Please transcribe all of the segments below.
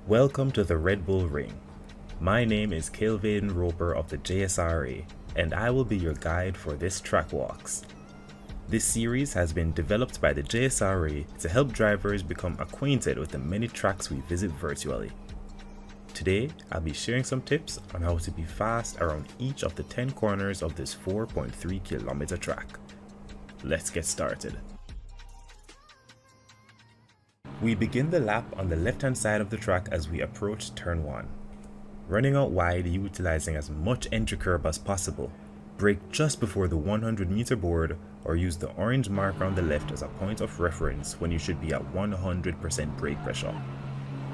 Welcome to the RedBull Ring. My name is Kelvin Roper of the JSRA, and I will be your guide for this track walks. This series has been developed by the JSRA to help drivers become acquainted with the many tracks we visit virtually. Today, I'll be sharing some tips on how to be fast around each of the 10 corners of this 4.3 kilometer track. Let's get started. We begin the lap on the left-hand side of the track as we approach turn 1. Running out wide, utilizing as much entry curb as possible. Brake just before the 100 meter board or use the orange marker on the left as a point of reference when you should be at 100% brake pressure.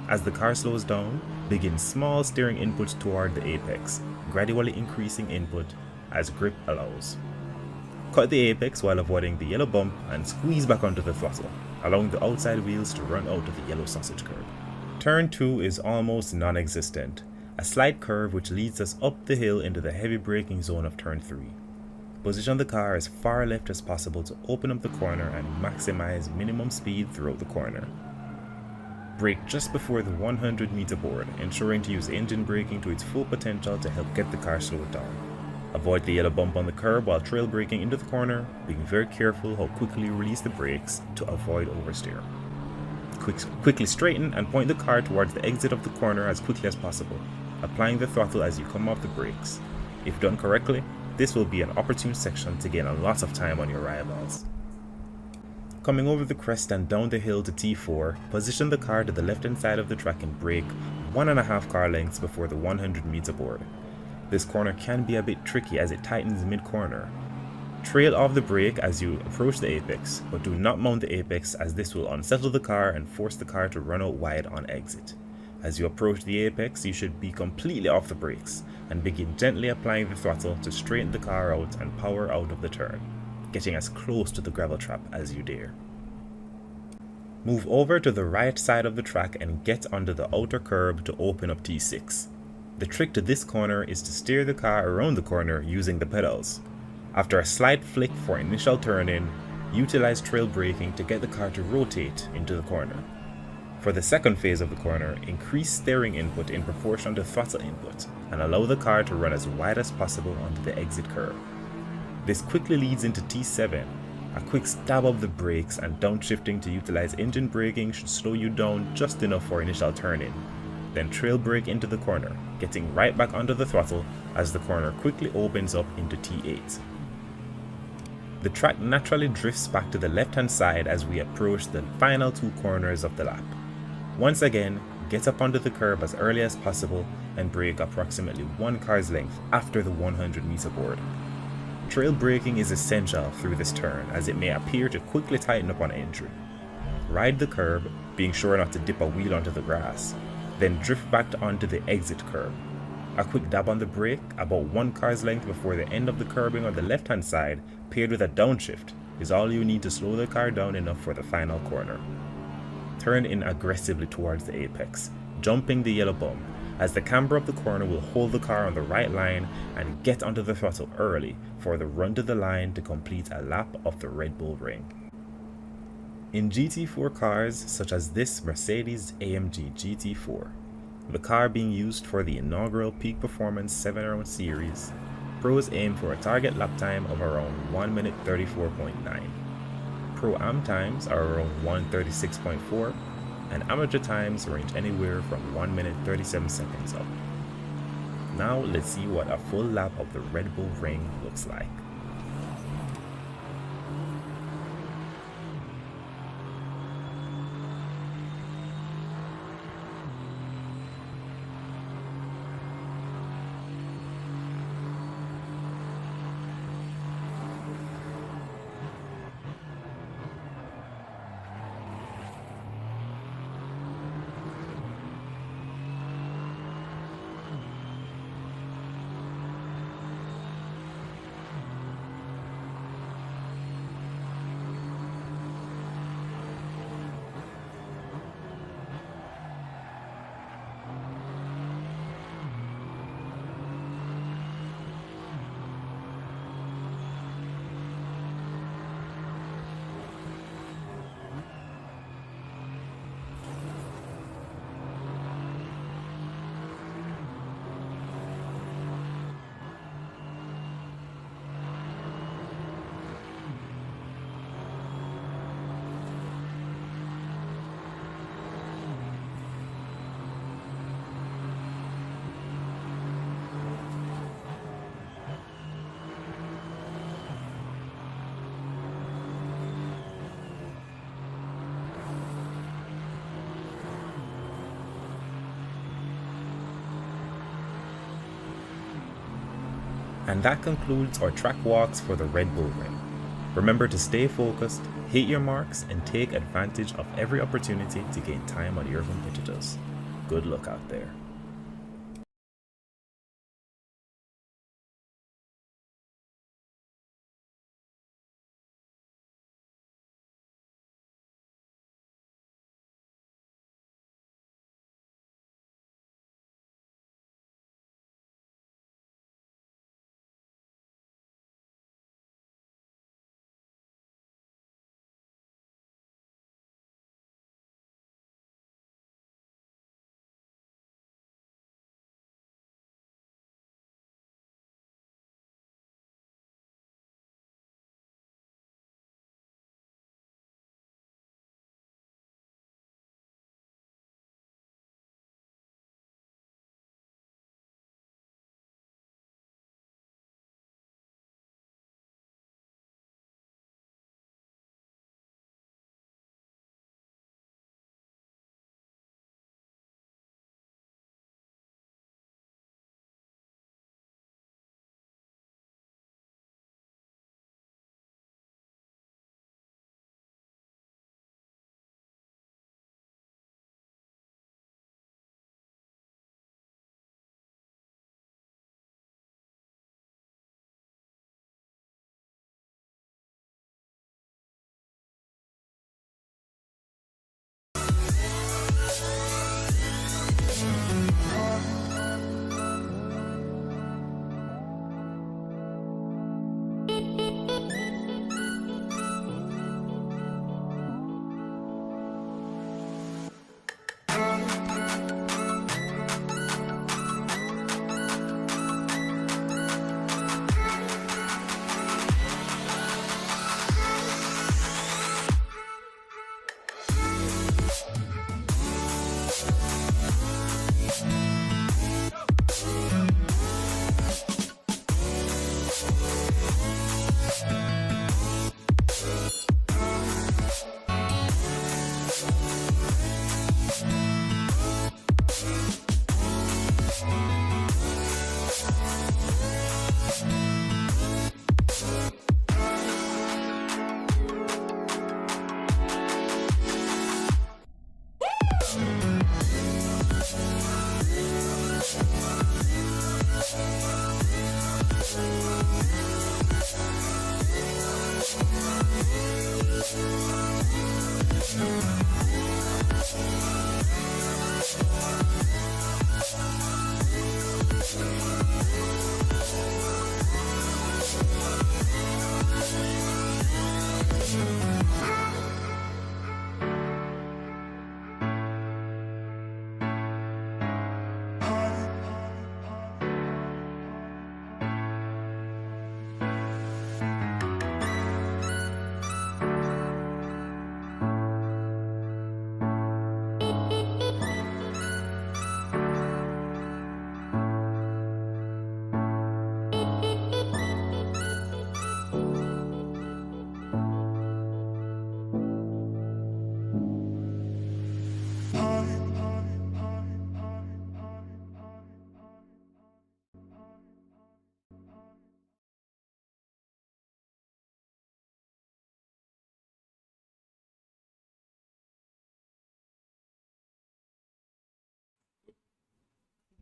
As the car slows down, begin small steering input toward the apex, gradually increasing input as grip allows. Cut the apex while avoiding the yellow bump and squeeze back onto the throttle, allowing the outside wheels to run out of the yellow sausage curb. Turn 2 is almost non-existent, a slight curve which leads us up the hill into the heavy braking zone of turn 3. Position the car as far left as possible to open up the corner and maximize minimum speed throughout the corner. Brake just before the 100 meter board, ensuring to use engine braking to its full potential to help get the car slowed down. Avoid the yellow bump on the curb while trail braking into the corner, being very careful how quickly you release the brakes to avoid oversteer. Quickly straighten and point the car towards the exit of the corner as quickly as possible, applying the throttle as you come off the brakes. If done correctly, this will be an opportune section to gain a lot of time on your rivals. Coming over the crest and down the hill to T4, position the car to the left-hand side of the track and brake 1.5 car lengths before the 100 meter board. This corner can be a bit tricky as it tightens mid-corner. Trail off the brake as you approach the apex, but do not mount the apex as this will unsettle the car and force the car to run out wide on exit. As you approach the apex, you should be completely off the brakes and begin gently applying the throttle to straighten the car out and power out of the turn, getting as close to the gravel trap as you dare. Move over to the right side of the track and get under the outer curb to open up T6. The trick to this corner is to steer the car around the corner using the pedals. After a slight flick for initial turn-in, utilize trail braking to get the car to rotate into the corner. For the second phase of the corner, increase steering input in proportion to throttle input and allow the car to run as wide as possible onto the exit curve. This quickly leads into T7. A quick stab of the brakes and downshifting to utilize engine braking should slow you down just enough for initial turn-in. Then trail brake into the corner, getting right back onto the throttle as the corner quickly opens up into T8. The track naturally drifts back to the left-hand side as we approach the final 2 corners of the lap. Once again, get up onto the curb as early as possible and brake approximately 1 car's length after the 100 meter board. Trail braking is essential through this turn as it may appear to quickly tighten up on entry. Ride the curb, being sure not to dip a wheel onto the grass. Then drift back onto the exit curb. A quick dab on the brake, about 1 car's length before the end of the curbing on the left hand side, paired with a downshift, is all you need to slow the car down enough for the final corner. Turn in aggressively towards the apex, jumping the yellow bump, as the camber of the corner will hold the car on the right line and get onto the throttle early for the run to the line to complete a lap of the RedBull Ring. In GT4 cars such as this Mercedes-AMG GT4, the car being used for the inaugural PeakPerfromance 7-round series, pros aim for a target lap time of around 1 minute 34.9. Pro-Am times are around 1:36.4, and amateur times range anywhere from 1 minute 37 seconds up. Now let's see what a full lap of the RedBull Ring looks like. And that concludes our track walks for the Red Bull Ring. Remember to stay focused, hit your marks, and take advantage of every opportunity to gain time on your competitors. Good luck out there.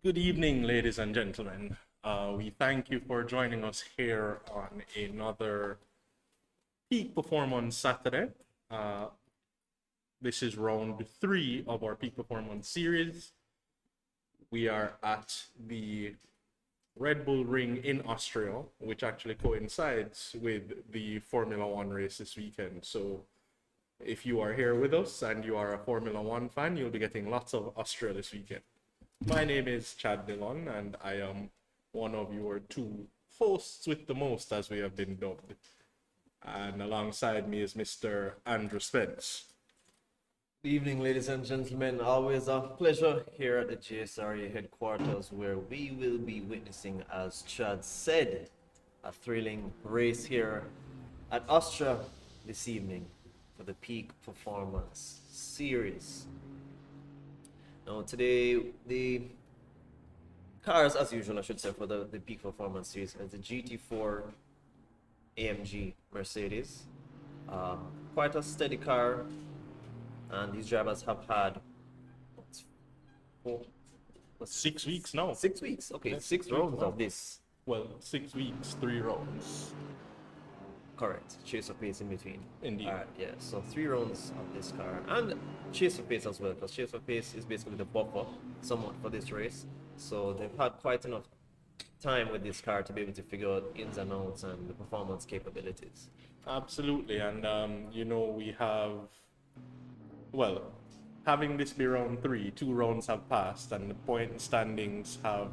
Good evening, ladies and gentlemen. We thank you for joining us here on another Peak Performance Saturday. This is round 3 of our Peak Performance series. We are at the Red Bull Ring in Austria, which actually coincides with the Formula One race this weekend. So if you are here with us and you are a Formula One fan, you'll be getting lots of Austria this weekend. My name is Chad Dillon, and I am one of your 2 hosts with the most, as we have been dubbed. And alongside me is Mr. Andrew Spence. Good evening, ladies and gentlemen. Always a pleasure here at the JSRA headquarters, where we will be witnessing, as Chad said, a thrilling race here at Austria this evening for the Peak Performance series. Now, today, the cars, as usual, I should say, for the Peak Performance series, is the GT4 AMG Mercedes. Quite a steady car, and these drivers have had four, 6 weeks now. 6 weeks. Okay, Yes, 6 6 rounds weeks of now. this. Well, 6 weeks, 3 rounds. Correct. Chaser pace in between. Indeed. Alright, yeah. So 3 rounds of this car, and chaser pace as well, because chaser pace is basically the buffer somewhat for this race. So they've had quite enough time with this car to be able to figure out ins and outs and the performance capabilities. Absolutely, and you know, we have, well, having this be round 3, 2 rounds have passed, and the point standings have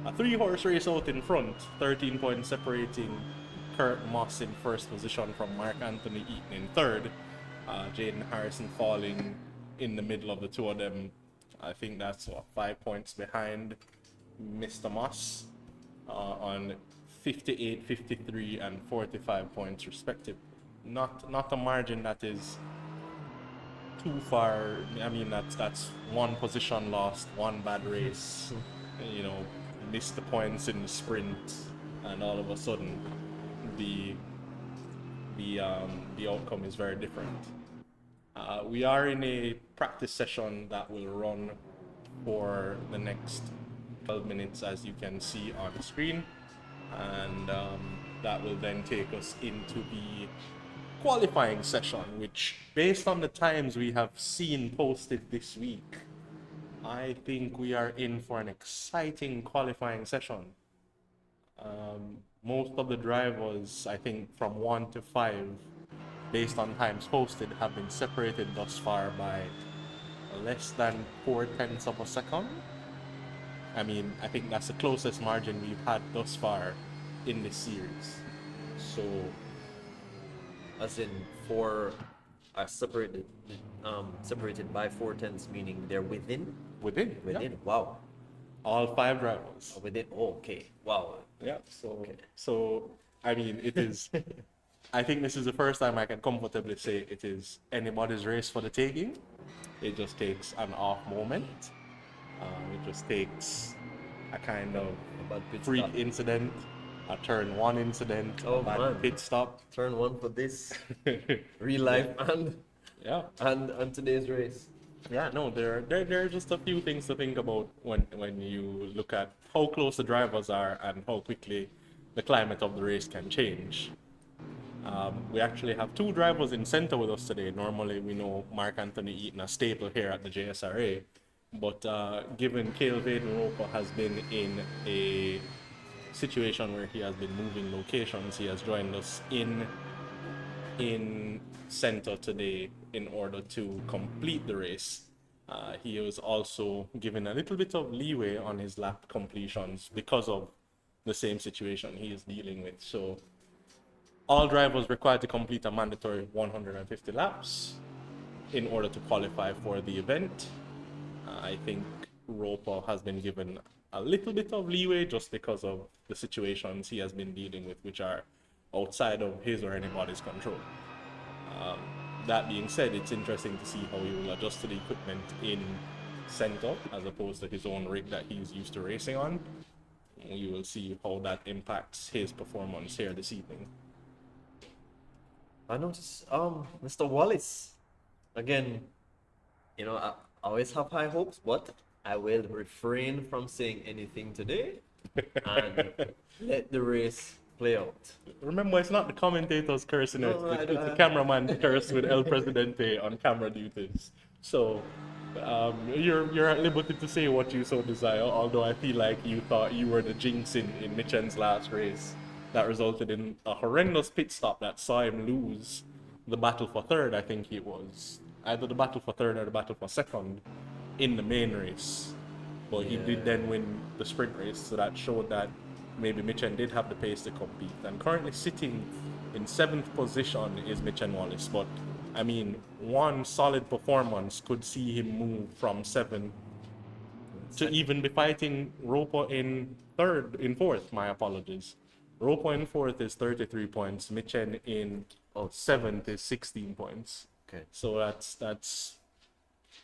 a 3-horse race out in front, 13 points separating Kurt Moss in first position from Mark Anthony Eaton in third, Jaden Harrison falling in the middle of the two of them. I think that's 5 points behind Mr. Moss on 58, 53, and 45 points respectively. Not a margin that is too far. I mean, that's 1 position lost, 1 bad race. You know, missed the points in the sprint, and all of a sudden, the outcome is very different. We are in a practice session that will run for the next 12 minutes, as you can see on the screen, and that will then take us into the qualifying session, which, based on the times we have seen posted this week, I think we are in for an exciting qualifying session. Most of the drivers, I think from 1 to 5, based on times posted, have been separated thus far by less than 4/10 of a second. I mean, I think that's the closest margin we've had thus far in this series. So, As in, 4 are separated by 4/10, meaning they're within. within, Within. yeah. Wow. All 5 drivers. Within. Oh, okay. Wow. Yeah. So I mean, it is. I think this is the first time I can comfortably say it is anybody's race for the taking. It just takes an off moment. It just takes a kind of Bad pit freak stop. incident, a turn 1 incident, Oh, a bad man. pit stop. Turn 1 for this real life Yeah. and today's race. Yeah, no, there are just a few things to think about when you look at how close the drivers are and how quickly the climate of the race can change. We actually have 2 drivers in center with us today. Normally, we know Mark Anthony Eaton, a staple here at the JSRA, but given Cale Vaden Roper has been in a situation where he has been moving locations, he has joined us in center today in order to complete the race. He was also given a little bit of leeway on his lap completions because of the same situation he is dealing with. So all drivers required to complete a mandatory 150 laps in order to qualify for the event. I think Roper has been given a little bit of leeway just because of the situations he has been dealing with, which are outside of his or anybody's control. That being said, it's interesting to see how he will adjust to the equipment in center as opposed to his own rig that he's used to racing on. We will see how that impacts his performance here this evening. I noticed, Mr. Wallace, again, you know, I always have high hopes, but I will refrain from saying anything today and let the race play out. Remember, it's not the commentators cursing, No, it's the cameraman cursed with El Presidente on camera duties. So, you're at liberty to say what you so desire, although I feel like you thought you were the jinx in Michen's last race that resulted in a horrendous pit stop that saw him lose the battle for third. I think it was either the battle for third or the battle for second in the main race. But he did then win the sprint race, so that showed that maybe Mitchen did have the pace to compete. And currently sitting in 7th position is Mitchen Wallace. But I mean, one solid performance could see him move from 7 to even be fighting Roper in 4th. My apologies. Roper in 4th is 33 points. Mitchen in 7th is 16 points. Okay. So that's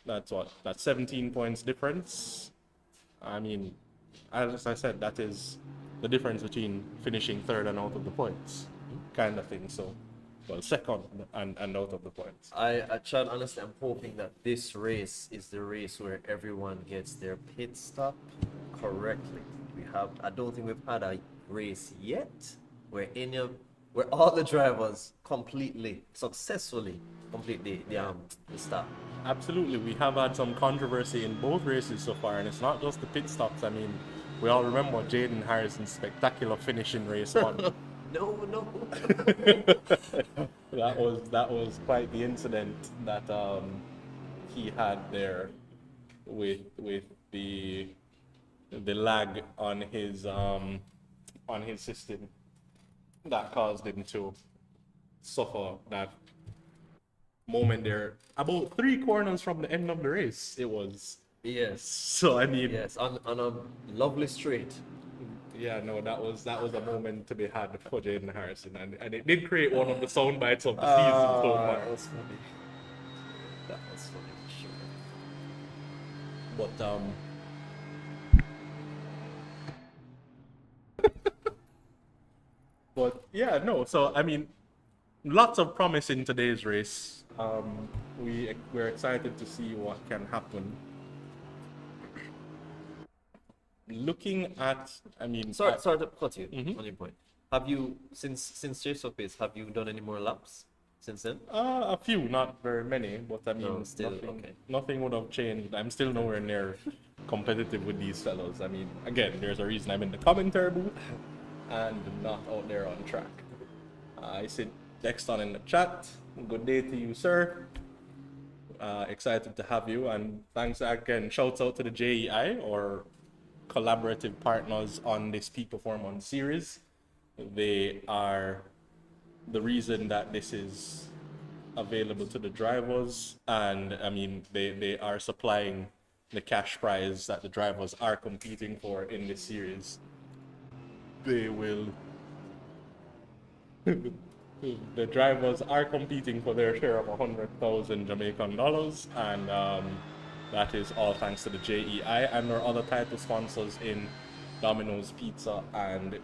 what? That's 17 points difference. I mean, as I said, that is the difference between finishing third and out of the points, kind of thing. So, well, second and out of the points. I Chad, honestly, I'm hoping that this race is the race where everyone gets their pit stop correctly. I don't think we've had a race yet where where all the drivers successfully complete the stop. Absolutely, we have had some controversy in both races so far, and it's not just the pit stops. I mean, we all remember Jaden Harrison's spectacular finish in race one. No. that was quite the incident that he had there with the lag on his system that caused him to suffer that moment there. About 3 corners from the end of the race, it was. Yes. So I mean, Yes, on a lovely straight. yeah, no, that was a moment to be had for Jaden Harrison, and it did create one of the sound bites of the season so far. That was funny. That was funny for sure. But but yeah, no. So I mean, lots of promise in today's race. We're excited to see what can happen. Looking at, I mean, Sorry to cut you on your point. Have you since Chase of Pace, have you done any more laps since then? a few, not very many, but I mean, No, still, okay. nothing would have changed. I'm still nowhere near competitive with these fellows. I mean, again, there's a reason I'm in the commentary booth and not out there on track. I see Dexton in the chat. Good day to you, sir. Excited to have you, and thanks again. Shouts out to the JEI, or collaborative partners on this Peak Performance series. They are the reason that this is available to the drivers, and I mean, they are supplying the cash prize that the drivers are competing for in this series. They will the drivers are competing for their share of 100,000 Jamaican dollars, and that is all thanks to the JEI and our other title sponsors in Domino's Pizza and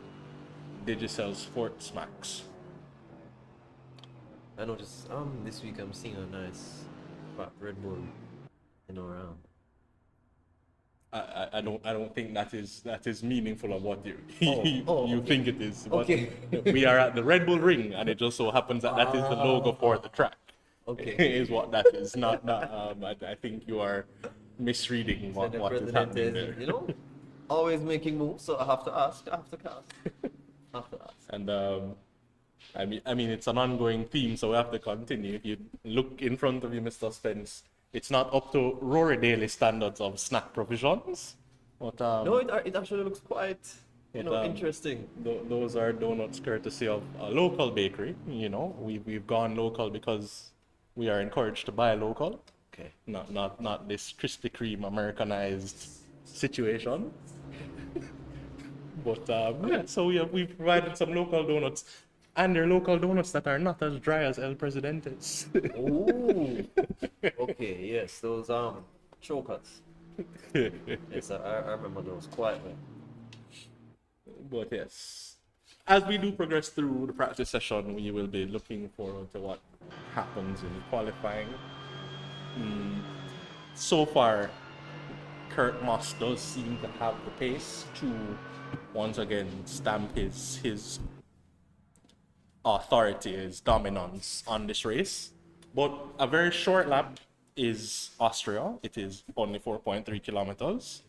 Digicel Sports Max. I noticed this week I'm seeing a nice fat Red Bull around. I don't think that is meaningful of what you okay. think it is. But Okay. we are at the Red Bull Ring, and it just so happens that that is the logo for the track. Okay. Is what that is. Not I think you are misreading what is happening there. You know, always making moves, so I have to ask, I have to cast. And I mean it's an ongoing theme, so we have to continue. If you look in front of you, Mr. Spence, it's not up to Rory Daly standards of snack provisions, but No, it actually looks quite interesting. Those are donuts courtesy of a local bakery. You know, we've gone local because we are encouraged to buy local. Okay. Not this Krispy Kreme Americanized situation. But yeah, so we've provided some local donuts, and they're local donuts that are not as dry as El Presidente's. Ooh. Okay, yes, those chokers. Yes, I remember those quite well. But yes, as we do progress through the practice session, we will be looking forward to what happens in qualifying. So far, Kurt Moss does seem to have the pace to once again stamp his authority, his dominance on this race. But a very short lap is Austria. It is only 4.3 kilometers.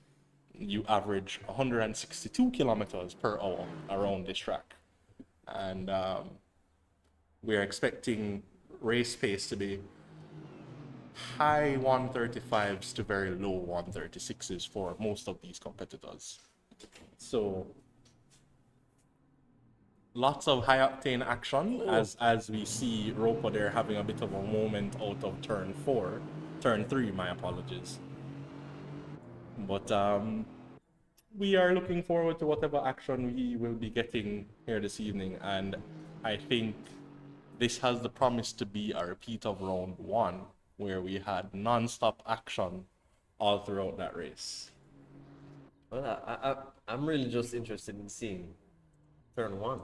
You average 162 kilometers per hour around this track. And we're expecting race pace to be high 135s to very low 136s for most of these competitors. So lots of high octane action as we see Ropa there having a bit of a moment out of turn 3, my apologies. But we are looking forward to whatever action we will be getting here this evening, and I think this has the promise to be a repeat of round 1, where we had non-stop action all throughout that race. Well, I'm really just interested in seeing turn one.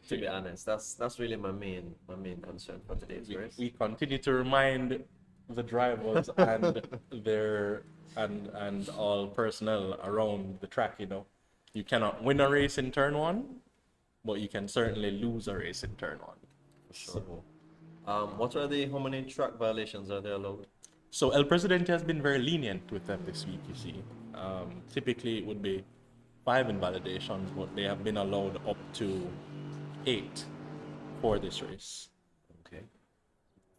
To be honest, that's really my main concern for today's race. We continue to remind the drivers and their and all personnel around the track, you know, you cannot win a race in turn one, but you can certainly lose a race in turn one. Sure. What are how many track violations are there allowed? So El Presidente has been very lenient with them this week, you see. Typically it would be 5 invalidations, but they have been allowed up to 8 for this race. Okay.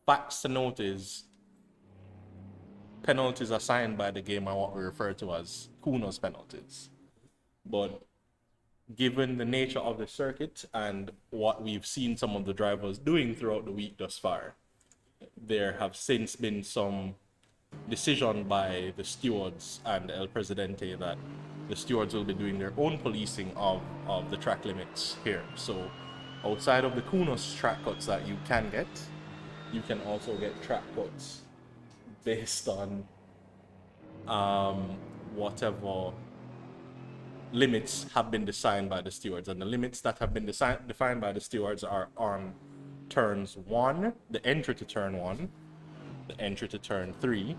Facts to note is penalties assigned by the game are what we refer to as Kunos penalties. But given the nature of the circuit and what we've seen some of the drivers doing throughout the week thus far, there have since been some decision by the stewards and El Presidente that the stewards will be doing their own policing of the track limits here. So outside of the Kunos track cuts that you can get, you can also get track cuts based on whatever limits have been defined by the stewards. And the limits that have been defined by the stewards are on turns 1, the entry to turn 1, the entry to turn 3,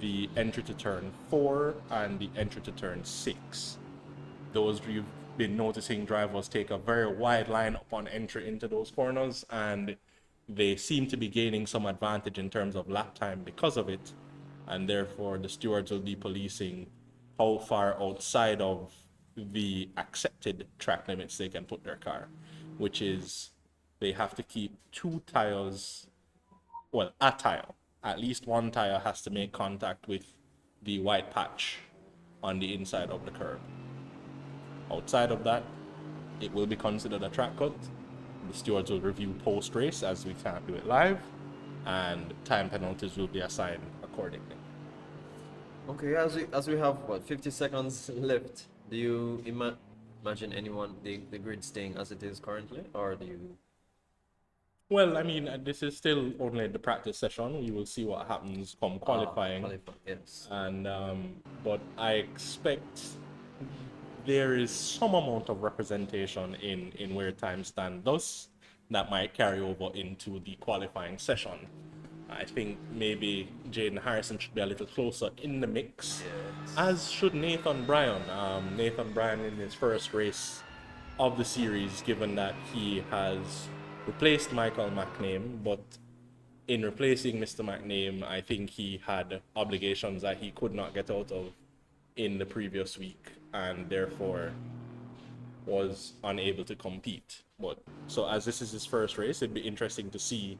the entry to turn 4, and the entry to turn 6. Those you've been noticing drivers take a very wide line upon entry into those corners, and they seem to be gaining some advantage in terms of lap time because of it, and therefore the stewards will be policing how far outside of the accepted track limits they can put their car, which is they have to keep 2 tires, well, a tire, at least 1 tire has to make contact with the white patch on the inside of the curb. Outside of that, it will be considered a track cut. The stewards will review post-race, as we can't do it live, and time penalties will be assigned accordingly. Okay, as we have 50 seconds left, do you imagine anyone the grid staying as it is currently, or do you? Well, I mean, this is still only the practice session. We will see what happens come qualifying. Yes. And but I expect there is some amount of representation in where time stand. Thus, that might carry over into the qualifying session. I think maybe Jaden Harrison should be a little closer in the mix, Yes. as should Nathan Bryan. Nathan Bryan in his first race of the series, given that he has replaced Michael McName, but in replacing Mr. McName, I think he had obligations that he could not get out of in the previous week, and therefore was unable to compete. But so as this is his first race, it'd be interesting to see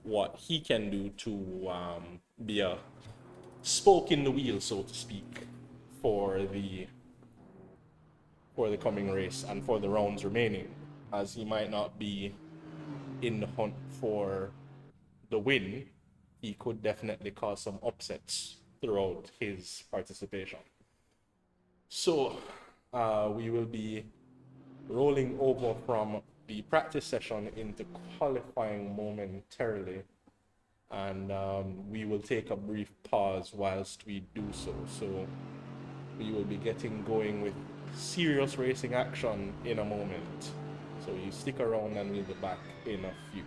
what he can do to be a spoke in the wheel, so to speak, for the coming race and for the rounds remaining, as he might not be in the hunt for the win. He could definitely cause some upsets throughout his participation. So we will be rolling over from the practice session into qualifying momentarily, and we will take a brief pause whilst we do so. So we will be getting going with serious racing action in a moment. So you stick around and we'll be back in a few.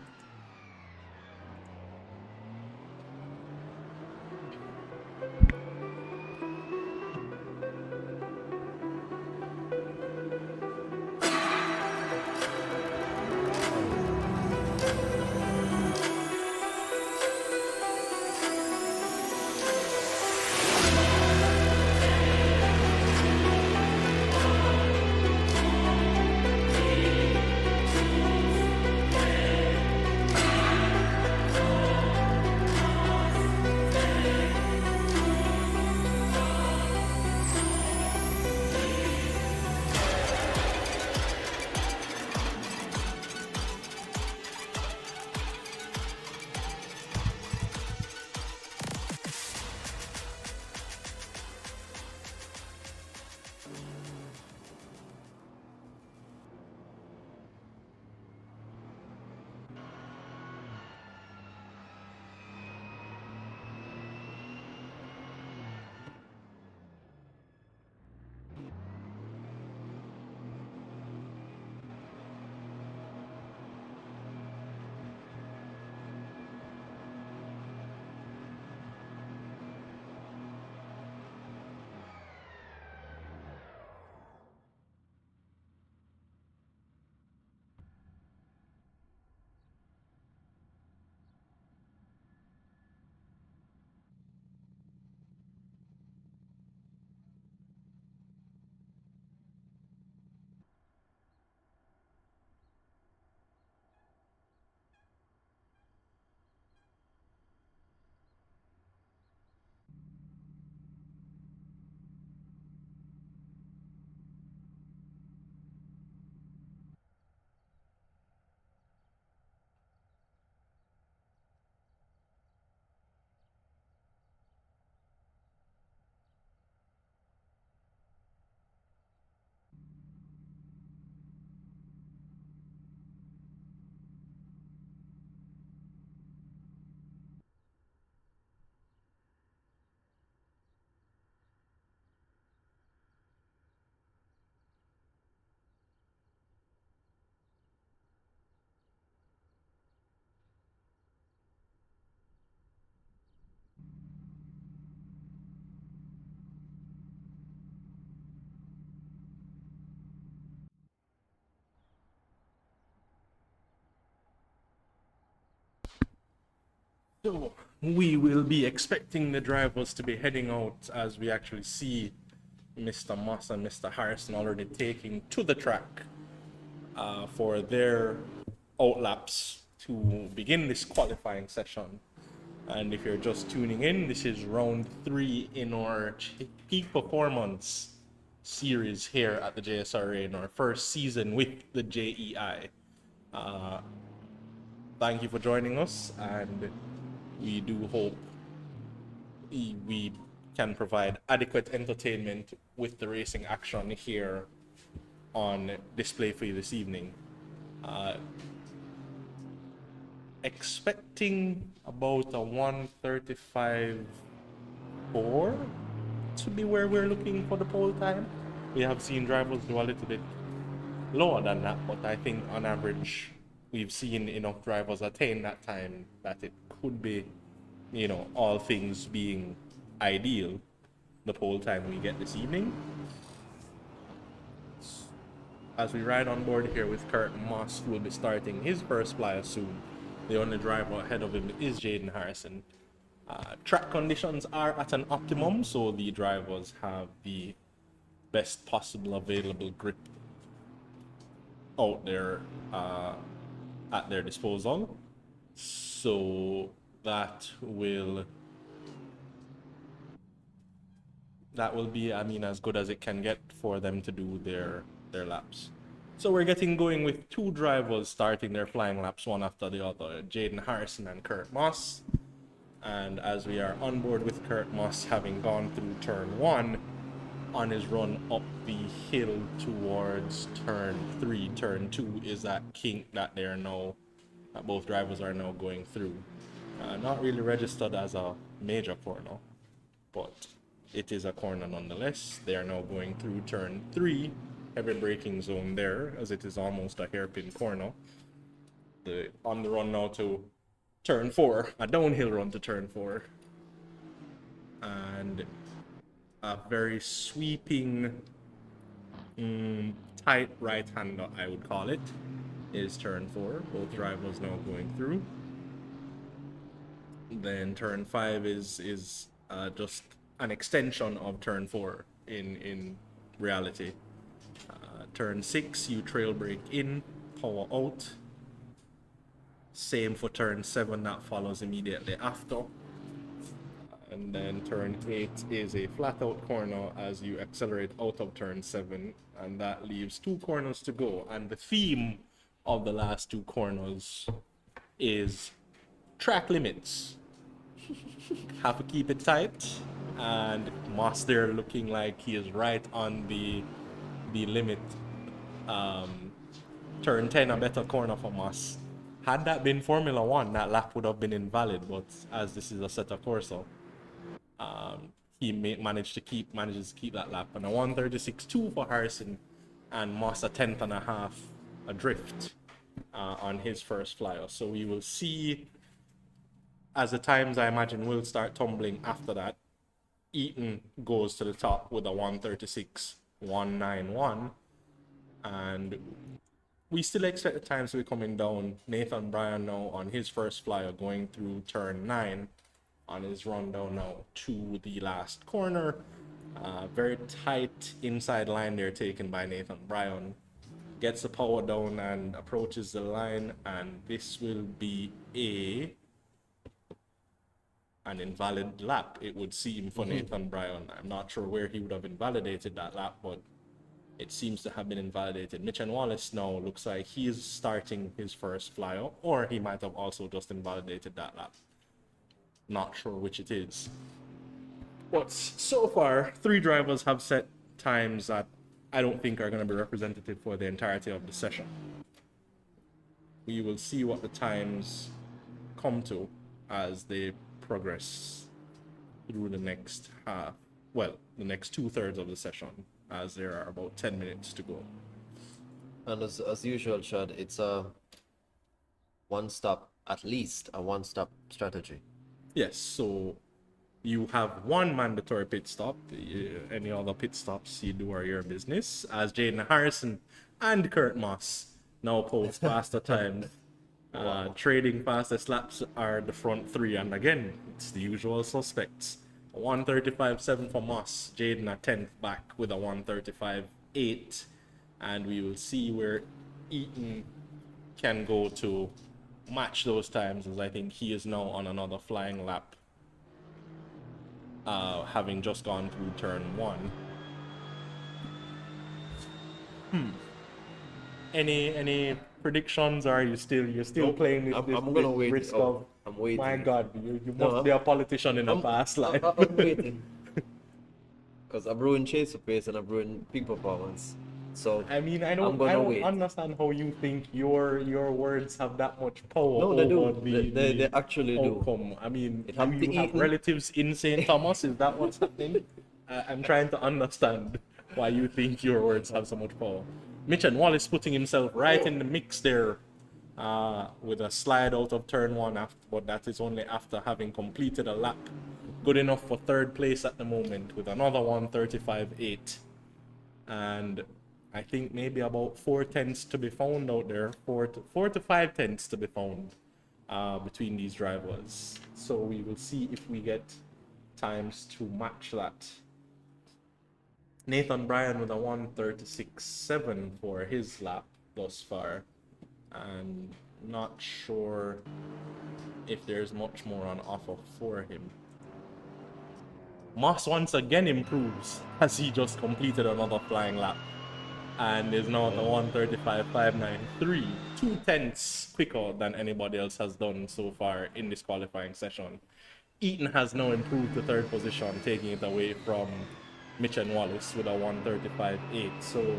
So we will be expecting the drivers to be heading out as we actually see Mr. Moss and Mr. Harrison already taking to the track for their outlaps to begin this qualifying session. And if you're just tuning in, this is round 3 in our peak performance series here at the JSRA in our first season with the JEI. Thank you for joining us, and we do hope we can provide adequate entertainment with the racing action here on display for you this evening. Expecting about a 1:35.4 to be where we're looking for the pole time. We have seen drivers do a little bit lower than that, but I think on average we've seen enough drivers attain that time that it could be, all things being ideal, the pole time we get this evening. As we ride on board here with Kurt Moss, who will be starting his first flyer soon. The only driver ahead of him is Jaden Harrison. Track conditions are at an optimum, so the drivers have the best possible available grip out there at their disposal. So that will be, as good as it can get for them to do their laps. So we're getting going with 2 drivers starting their flying laps one after the other, Jaden Harrison and Kurt Moss. And as we are on board with Kurt Moss, having gone through turn 1 on his run up the hill towards turn 3, turn 2 is that kink that both drivers are now going through. Not really registered as a major corner, but it is a corner nonetheless. They are now going through turn 3, heavy braking zone there, as it is almost a hairpin corner. On the run now to turn 4, a downhill run to turn 4, and a very sweeping, tight right-hander, I would call it, is turn 4. Both drivers now going through. Then turn 5 is just an extension of turn 4 in reality. Turn 6, you trail brake in, power out. Same for turn 7, that follows immediately after. And then turn 8 is a flat out corner as you accelerate out of turn 7, and that leaves 2 corners to go. And the theme of the last 2 corners is track limits. Have to keep it tight, and Moss there looking like he is right on the limit. Turn 10, a better corner for Moss. Had that been Formula 1, that lap would have been invalid, but as this is a Assetto Corsa, he manages to keep that lap. And a 1:36.2 for Harrison, and Moss a 10th.5 adrift on his first flyer. So we will see, as the times I imagine will start tumbling after that. Eaton goes to the top with a 1:36.191, and we still expect the times to be coming down. Nathan Bryan now on his first flyer going through turn 9 on his run down now to the last corner. Very tight inside line there taken by Nathan Bryan. Gets the power down and approaches the line, and this will be an invalid lap, it would seem, for Nathan Bryan. I'm not sure where he would have invalidated that lap, but it seems to have been invalidated. Mitch and Wallace now looks like he is starting his first flyer, or he might have also just invalidated that lap. Not sure which it is. But so far, 3 drivers have set times that I don't think are going to be representative for the entirety of the session. We will see what the times come to as they progress through the next the next 2/3 of the session, as there are about 10 minutes to go. And as usual, Chad, it's a at least a one-stop strategy. Yes, so you have 1 mandatory pit stop. Any other pit stops you do are your business, as Jaden Harrison and Kurt Moss now post faster times Trading fastest laps are the front three, and again, it's the usual suspects. 135.7 for Moss, Jaden at 10th back with a 135.8, and we will see where Eaton can go to match those times, as I think he is now on another flying lap, having just gone through turn 1. Any predictions, or are you're still Nope. playing I'm this gonna wait risk it out. of, I'm waiting. my God, you No, must be a politician in a past life. I'm waiting. Because I'm brewing Chase of Pace and I'm brewing Peak Performance. So I mean, I I'm don't gonna wait. understand how you think your words have that much power No, they do. over They actually do. outcome. I mean, It do happened you to have Eaton. relatives in St. Thomas? Is that what's happening? I'm trying to understand why you think your words have so much power. Mitch and Wallace putting himself right in the mix there, with a slide out of turn 1, but that is only after having completed a lap. Good enough for 3rd place at the moment with another 135.8. And I think maybe about 4 tenths to be found out there, 4 to 5 tenths to be found between these drivers. So we will see if we get times to match that. Nathan Bryan with a 136.7 for his lap thus far, and not sure if there's much more on offer for him. Moss once again improves as he just completed another flying lap and is now at the 135.593, 2 tenths quicker than anybody else has done so far in this qualifying session. Eaton has now improved to 3rd position, taking it away from Mitch and Wallace with a 135.8. So,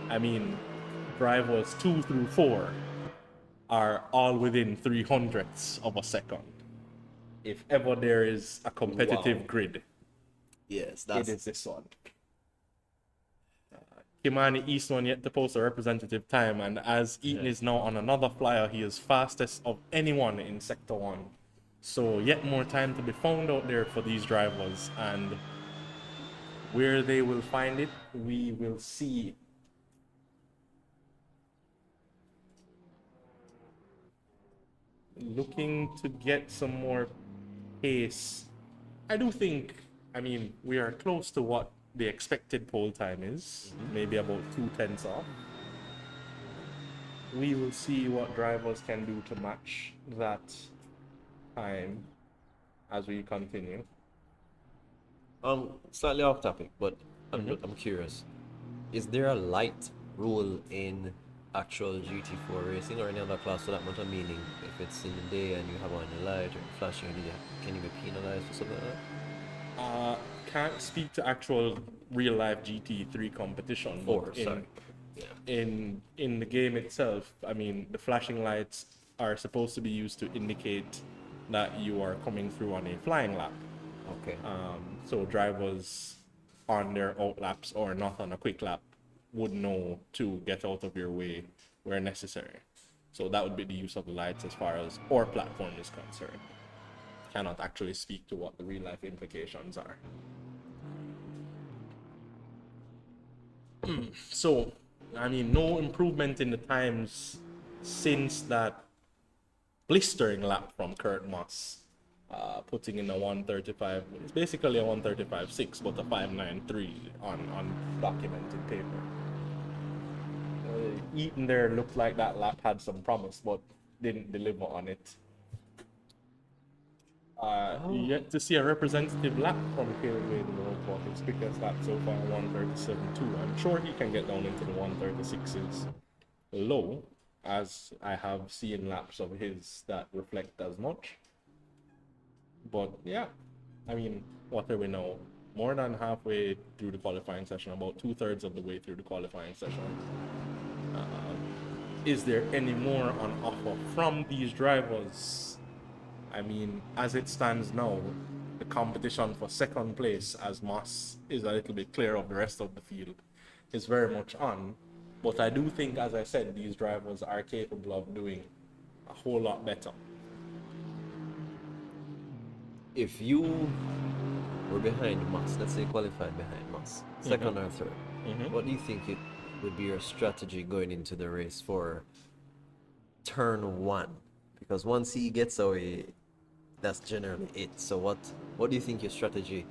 I mean, drivers 2 through 4 are all within 300ths of a second. If ever there is a competitive grid, Yes, it is this one. Kimani Eastman yet to post a representative time, and as Eaton is now on another flyer, he is fastest of anyone in Sector 1. So yet more time to be found out there for these drivers, and where they will find it, we will see. Looking to get some more pace. I do think, I mean, we are close to what the expected pole time is, maybe about 2 tenths off. We will see what drivers can do to match that time as we continue. Slightly off topic, but I'm curious. Is there a light rule in actual GT4 racing or any other class for that matter? Meaning, if it's in the day and you have on a light or flashing, can you be penalized for something like that? Can't speak to actual real life GT3 competition. But in the game itself, I mean, the flashing lights are supposed to be used to indicate that you are coming through on a flying lap. Okay. So drivers on their out laps or not on a quick lap would know to get out of your way where necessary. So that would be the use of the lights as far as our platform is concerned. Cannot actually speak to what the real life implications are. So, I mean, no improvement in the times since that blistering lap from Kurt Moss, putting in a 135. It's basically a 135.6, but a 5.93 on documented paper. Eaton there looked like that lap had some promise, but didn't deliver on it. Yet to see a representative lap from Caleb Wade in the roadblock. His quickest lap so far, 137.2. I'm sure he can get down into the 136s low, as I have seen laps of his that reflect as much. But yeah, I mean, what are we now? More than halfway through the qualifying session, about 2/3 of the way through the qualifying session. Is there any more on offer from these drivers? I mean, as it stands now, the competition for second place, as Moss is a little bit clear of the rest of the field, is very much on. But I do think, as I said, these drivers are capable of doing a whole lot better. If you were behind Moss, let's say qualified behind Moss, second or third, what do you think it would be your strategy going into the race for turn 1? Because once he gets away, that's generally it. So what do you think your strategy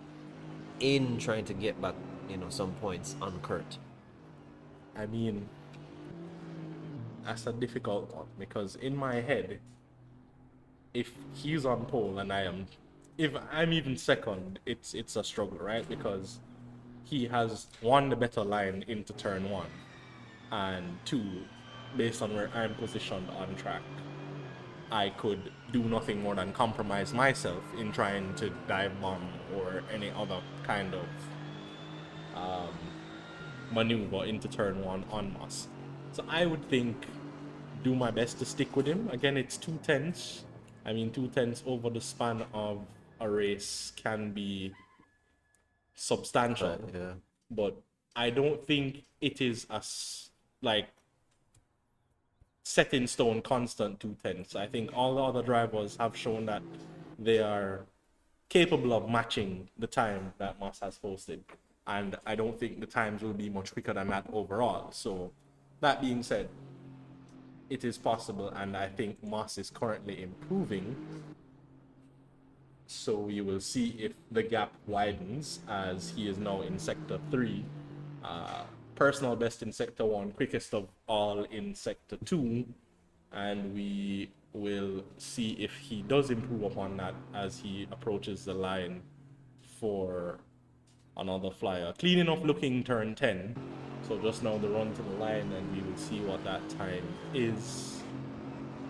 in trying to get back, some points on Kurt? I mean, that's a difficult one because in my head, if he's on pole and if I'm even second, it's a struggle, right? Because he has one, the better line into turn one, and two, based on where I'm positioned on track, I could do nothing more than compromise myself in trying to dive bomb or any other kind of maneuver into turn one on Moss. So I would think do my best to stick with him. Again, it's 2 tenths. I mean, 2 tenths over the span of a race can be substantial, Yeah. but I don't think it is like set in stone constant 2 tenths. I think all the other drivers have shown that they are capable of matching the time that Moss has posted, and I don't think the times will be much quicker than that overall. So that being said, it is possible, and I think Moss is currently improving. So we will see if the gap widens as he is now in sector 3. Personal best in sector 1, quickest of all in sector 2, and we will see if he does improve upon that as he approaches the line for another flyer. Clean enough looking turn 10. So just now the run to the line, and we will see what that time is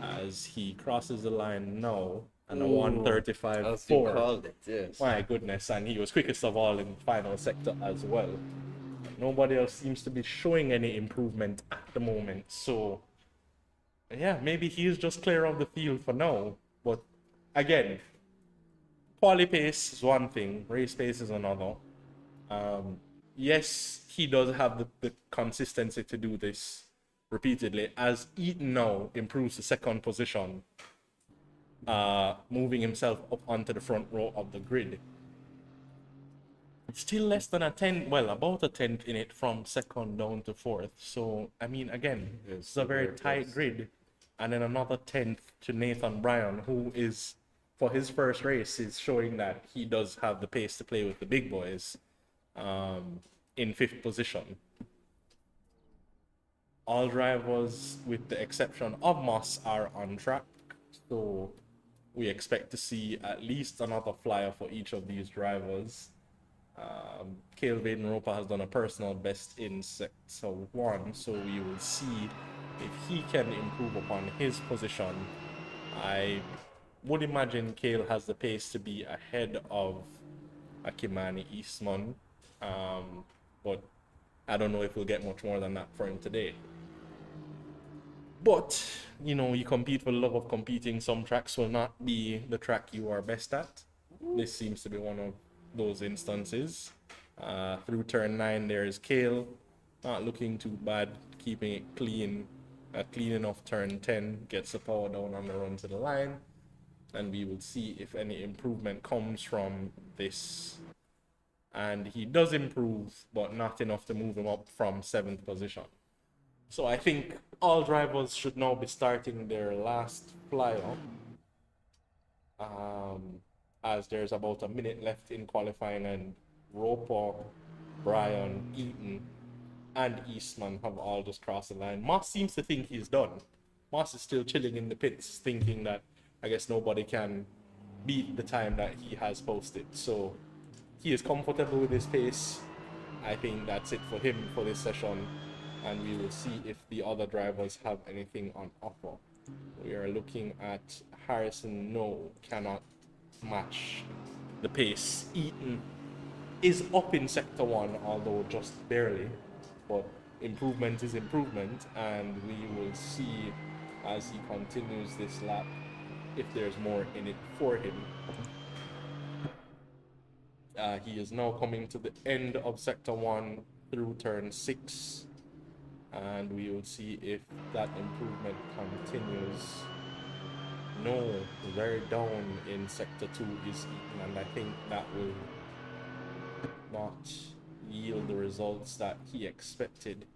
as he crosses the line now. And a 1:35.4. As you called it, yes. My goodness, and he was quickest of all in the final sector as well. Nobody else seems to be showing any improvement at the moment. So, yeah, maybe he is just clear of the field for now. But again, quali pace is one thing, race pace is another. Yes, he does have the consistency to do this repeatedly, as Eaton now improves the second position, moving himself up onto the front row of the grid. It's still less than a 10, well, about a tenth in it from second down to fourth. So, I mean, again, it's a very tight grid. And then another tenth to Nathan Bryan, who is, for his first race, is showing that he does have the pace to play with the big boys, in fifth position. All drivers, with the exception of Moss, are on track. So we expect to see at least another flyer for each of these drivers. Cale Vaden Roper has done a personal best in sector 1, so we will see if he can improve upon his position. I would imagine Cale has the pace to be ahead of Akimani Eastman, but I don't know if we'll get much more than that for him today. But, you compete for the love of competing. Some tracks will not be the track you are best at. This seems to be one of those instances. Through turn 9, there's Cale, not looking too bad, keeping it clean. A clean enough turn 10, gets the power down on the run to the line. And we will see if any improvement comes from this. And he does improve, but not enough to move him up from 7th position. So I think all drivers should now be starting their last flyer, as there's about a minute left in qualifying, and Roper, Bryan, Eaton, and Eastman have all just crossed the line. Moss seems to think he's done. Moss is still chilling in the pits, thinking that I guess nobody can beat the time that he has posted. So he is comfortable with his pace. I think that's it for him for this session, and we will see if the other drivers have anything on offer. We are looking at Harrison. No, cannot match the pace. Eaton is up in sector 1, although just barely, but improvement is improvement, and we will see as he continues this lap if there's more in it for him. He is now coming to the end of sector 1 through turn 6, and we will see if that improvement continues. No, very down in sector 2 is Eaton, and I think that will not yield the results that he expected.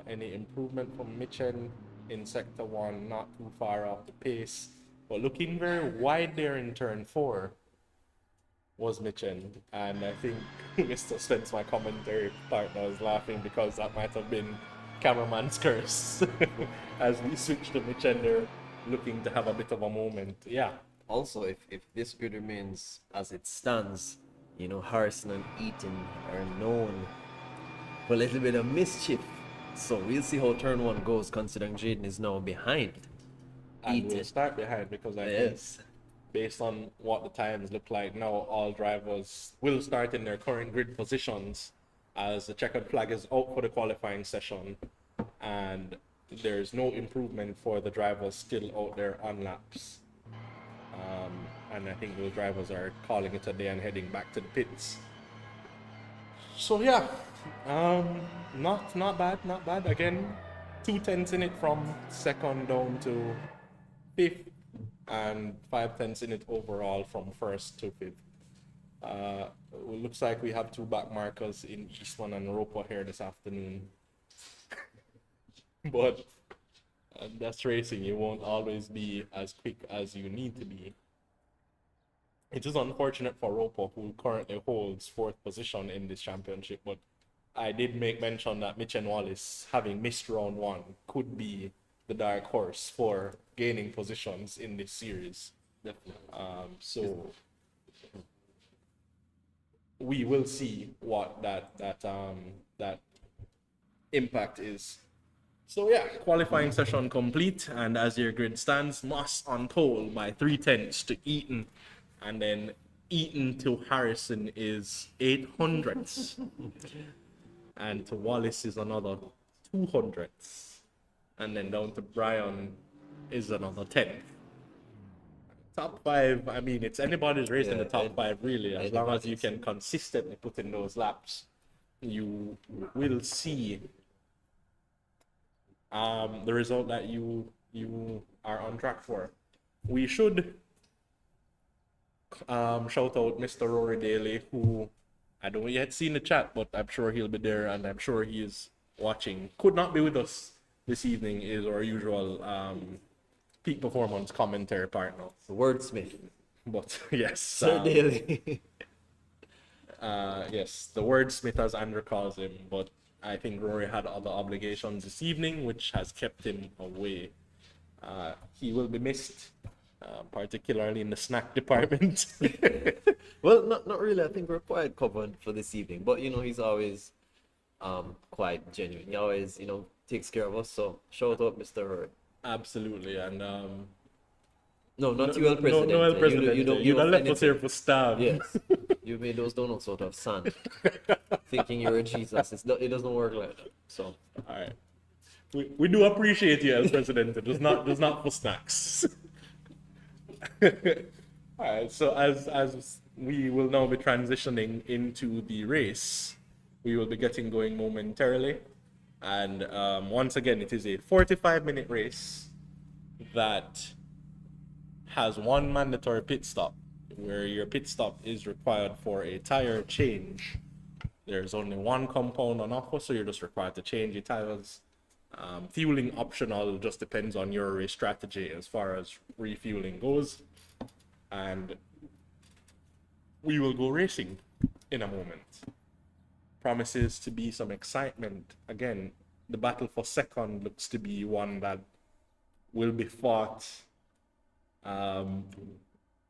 Any improvement from Mitchen? in sector 1, not too far off the pace, but looking very wide there in turn 4 was Mitchen. And I think Mr. Spence, my commentary partner, was laughing because that might have been cameraman's curse as we switched to Mitchen there, looking to have a bit of a moment. Yeah. Also, if this grid remains as it stands, you know, Harrison and Eaton are known for a little bit of mischief. So we'll see how turn 1 goes, considering Jaden is now behind. And Eaton. we'll start behind because I think based on what the times look like now, all drivers will start in their current grid positions as the checkered flag is out for the qualifying session, and there's no improvement for the drivers still out there on laps. And I think those drivers are calling it a day and heading back to the pits. So yeah, not bad. Again, 2/10 in it from second down to fifth, and 5/10 in it overall from first to fifth. It looks like we have 2 back markers in Eastman and Roper here this afternoon. But that's racing. You won't always be as quick as you need to be. It is unfortunate for Roper, who currently holds 4th position in this championship, but I did make mention that Mitch and Wallace, having missed round 1, could be the dark horse for gaining positions in this series. Definitely. So we will see what that impact is. So yeah, qualifying session complete, and as your grid stands, Moss on pole by 3/10 to Eaton, and then Eaton to Harrison is 800ths, and to Wallace is another 200ths, and then down to Brian is another 10th. Top 5, I mean, it's anybody's race in the top 5 really, as long as you can consistently put in those laps, you will see the result that you are on track for. We should shout out Mr. Rory Daly, who I don't yet see in the chat, but I'm sure he'll be there, and I'm sure he is watching. Could not be with us this evening, is our usual Peak Performance commentary partner. The wordsmith. But yes, Sir Daly. yes, the wordsmith, as Andrew calls him, but I think Rory had other obligations this evening, which has kept him away. He will be missed, particularly in the snack department. Well, not really. I think we're quite covered for this evening. But, you know, he's always quite genuine. He always, you know, takes care of us. So, shout out, Mr. Rory. Absolutely, and No, not you, El President. No, El President. You don't left us here for starve. Yes. You made those donuts out of sand, thinking you're a Jesus. It doesn't work like that. So, all right. We do appreciate you, El President. It does not for snacks. All right. So as we will now be transitioning into the race, we will be getting going momentarily, and once again, it is a 45-minute race that has 1 mandatory pit stop, where your pit stop is required for a tire change. There's only 1 compound on offer, so you're just required to change your tires. Fueling optional, just depends on your race strategy as far as refueling goes. And we will go racing in a moment. Promises to be some excitement. Again, the battle for second looks to be one that will be fought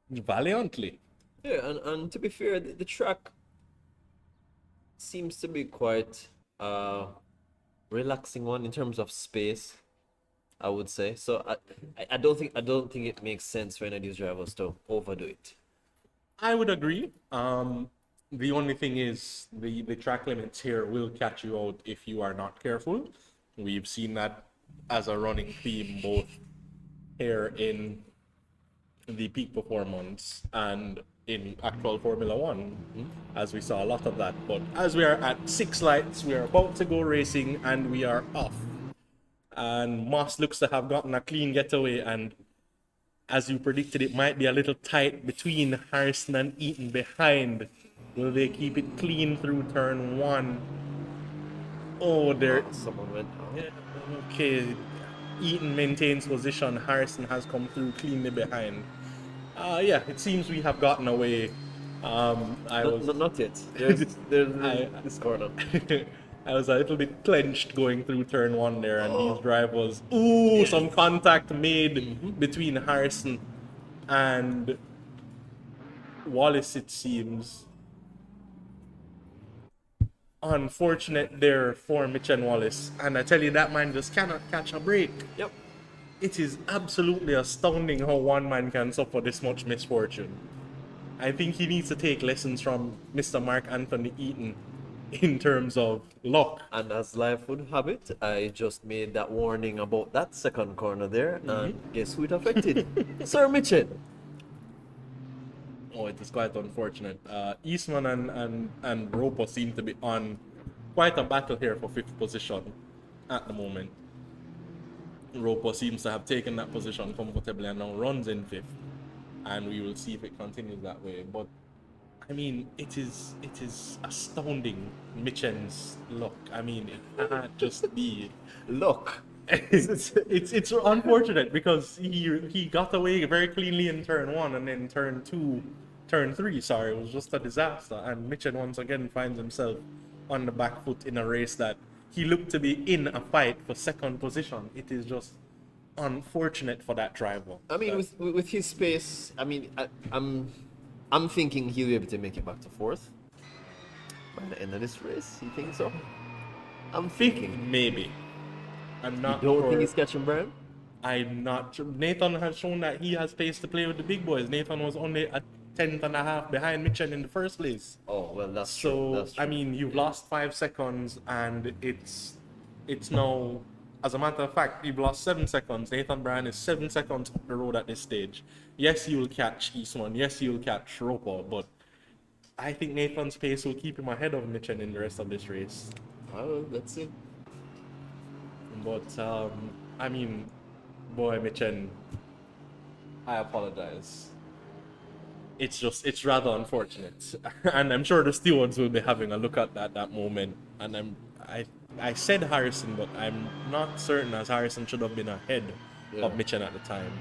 valiantly. yeah, and to be fair, the track seems to be quite relaxing one in terms of space, I would say. So I don't think it makes sense for any of these drivers to overdo it. I would agree. The only thing is the track limits here will catch you out if you are not careful. We've seen that as a running theme both here in the Peak Performance and in actual Formula One, as we saw a lot of that. But as we are at 6 lights, we are about to go racing and we are off. And Moss looks to have gotten a clean getaway, and as you predicted, it might be a little tight between Harrison and Eaton behind. Will they keep it clean through turn 1? Oh, there. Someone went out. Yeah, okay. Eaton maintains position. Harrison has come through cleanly behind. Yeah, it seems we have gotten away. Not yet. There's I, this corner. I was a little bit clenched going through turn one there, and Oh. his drive was some contact made between Harrison and Wallace, it seems. Unfortunate there for Mitch and Wallace, and I tell you, that man just cannot catch a break. Yep. It is absolutely astounding how one man can suffer this much misfortune. I think he needs to take lessons from Mr. Mark Anthony Eaton in terms of luck. And as life would have it, I just made that warning about that second corner there, and guess who it affected? Sir Mitchell. Oh, it is quite unfortunate. Eastman and Roper seem to be on quite a battle here for fifth position at the moment. Roper seems to have taken that position comfortably and now runs in fifth, and we will see if it continues that way. But I mean, it is astounding, Mitchen's luck. I mean, it can't just be Look. it's unfortunate because he got away very cleanly in turn one, and then turn three, sorry, it was just a disaster. And Mitchen once again finds himself on the back foot in a race that he looked to be in a fight for second position. It is just unfortunate for that driver. I mean, with his pace, I mean, I'm thinking he'll be able to make it back to fourth by the end of this race. You think so? I'm thinking. Maybe. I'm not You don't sure. think he's catching Brian? I'm not sure. Nathan has shown that he has pace to play with the big boys. Nathan was only a tenth and a half behind Mitchen in the first place. Oh, well, that's So true. That's true. I mean, you've lost 5 seconds, and it's now, as a matter of fact, you've lost 7 seconds. Nathan Bryan is 7 seconds up the road at this stage. Yes, you'll catch Eastman. Yes, you'll catch Roper, but I think Nathan's pace will keep him ahead of Mitchen in the rest of this race. Well, let's see. But I mean, boy, Mitchen, I apologize. It's rather unfortunate, and I'm sure the stewards will be having a look at that moment. And I said Harrison, but I'm not certain, as Harrison should have been ahead of Mitchen at the time.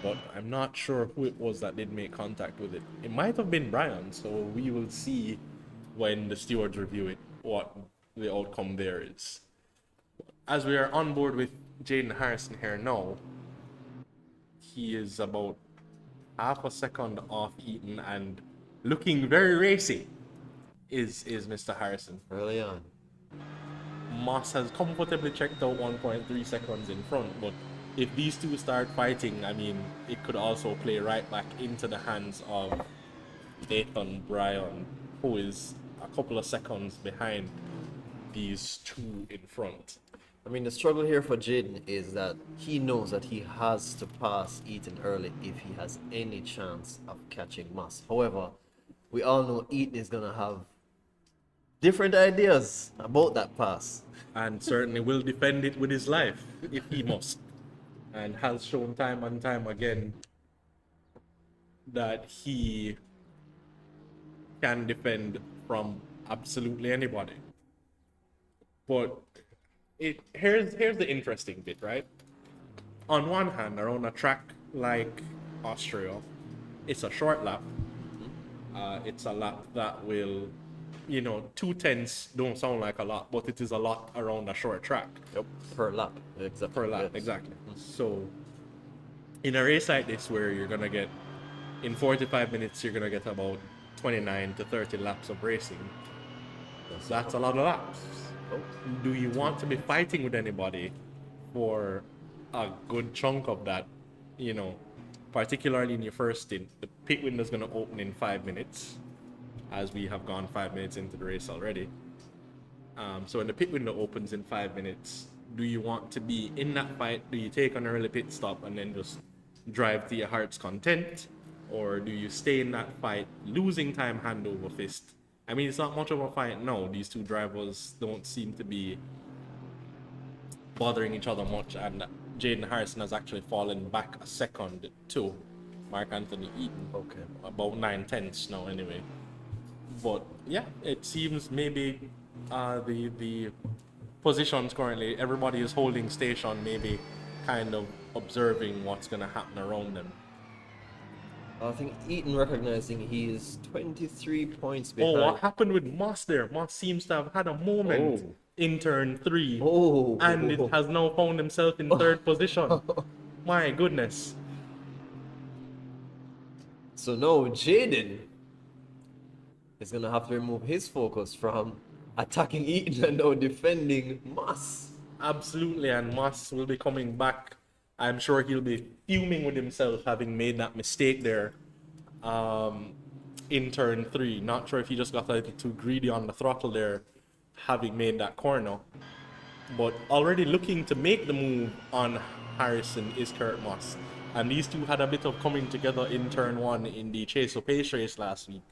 But I'm not sure who it was that did make contact with it. It might have been Brian, so we will see when the stewards review it what the outcome there is. As we are on board with Jaden Harrison here now, he is about half a second off Eaton and looking very racy is Mr. Harrison. Early on. Moss has comfortably checked out 1.3 seconds in front, but if these two start fighting, I mean, it could also play right back into the hands of Nathan Bryan, who is a couple of seconds behind these two in front. I mean, the struggle here for Jaden is that he knows that he has to pass Eaton early if he has any chance of catching Moss. However, we all know Eaton is going to have different ideas about that pass. And certainly will defend it with his life if he must. And has shown time and time again that he can defend from absolutely anybody. But here's the interesting bit, right? On one hand, around a track like Austria, it's a short lap. It's a lap that will, 2/10 don't sound like a lot, but it is a lot around a short track. Yep. Per lap. Exactly. Per lap, Yes. exactly. So, in a race like this, where you're gonna get, in 45 minutes, you're gonna get about 29 to 30 laps of racing. That's a lot of laps. Oh. Do you want to be fighting with anybody for a good chunk of that? Particularly in your first stint, the pit window is gonna open in 5 minutes, as we have gone 5 minutes into the race already. So when the pit window opens in 5 minutes, do you want to be in that fight? Do you take an early pit stop and then just drive to your heart's content? Or do you stay in that fight, losing time hand over fist? I mean, it's not much of a fight now. These two drivers don't seem to be bothering each other much, and Jaden Harrison has actually fallen back a second to Mark Anthony Eaton. Okay. About 9/10 now anyway. But yeah, it seems maybe the positions currently. Everybody is holding station, maybe kind of observing what's going to happen around them. I think Eaton recognizing he is 23 points Oh, behind. what happened with Moss there? Moss seems to have had a moment Oh. in turn 3. Oh. And it has now found himself in third position. My goodness. So now Jaden is gonna have to remove his focus from attacking Eaton and now defending Moss. Absolutely, and Moss will be coming back. I'm sure he'll be fuming with himself having made that mistake there in turn 3. Not sure if he just got a little too greedy on the throttle there, having made that corner. But already looking to make the move on Harrison is Kurt Moss. And these two had a bit of coming together in turn 1 in the Chase or Pace race last week.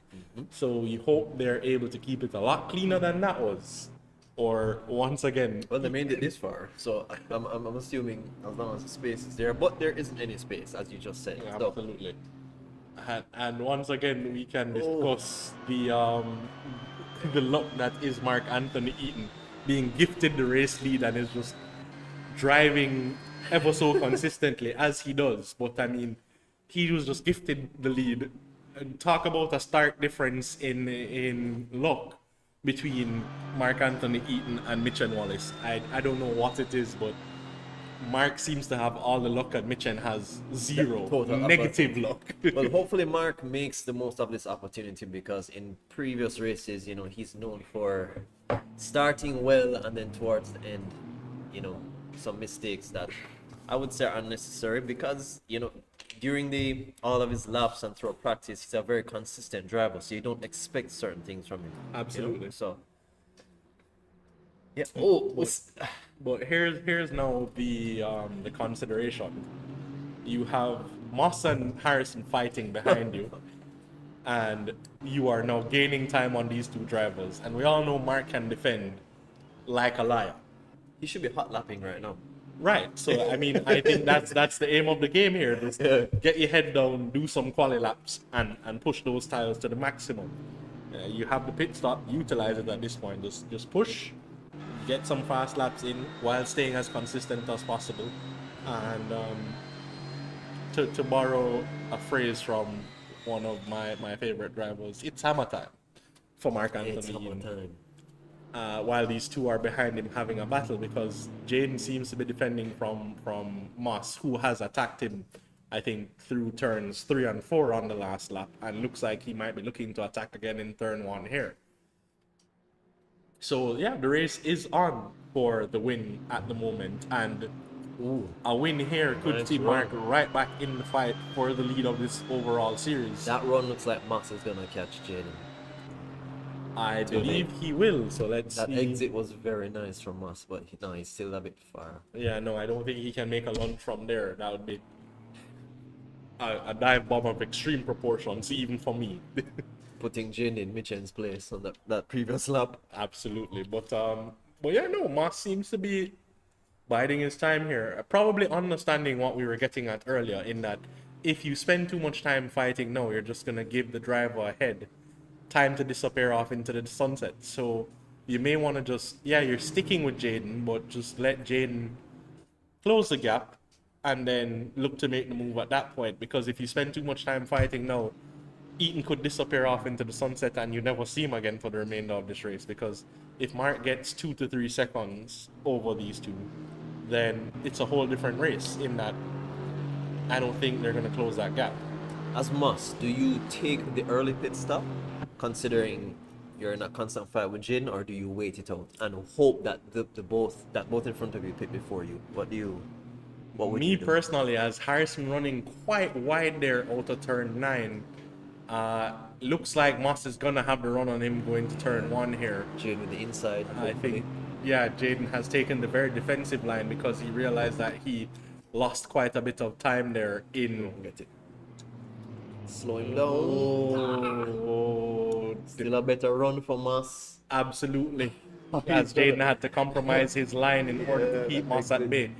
So you hope they're able to keep it a lot cleaner than that was. Or once again, Well, they made it this far, so I'm assuming as long as the space is there, but there isn't any space, as you just said. yeah, So, absolutely. And once again, we can discuss the luck that is Mark Anthony Eaton being gifted the race lead and is just driving ever so consistently as he does. But I mean, he was just gifted the lead. And talk about a stark difference in luck between Mark Anthony Eaton and Mitchen Wallace. I don't know what it is, but Mark seems to have all the luck and Mitchen has zero. Total Negative luck. well, hopefully Mark makes the most of this opportunity because in previous races, you know, he's known for starting well and then towards the end, you know, some mistakes that I would say are unnecessary because, you know, during all of his laps and throughout practice, he's a very consistent driver, so you don't expect certain things from him. Absolutely. You know? So, yeah. Oh, But here's now the consideration. You have Moss and Harrison fighting behind you, and you are now gaining time on these two drivers. And we all know Mark can defend like a lion. he should be hot lapping right now. Right. So I mean, I think that's the aim of the game here. Just get your head down, do some quali laps, and push those tires to the maximum. You have the pit stop, utilize it at this point. Just push, get some fast laps in while staying as consistent as possible. And to borrow a phrase from one of my favorite drivers, it's hammer time for Mark Anthony. It's hammer Eaton. time. While these two are behind him having a battle, because Jaden seems to be defending from Moss, who has attacked him, I think, through turns 3 and 4 on the last lap, and looks like he might be looking to attack again in turn 1 here. So yeah, the race is on for the win at the moment, and a win here could Nice see run. Mark right back in the fight for the lead of this overall series. That run looks like Moss is gonna catch Jaden. I believe he will, so let's That see. exit was very nice from Moss, but he's still a bit far. Yeah, no, I don't think he can make a lunge from there. That would be a dive bomb of extreme proportions, even for me. Putting Jaden in Mitchen's place on that previous lap. Absolutely, but yeah, no, Moss seems to be biding his time here, probably understanding what we were getting at earlier, in that if you spend too much time fighting now, you're just gonna give the driver ahead time to disappear off into the sunset. So you may want to just, you're sticking with Jaden, but just let Jaden close the gap and then look to make the move at that point. Because if you spend too much time fighting now, Eaton could disappear off into the sunset and you never see him again for the remainder of this race. Because if Mark gets 2 to 3 seconds over these two, then it's a whole different race, in that I don't think they're going to close that gap. As Moss, do you take the early pit stop, considering you're in a constant fight with Jaden, or do you wait it out and hope that both in front of you pit before you? What would Me you do? personally, as Harrison running quite wide there out of turn 9, looks like Moss is gonna have the run on him going to turn 1 here. Jaden with the inside. I hopefully. think, Jaden has taken the very defensive line because he realized that he lost quite a bit of time there in. Get it. Slow him down. Still a better run for Moss. Absolutely. As Jaden had to compromise his line in order to keep Moss at bay.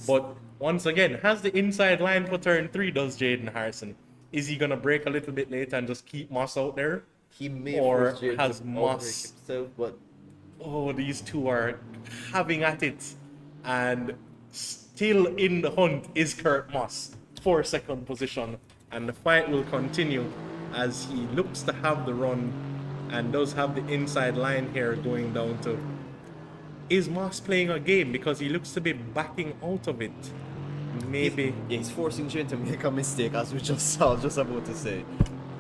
But once again, has the inside line for turn 3, does Jaden Harrison? Is he going to break a little bit later and just keep Moss out there? He may Or force Jaden has to Moss- outbreak himself, but Oh, these two are having at it, and still in the hunt is Kurt Moss for second position, and the fight will continue as he looks to have the run and does have the inside line here going down to. Is Moss playing a game because he looks to be backing out of it? Maybe. Yeah, he's forcing Jane to make a mistake, as we just saw, just about to say.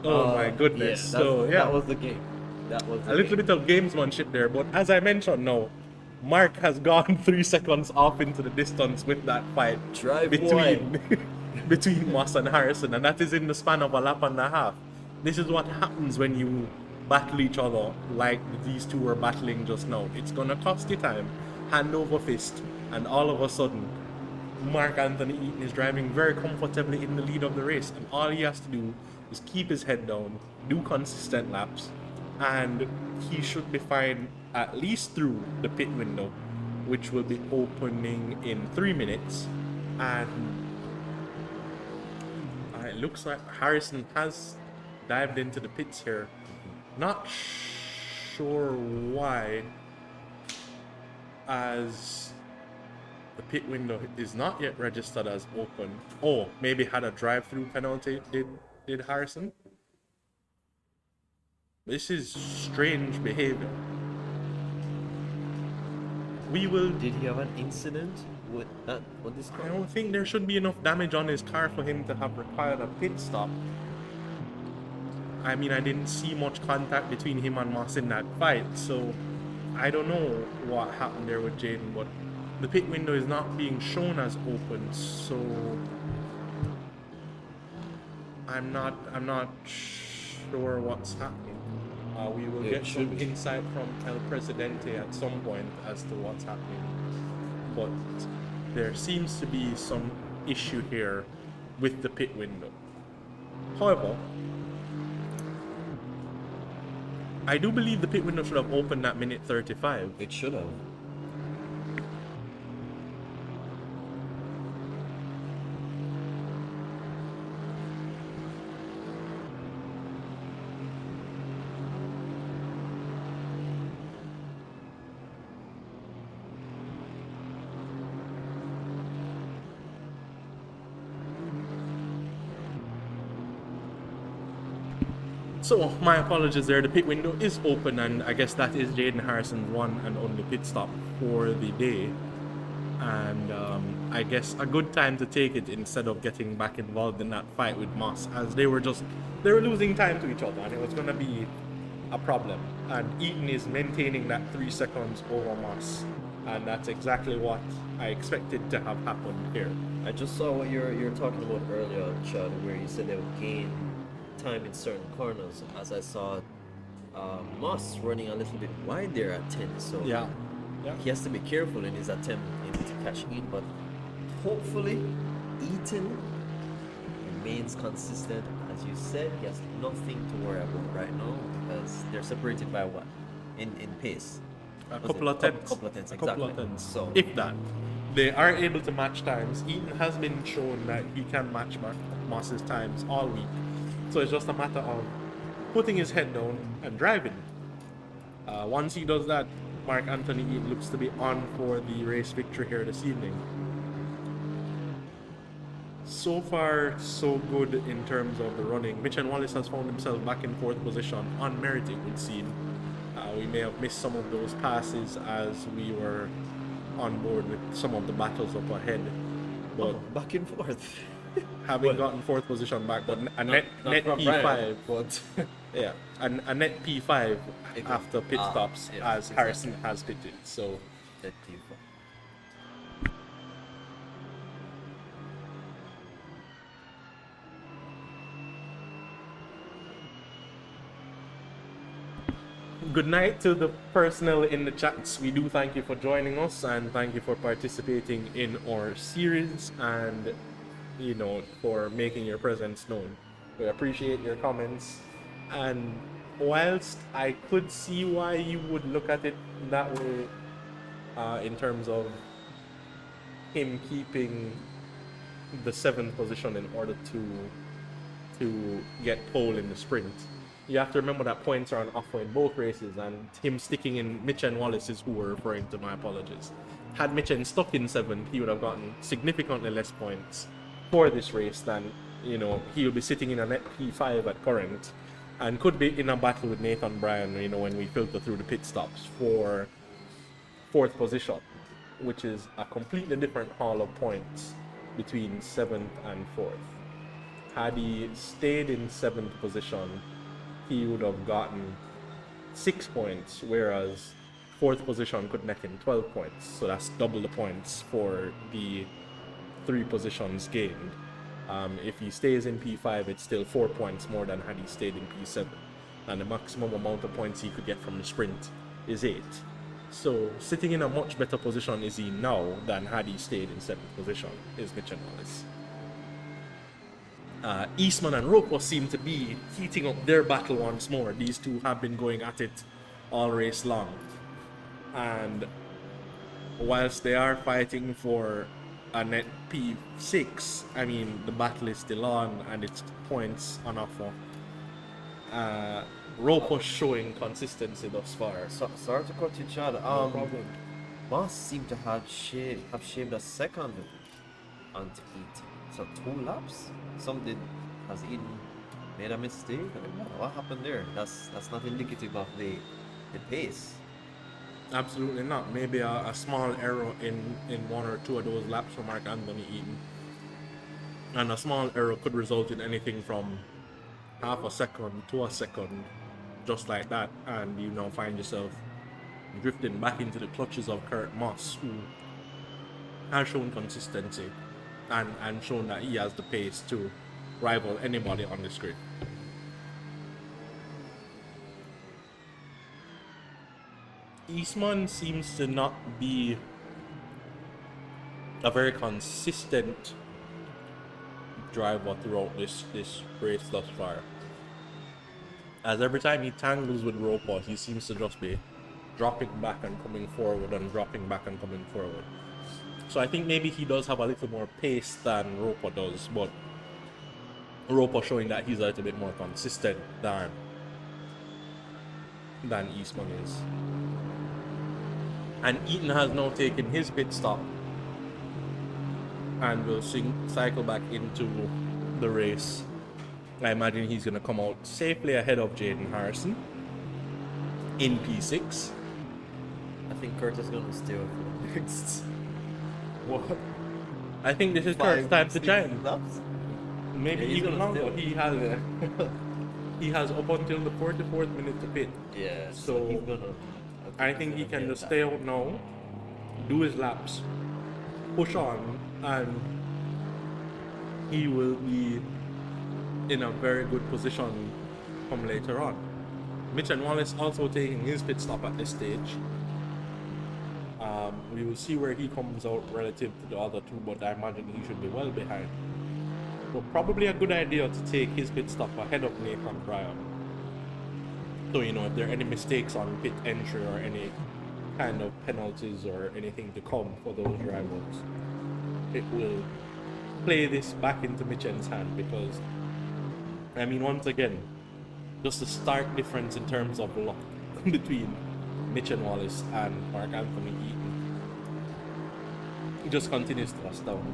Oh my goodness. So yeah, that was the game. That was the a little game. bit of gamesmanship there, but as I mentioned now, Mark has gone 3 seconds off into the distance with that fight Drive between between Moss and Harrison, and that is in the span of a lap and a half. This is what happens when you battle each other like these two were battling just now. It's gonna cost you time, hand over fist, and all of a sudden, Mark Anthony Eaton is driving very comfortably in the lead of the race, and all he has to do is keep his head down, do consistent laps, and he should be fine at least through the pit window, which will be opening in 3 minutes. And it looks like Harrison has dived into the pits here. Not sure why, as the pit window is not yet registered as open. Oh, maybe had a drive-through penalty, did Harrison? This is strange behavior. We will... Did he have an incident with that? With this car? I don't think there should be enough damage on his car for him to have required a pit stop. I mean, I didn't see much contact between him and Moss in that fight, so I don't know what happened there with Jaden, but the pit window is not being shown as open, so I'm not sure what's happening. We will get some insight from El Presidente at some point as to what's happening, but there seems to be some issue here with the pit window. However, I do believe the pit window should have opened at minute 35. It should have. So, my apologies there, the pit window is open, and I guess that is Jaden Harrison's one and only pit stop for the day. And I guess a good time to take it instead of getting back involved in that fight with Moss, as they were losing time to each other, and it was going to be a problem. And Eaton is maintaining that 3 seconds over Moss, and that's exactly what I expected to have happened here. I just saw what you're talking about earlier, Chad, where you said they would gain time in certain corners, as I saw Moss running a little bit wide there at 10, so Yeah. he has to be careful in his attempt to catch Eaton, but hopefully Eaton remains consistent. As you said, he has nothing to worry about right now because they're separated by what? In pace? A couple of tenths. Couple of tenths, A couple exactly. of tenths. So If that. They are able to match times. Eaton has been shown that he can match Moss's times all week. So it's just a matter of putting his head down and driving. Once he does that, Mark Anthony Eaton looks to be on for the race victory here this evening. So far, so good in terms of the running. Mitch and Wallace has found himself back in 4th position, unmerited, it would seem. We may have missed some of those passes as we were on board with some of the battles up ahead. But back and forth. having gotten 4th position back, but a net from P5. Brian, but Yeah, and a net P5 after pit stops, yeah, as Harrison has pitted. So that P4. good night to the personnel in the chats. We do thank you for joining us and thank you for participating in our series and, you know, for making your presence known. We appreciate your comments, and whilst I could see why you would look at it that way, in terms of him keeping the 7th position in order to get pole in the sprint, you have to remember that points are on offer in both races, and him sticking in Mitchell Wallace is who we're referring to. My apologies. Had Mitchell stuck in 7th, he would have gotten significantly less points for this race than, you know, he'll be sitting in a net P5 at current, and could be in a battle with Nathan Bryan, you know, when we filter through the pit stops for 4th position, which is a completely different haul of points between 7th and 4th. Had he stayed in 7th position, he would have gotten 6 points, whereas 4th position could net him 12 points. So that's double the points for the 3 positions gained. If he stays in P5, it's still 4 points more than had he stayed in P7. And the maximum amount of points he could get from the sprint is 8. So sitting in a much better position is he now than had he stayed in 7th position, is Mitchell Wallace. Eastman and Roper seem to be heating up their battle once more. These two have been going at it all race long. And whilst they are fighting for a net P6, I mean, the battle is still on and it's points on offer. Roper showing consistency thus far. Sorry to cut you, Chad. No problem. Moss seemed to have shaved a second onto Eden. So 2 laps? Something has Eden made a mistake? I don't know what happened there. That's not indicative of the pace. Absolutely not. Maybe a small error in 1 or 2 of those laps for Mark Anthony Eaton. And a small error could result in anything from half a second to a second, just like that. And you now find yourself drifting back into the clutches of Kurt Moss, who has shown consistency and shown that he has the pace to rival anybody on this grid. Eastman seems to not be a very consistent driver throughout this race thus far. As every time he tangles with Roper, he seems to just be dropping back and coming forward and dropping back and coming forward. So I think maybe he does have a little more pace than Roper does, but Roper showing that he's a little bit more consistent than Eastman is. And Eaton has now taken his pit stop and will cycle back into the race. I imagine he's going to come out safely ahead of Jaden Harrison in P6. I think Kurt is going to stay with the next. What? I think this is Kurt's time to shine. Laps? Maybe Yeah, he's even gonna longer. stay. He has up until the 44th minute to pit. Yeah, So, he's gonna. I think he can just stay out now, do his laps, push on, and he will be in a very good position come later on. Mitch and Wallace also taking his pit stop at this stage. We will see where he comes out relative to the other two, but I imagine he should be well behind. But probably a good idea to take his pit stop ahead of Nathan Bryan. So, you know, if there are any mistakes on pit entry or any kind of penalties or anything to come for those drivers, it will play this back into Mitchen's hand, because, I mean, once again, just a stark difference in terms of luck between Mitch and Wallace and Mark Anthony Eaton. He just continues to astound.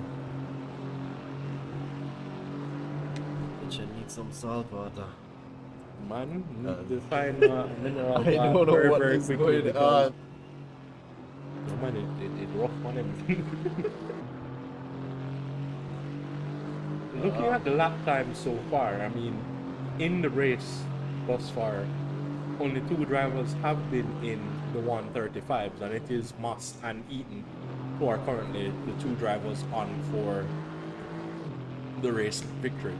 Mitchell needs some salt water. Man, need to find mineral I don't know very, what very is quickly, going because on. no, man, it rough on him. Looking at the lap time so far, I mean, in the race thus far, only 2 drivers have been in the 135s, and it is Moss and Eaton who are currently the 2 drivers on for the race victory.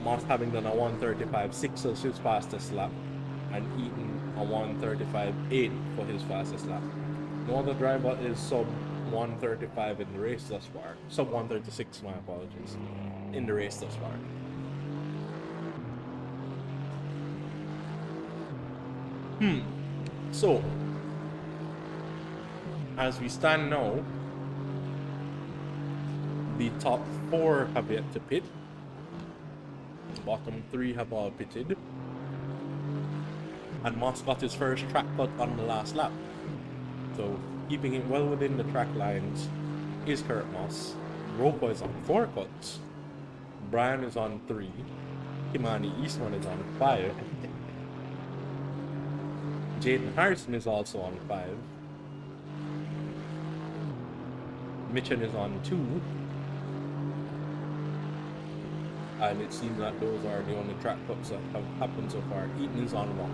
Moss having done a 135.6 as his fastest lap, and Eaton a 135.8 for his fastest lap. No other driver is sub 135 in the race thus far. Sub 136, my apologies, in the race thus far. So, as we stand now, the top 4 have yet to pit. bottom three have all pitted. And Moss got his first track cut on the last lap. So keeping it well within the track lines is Kurt Moss. Roper is on 4 cuts. Brian is on 3. Kimani Eastman is on 5. Jaden Harrison is also on 5. Mitchen is on 2. And it seems that those are the only track cuts that have happened so far. Eaton is on 1.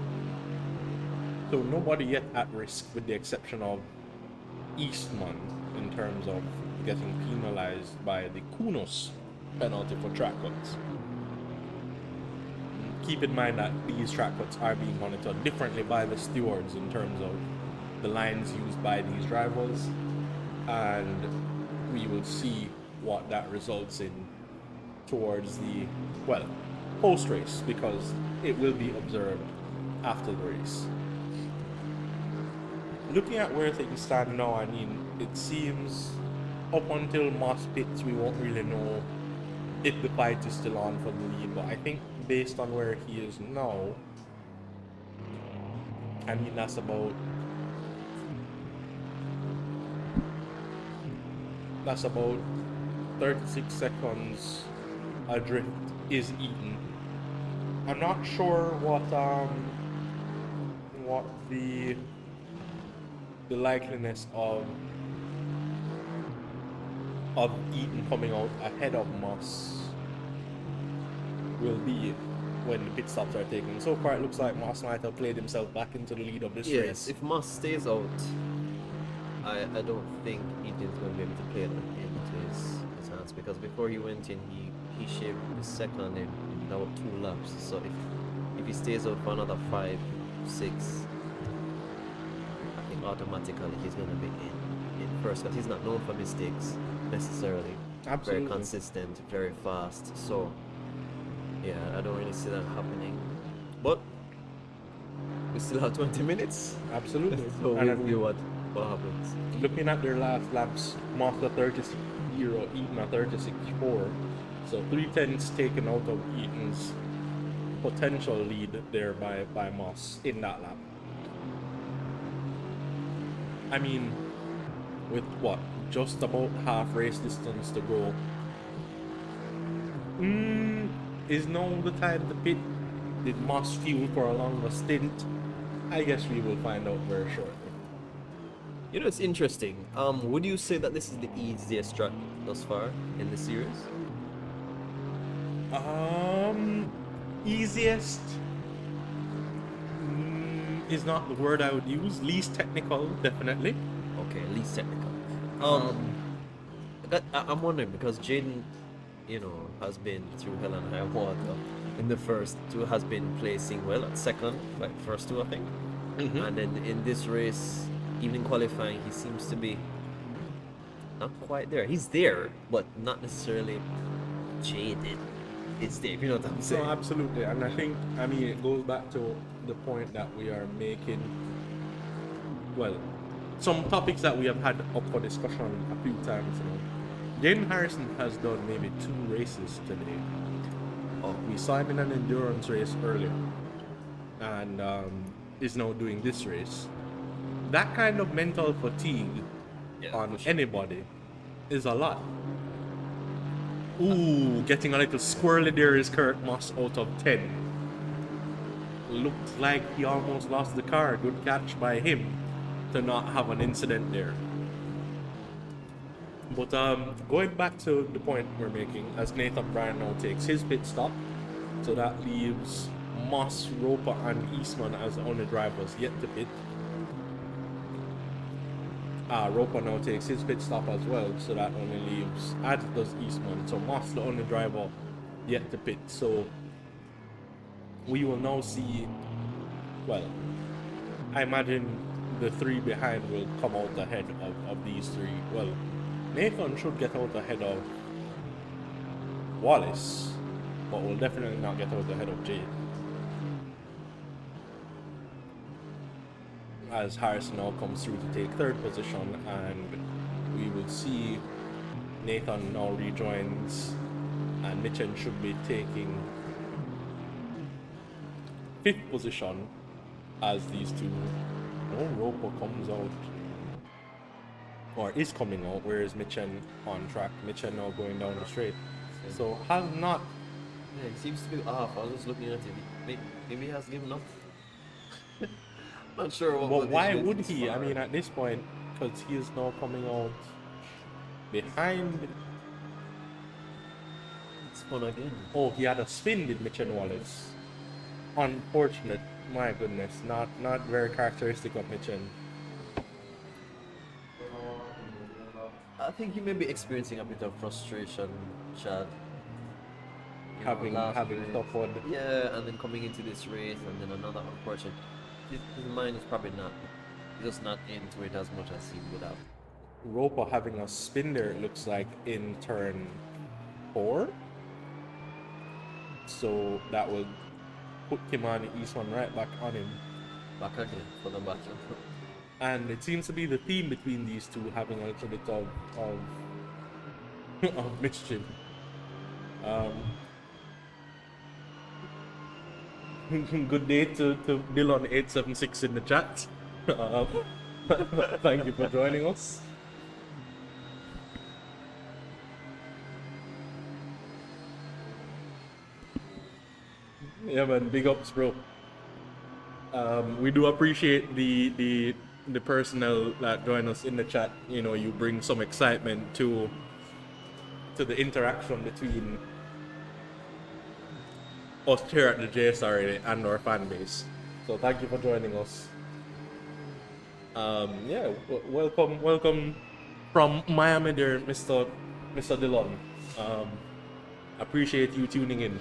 So nobody yet at risk with the exception of Eastman in terms of getting penalized by the Kunos penalty for track cuts. Keep in mind that these track cuts are being monitored differently by the stewards in terms of the lines used by these drivers, and we will see what that results in towards the, well, post-race, because it will be observed after the race. Looking at where things stand now, I mean, it seems up until Moss pits, we won't really know if the fight is still on for the lead, but I think based on where he is now, I mean, that's about 36 seconds adrift is Eaton. I'm not sure what the likeliness of Eaton coming out ahead of Moss will be when the pit stops are taken. So far it looks like Moss might have played himself back into the lead of this Yes, race. if Moss stays out, I don't think Eaton's going to be able to play that into his hands, because before he went in, he shaved the second in about 2 laps. So if he stays out for another 5, 6, I think automatically he's going to be in first, because he's not known for mistakes necessarily. Absolutely. Very consistent, very fast. So yeah, I don't really see that happening. But we still have 20 minutes. Absolutely. So And we'll see what happens. looking at their last laps, Moss a 36.0, Eaton a 36.4. So 3/10 taken out of Eaton's potential lead there by Moss in that lap. I mean, with what, just about half race distance to go, is now the time to pit? Did Moss fuel for a longer stint? I guess we will find out very shortly. You know, it's interesting. Would you say that this is the easiest track thus far in the series? Easiest is not the word I would use. Least technical, definitely. Okay, least technical. I'm wondering, because Jaden, you know, has been through hell and high water in the first 2, has been placing well at second, like first 2, I think. And then in this race, even in qualifying, he seems to be not quite there. He's there, but not necessarily jaded. It's there, you know what I'm saying? No, absolutely. And I think, it goes back to the point that we are making. Well, some topics that we have had up for discussion a few times, you know. Jaden Harrison has done maybe 2 races today. We saw him in an endurance race earlier, and is now doing this race. That kind of mental fatigue on anybody is a lot. Ooh, getting a little squirrely there is Kurt Moss out of 10. Looked like he almost lost the car. Good catch by him to not have an incident there. But going back to the point we're making, as Nathan Bryan now takes his pit stop, so that leaves Moss, Roper, and Eastman as the only drivers yet to pit. Roper now takes his pit stop as well, so that only leaves, as does Eastman. So Moss, the only driver yet to pit. So we will now see, well, I imagine the 3 behind will come out ahead of these 3. Well, Nathan should get out ahead of Wallace, but will definitely not get out ahead of Jade. As Harrison now comes through to take 3rd position, and we will see Nathan now rejoins, and Mitchen should be taking fifth position as these two. No, Roper comes out, or is coming out, whereas Mitchen on track. Mitchen now going down the straight. So has not. Yeah, he seems to be off. I was just looking at it. Maybe he has given up. Not sure what. But why position would he's he? I for. mean, at this point, because he is now coming out behind. It's fun again. Oh, he had a spin, did Mitchen Wallace. Unfortunate. My goodness, not very characteristic of Mitchen. I think he may be experiencing a bit of frustration, Chad. You know, Having last race. suffered. Yeah, and then coming into this race and then another unfortunate. His mind is probably just not into it as much as he would have. Roper having a spin there, it looks like, in turn 4. So that would put Kimani Eastman right back on him. Back again for the battle. And it seems to be the theme between these two, having a little bit of of mischief. Good day to Dylan876 in the chat. Thank you for joining us. Yeah man, big ups bro. We do appreciate the personnel that join us in the chat. You know, you bring some excitement to the interaction between us here at the JSRA and our fan base. So thank you for joining us. Yeah, welcome from Miami there, Mr. Dillon. Appreciate you tuning in.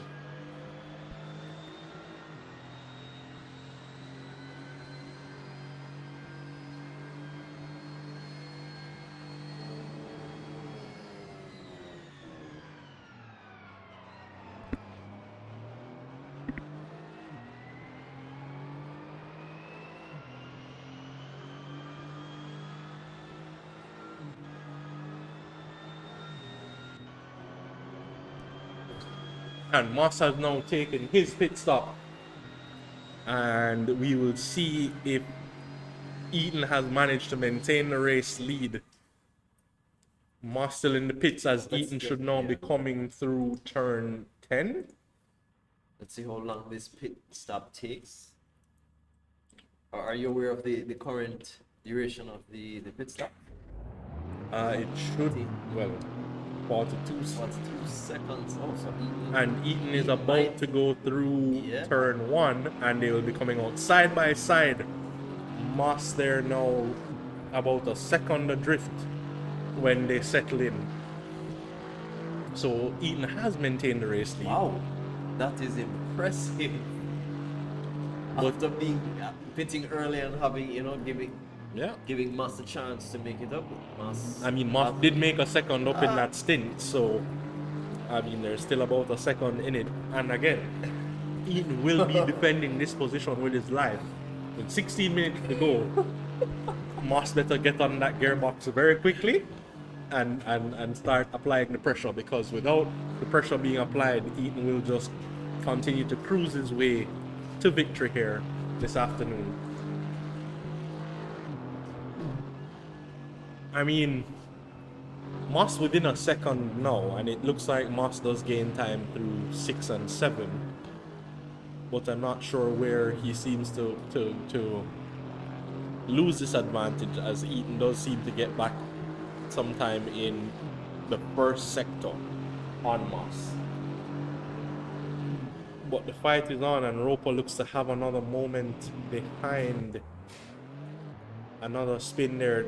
And Moss has now taken his pit stop, and we will see if Eaton has managed to maintain the race lead. Moss still in the pits, as Eaton should now be coming through turn 10. Let's see how long this pit stop takes. Are you aware of the current duration of the pit stop? It should, well, 42 What's 2 seconds? Oh, so and Eaton is about to go through turn 1, and they will be coming out side by side. Moss there now about a second adrift when they settle in. So Eaton has maintained the race lead. Wow, that is impressive. After being pitting early and having, giving Moss a chance to make it up. Moss did make a second up in that stint, so there's still about a second in it. And again, Eaton will be defending this position with his life. With 16 minutes to go, Moss better get on that gearbox very quickly and start applying the pressure, because without the pressure being applied, Eaton will just continue to cruise his way to victory here this afternoon. Moss within a second now, and it looks like Moss does gain time through 6 and 7, but I'm not sure where he seems to lose this advantage, as Eaton does seem to get back sometime in the first sector on Moss. But the fight is on, and Roper looks to have another moment behind. Another spin there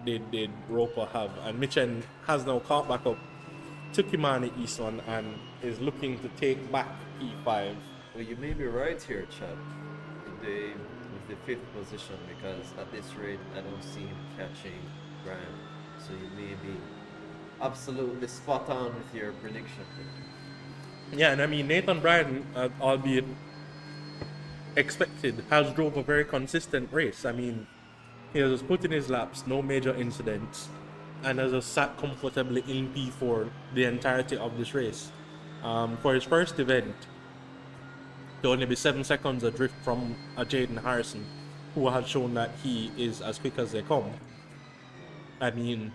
did Roper have, and Mitchen has now caught back up to Kimani Easton and is looking to take back P5. Well, you may be right here, Chad, with the 5th position, because at this rate I don't see him catching Brian. So you may be absolutely spot on with your prediction. Yeah, and Nathan Bryan, albeit expected, has drove a very consistent race. He has put in his laps, no major incidents, and has sat comfortably in P4 the entirety of this race. For his first event, to only be 7 seconds adrift from a Jaden Harrison, who has shown that he is as quick as they come. I mean,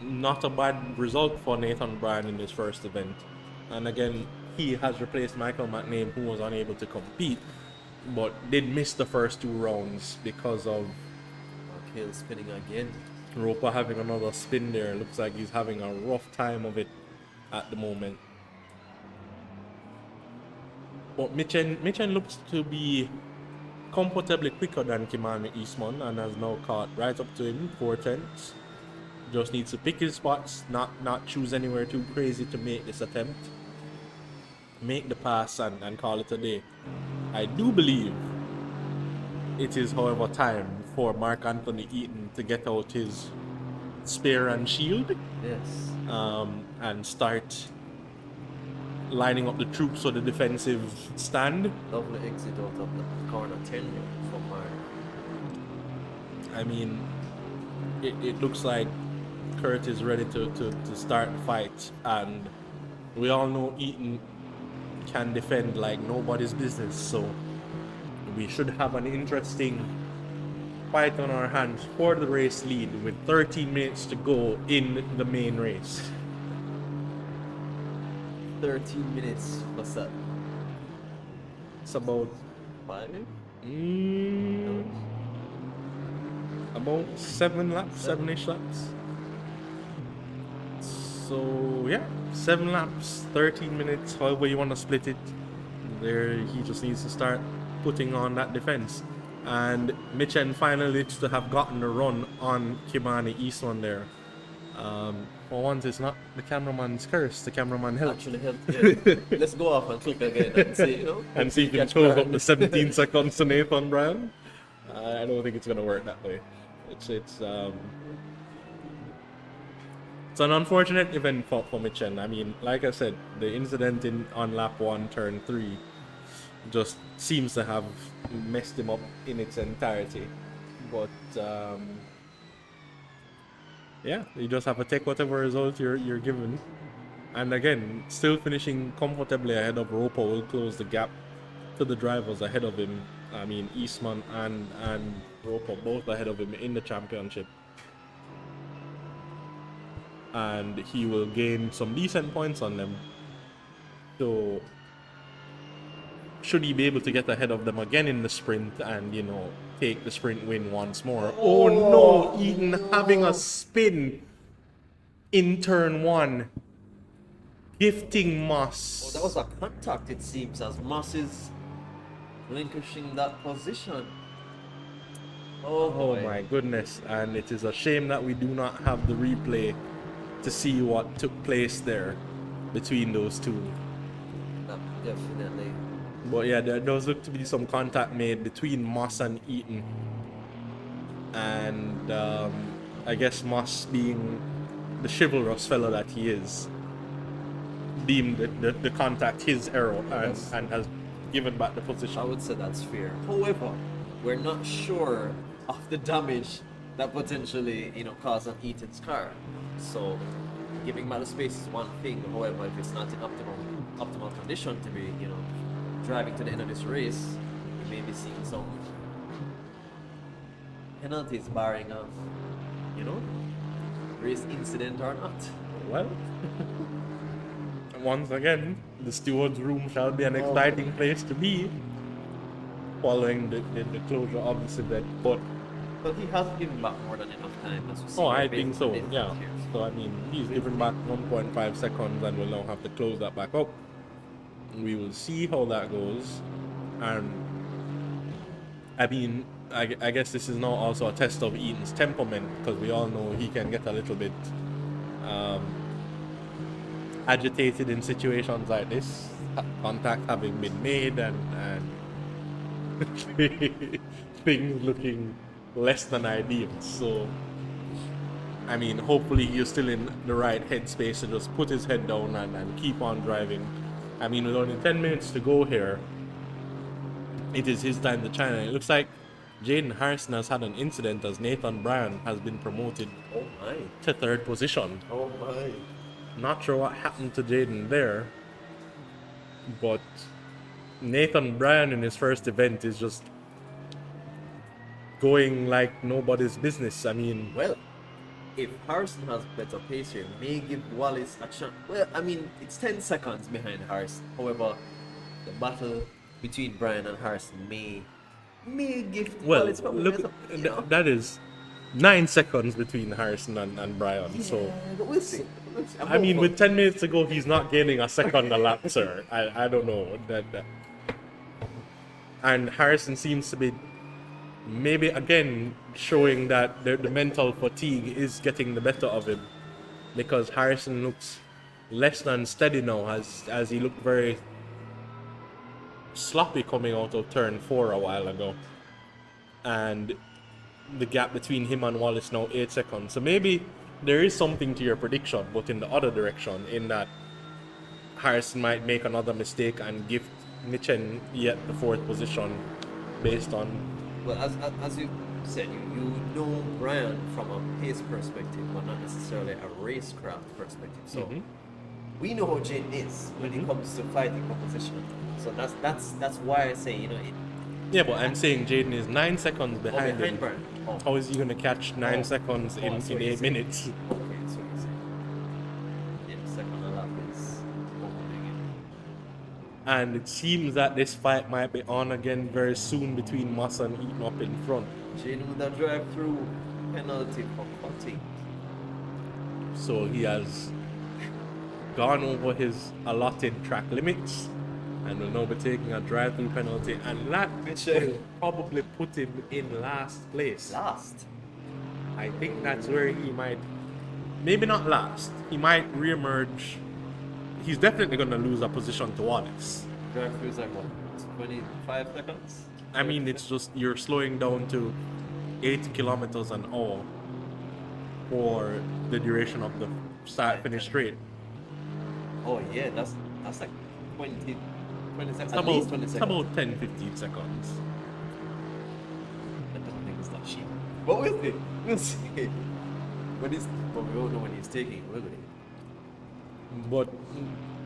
not a bad result for Nathan Bryan in his first event. And again, he has replaced Michael McName, who was unable to compete, but did miss the first 2 rounds because of Hill spinning again. Roper having another spin there. Looks like he's having a rough time of it at the moment. But Mitchen looks to be comfortably quicker than Kimani Eastman and has now caught right up to him, 4/10. Just needs to pick his spots, not choose anywhere too crazy to make this attempt. Make the pass and call it a day. I do believe it is, however, time for Mark Anthony Eaton to get out his spear and shield. Yes. And start lining up the troops for the defensive stand. Lovely exit out of the corner 10 from Mark. I mean, it looks like Kurt is ready to start the fight, and we all know Eaton can defend like nobody's business, so we should have an interesting fight on our hands for the race lead with 13 minutes to go in the main race. 13 minutes. What's that? It's about 5? about 7 laps, 7-ish laps. So yeah, 7 laps, 13 minutes, however you want to split it. There, he just needs to start putting on that defense. And Mitchen finally looks to have gotten a run on Kimani Eastman there. For once, it's not the cameraman's curse, the cameraman helped. Actually helped. Yeah. Let's go off and click again and see, you know. And see if you can close up the 17 seconds to Nathan Bryan. I don't think it's going to work that way. It's an unfortunate event for Mitchen. I mean, like I said, the incident on lap 1, turn 3 just seems to have messed him up in its entirety. But yeah, you just have to take whatever result you're given. And again, still finishing comfortably ahead of Roper will close the gap to the drivers ahead of him. I mean, Eastman and Roper both ahead of him in the championship. And he will gain some decent points on them. So should he be able to get ahead of them again in the sprint and, you know, take the sprint win once more? Oh no, Eden having a spin in turn 1, gifting Moss. Oh, that was a contact, it seems, as Moss is relinquishing that position. Oh my goodness, and it is a shame that we do not have the replay to see what took place there between those two. Definitely. But yeah, there does look to be some contact made between Moss and Eaton. And I guess Moss, being the chivalrous fellow that he is, deemed the contact his error and has given back the position. I would say that's fair. However, we're not sure of the damage that potentially, you know, caused on Eaton's car. So giving back the space is one thing. However, if it's not in optimal condition to be, you know, driving to the end of this race, we may be seeing some penalties barring of, you know, race incident or not. Well, once again, the steward's room shall be an exciting place to be following the closure of this event. But he has given back more than enough time. As we see I think so, here. yeah. So I mean, he's given back 1.5 seconds and we'll now have to close that back up. We will see how that goes. And I mean, I guess this is now also a test of Eaton's temperament, because we all know he can get a little bit agitated in situations like this, contact having been made and things looking less than ideal. So I mean, hopefully he's still in the right headspace to just put his head down and keep on driving. I mean, with only 10 minutes to go here, it is his time to shine. And it looks like Jaden Harrison has had an incident as Nathan Bryan has been promoted to 3rd position. Oh my. Not sure what happened to Jaden there, but Nathan Bryan in his first event is just going like nobody's business. I mean, Well, if Harrison has better pace here, may give Wallace a chance. Well, I mean, it's 10 seconds behind Harrison. However, the battle between Brian and Harrison may give well, Wallace probably look, better, you know? that is 9 seconds between Harrison and Bryan. So, Yeah, but we'll see. We'll see. I mean, with 10 minutes to go, he's not gaining a second a lap, sir. I don't know. And Harrison seems to be maybe again showing that the mental fatigue is getting the better of him, because Harrison looks less than steady now, as he looked very sloppy coming out of turn 4 a while ago. And the gap between him and Wallace now 8 seconds. So maybe there is something to your prediction, but in the other direction, in that Harrison might make another mistake and give Nichen yet the 4th position based on. Well, as you said, you know Brian from a pace perspective, but not necessarily a racecraft perspective. So we know how Jane is when it comes to fighting composition. So that's why I say, you know, Yeah, but I'm saying Jaden is 9 seconds behind him. Brian. Oh. How is he going to catch 9 seconds in so you 8 say- minutes? Okay, so you say. Yeah, the second lap is opening it. And it seems that this fight might be on again very soon between Moss and Eaton up in front. Jane with a drive-through penalty for cutting. So he has gone over his allotted track limits and will now be taking a drive-through penalty, and that will probably put him in last place. Last. I think that's where he might, maybe not last, he might re-emerge. He's definitely going to lose a position to Wallace. Drive-through is like what? 25 seconds? I mean, it's just you're slowing down to 80 kilometers an hour for the duration of the start-finish straight. Oh yeah, that's like 20 seconds. It's At least 20 seconds. about 10, 15 seconds. I don't think it's that cheap. But we'll see. We'll see. But we won't know when he's taking it, will we? But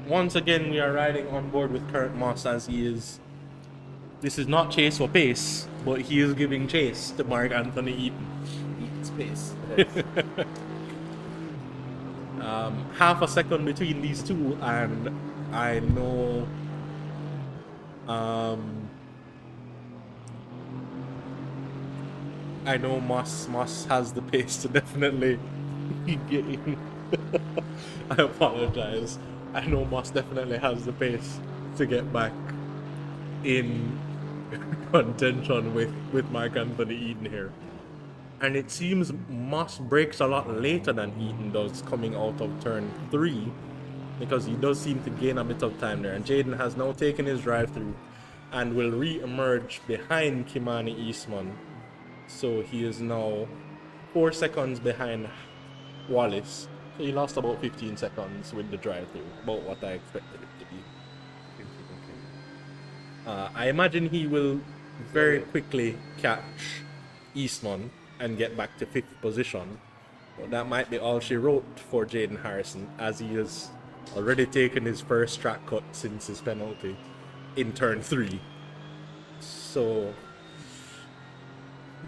once again, we are riding on board with Kurt Moss, as he is. This is not chase for pace, but he is giving chase to Mark Anthony Eaton. Eaton's pace. Half a second between these two, and I know Moss has the pace to definitely get in. I apologize. I know Moss definitely has the pace to get back in contention with Mark Anthony Eaton here. And it seems Moss breaks a lot later than Eaton does coming out of turn 3, because he does seem to gain a bit of time there. And Jaden has now taken his drive through and will re-emerge behind Kimani Eastman. So he is now 4 seconds behind Wallace. So he lost about 15 seconds with the drive through, about what I expected it to be. I imagine he will very quickly catch Eastman and get back to 5th position. But that might be all she wrote for Jaden Harrison, as he has already taken his first track cut since his penalty in turn 3. So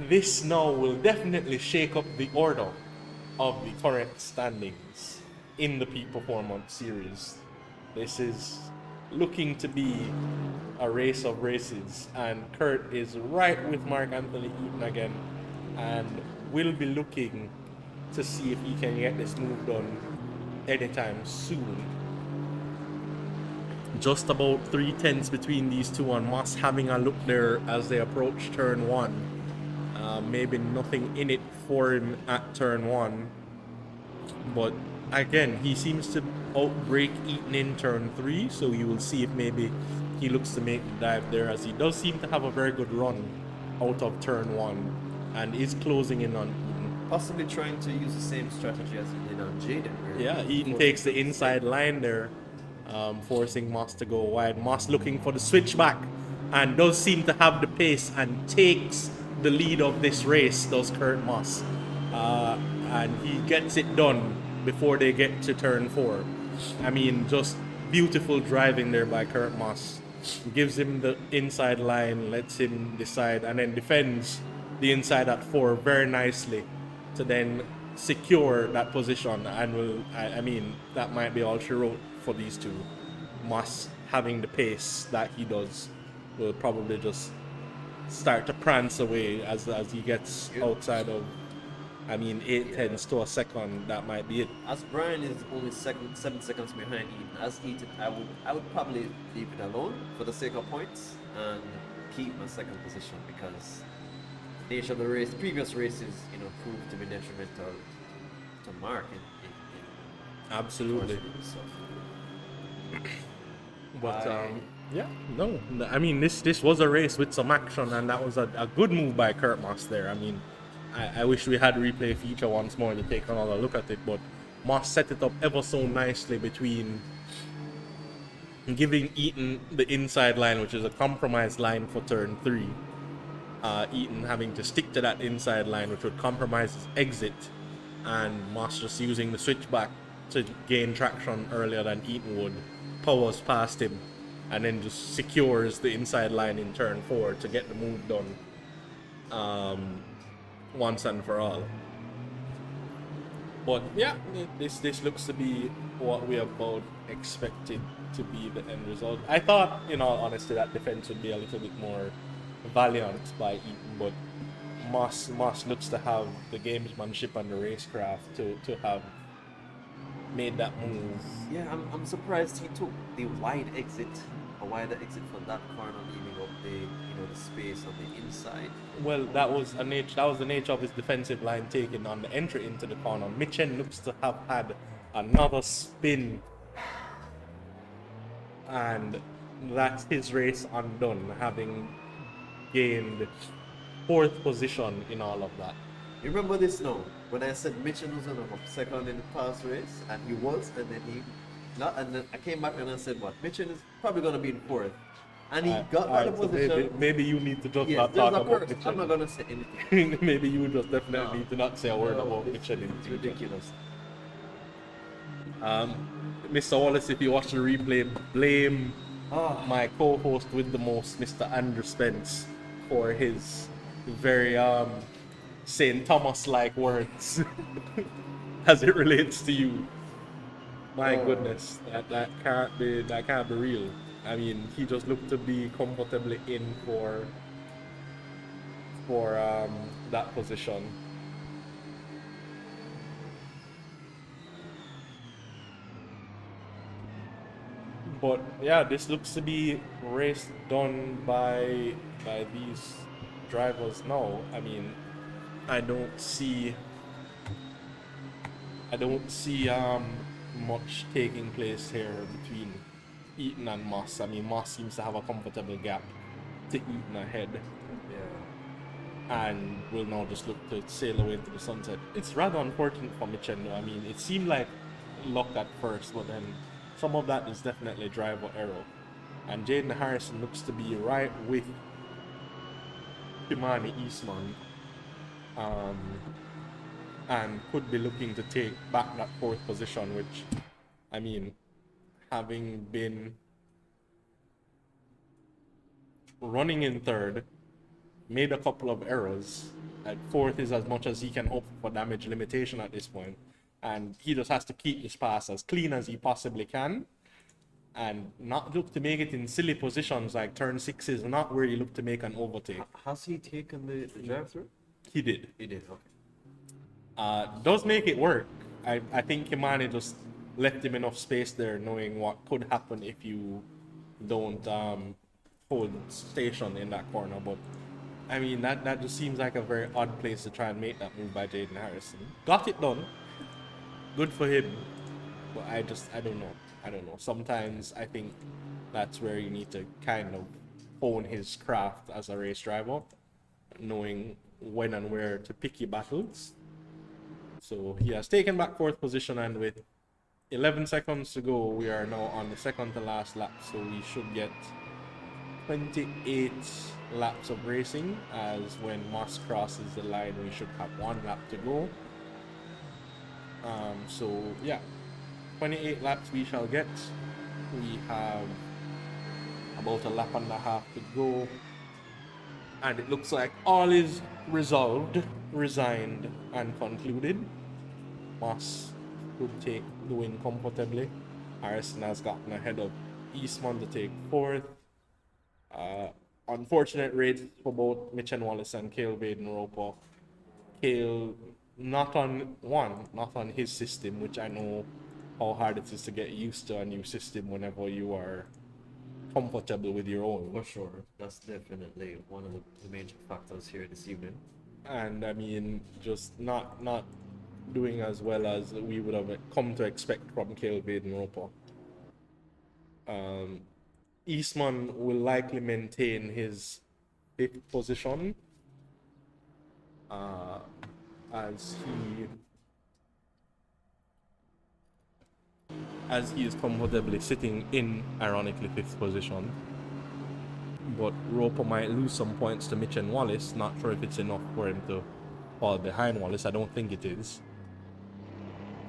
this now will definitely shake up the order of the current standings in the Peak Performance series. This is looking to be a race of races, and Kurt is right with Mark Anthony Eaton again, and will be looking to see if he can get this move done anytime soon. Just about 3/10 between these two, and Moss having a look there as they approach turn 1. Maybe nothing in it for him at turn 1, but again, he seems to outbreak Eaton in turn 3, so you will see if maybe he looks to make the dive there, as he does seem to have a very good run out of turn 1 and is closing in on Eaton. Possibly trying to use the same strategy as he did on Jaden. Yeah, Eaton takes the inside line there, forcing Moss to go wide. Moss looking for the switchback and does seem to have the pace and takes the lead of this race, does Kurt Moss. And he gets it done before they get to turn 4. I mean, just beautiful driving there by Kurt Moss gives him the inside line, lets him decide, and then defends the inside at 4 very nicely to then secure that position. And I mean, that might be all she wrote for these two. Moss, having the pace that he does, will probably just start to prance away as he gets outside of, I mean, 8/10 to a second. That might be it. As Brian is only 7 seconds behind Eaton, as Eaton, I would probably leave it alone for the sake of points and keep my second position, because the nature of the race, previous races, proved to be detrimental to Mark in Absolutely. so. But yeah, no, I mean, this was a race with some action, and that was a good move by Kurt Moss there. I mean, I wish we had replay feature once more to take another look at it, but Moss set it up ever so nicely between giving Eaton the inside line, which is a compromised line for turn 3. Eaton having to stick to that inside line, which would compromise his exit, and Moss just using the switchback to gain traction earlier than Eaton would, powers past him, and then just secures the inside line in turn 4 to get the move done once and for all. But yeah, this looks to be what we have both expected to be the end result. I thought, in all honesty, that defense would be a little bit more valiant by Eaton, but Moss looks to have the gamesmanship and the racecraft to have made that move. Yeah, I'm surprised he took the wider exit from that corner, leaving up the space on the inside. Well, that was the nature of his defensive line taking on the entry into the corner. Mitchen looks to have had another spin, and that's his race undone, having gained 4th position in all of that. You remember this now? When I said Mitchell was on second in the past race, and he was, and then I came back and I said, what? Mitchell is probably going to be in 4th. And he got out of position. Maybe you need to just Yes, not there's talk a about curse. Mitchell. I'm not going to say anything. Maybe you just definitely need to not say a word No, about it's- Mitchell. It's ridiculous. Mr. Wallace, if you watch the replay, blame Ah. my co-host with the most, Mr. Andrew Spence, for his very St. Thomas-like words as it relates to you. My goodness, that can't be real. I mean, he just looked to be comfortably in for that position. But yeah, this looks to be race done by these drivers now. I mean, I don't see much taking place here between Eaton and Moss. I mean, Moss seems to have a comfortable gap to Eaton ahead, and will now just look to sail away into the sunset. It's rather unfortunate for Mitchell. I mean, it seemed like luck at first, but then some of that is definitely driver error. And Jaden Harrison looks to be right with Kimani Eastman, and could be looking to take back that 4th position, which, I mean, having been running in 3rd, made a couple of errors, at 4th is as much as he can hope for damage limitation at this point, and he just has to keep this pass as clean as he possibly can, and not look to make it in silly positions like turn 6 is not where you look to make an overtake. Has he taken the drive-through? He did. He did, okay. Does make it work. I think Kimani just left him enough space there, knowing what could happen if you don't hold station in that corner. But I mean, that just seems like a very odd place to try and make that move by Jaden Harrison. Got it done. Good for him. But I don't know. Sometimes I think that's where you need to kind of hone his craft as a race driver, knowing when and where to pick your battles. So he has taken back 4th position, and with 11 seconds to go, we are now on the second to last lap. So we should get 28 laps of racing, as when Moss crosses the line, we should have 1 lap to go. So yeah, 28 laps we shall get. We have about a lap and a half to go. And it looks like all is resolved, resigned, and concluded. Moss could take the win comfortably. Harrison has gotten ahead of Eastman to take fourth. Unfortunate race for both Mitch and Wallace and Cale Vaden Roper. Cale not on his system, which I know how hard it is to get used to a new system whenever you are comfortable with your own. For sure. That's definitely one of the major factors here this evening. And I mean, just not doing as well as we would have come to expect from Cale Vaden Roper. Eastman will likely maintain his fifth position as he is comfortably sitting in, ironically, fifth position. But Roper might lose some points to Mitch and Wallace. Not sure if it's enough for him to fall behind Wallace. I don't think it is.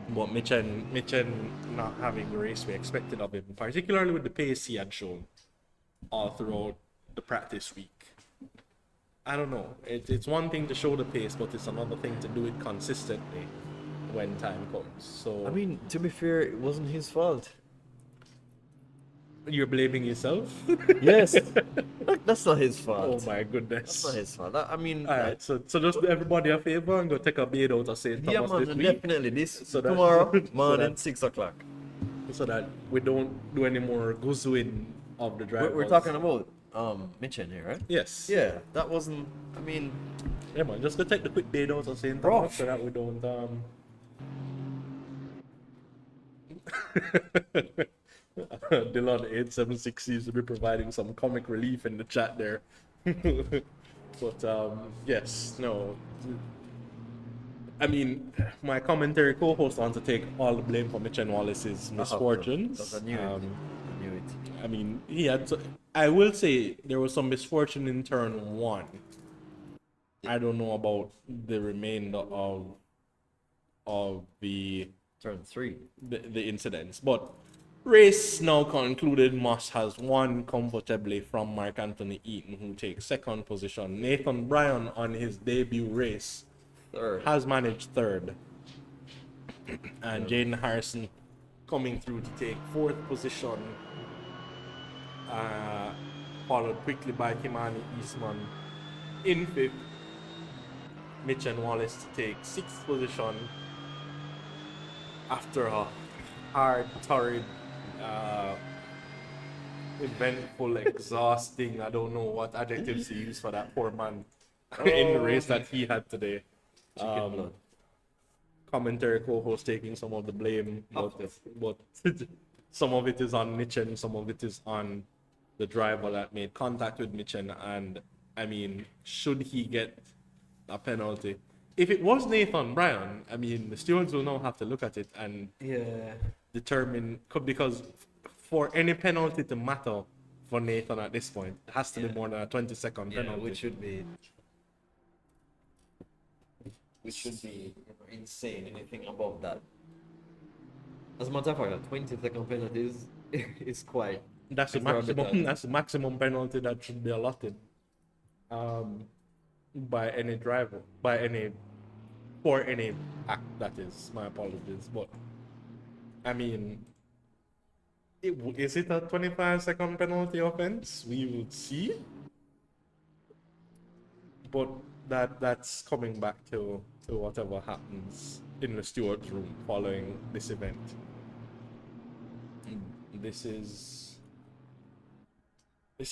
But Mitchen not having the race we expected of him, particularly with the pace he had shown all throughout the practice week. I don't know. It's one thing to show the pace, but it's another thing to do it consistently when time comes. So I mean, to be fair, it wasn't his fault. you're blaming yourself? Yes. That's not his fault. Oh my goodness. That's not his fault. I mean, Alright, so just do everybody a favor and go take a bait out of St. yeah, Thomas man, this week. definitely. So that- Tomorrow so morning, that- 6 o'clock. So that we don't do any more goozling of the drivers. We're talking about Mitchen here, right? Yes. Yeah, that wasn't. I mean, Yeah, man, just go take the quick bait out of St. Bro. Thomas so that we don't Dylan 876 seems to be providing some comic relief in the chat there. But yes, no. I mean, my commentary co-host wants to take all the blame for Mitch and Wallace's misfortunes. because I knew it. I knew it. I mean, he had to, I will say there was some misfortune in turn one. I don't know about the remainder of the Turn 3. the incidents, but race now concluded. Moss has won comfortably from Mark Anthony Eaton, who takes second position. Nathan Bryan on his debut race Third. has managed third, and Jaden Harrison coming through to take fourth position, followed quickly by Kimani Eastman in fifth. Mitch and Wallace to take sixth position after a hard, torrid, eventful, exhausting, I don't know what adjectives to use for that poor man in the race that he had today. Chicken blood. Commentary co-host taking some of the blame, but some of it is on Mitchen, some of it is on the driver that made contact with Mitchen. And I mean, should he get a penalty? If it was Nathan Bryan, I mean, the stewards will now have to look at it and determine, because for any penalty to matter for Nathan at this point, it has to be more than a 20-second Yeah, penalty. which should be insane. Anything above that. As a matter of fact, a 20-second penalty is quite. That's the maximum. exorbitant. That's the maximum penalty that should be allotted by any driver, for any act. That is, my apologies, but I mean, is it a 25-second penalty offense? We would see, but that's coming back to whatever happens in the stewards' room following this event. This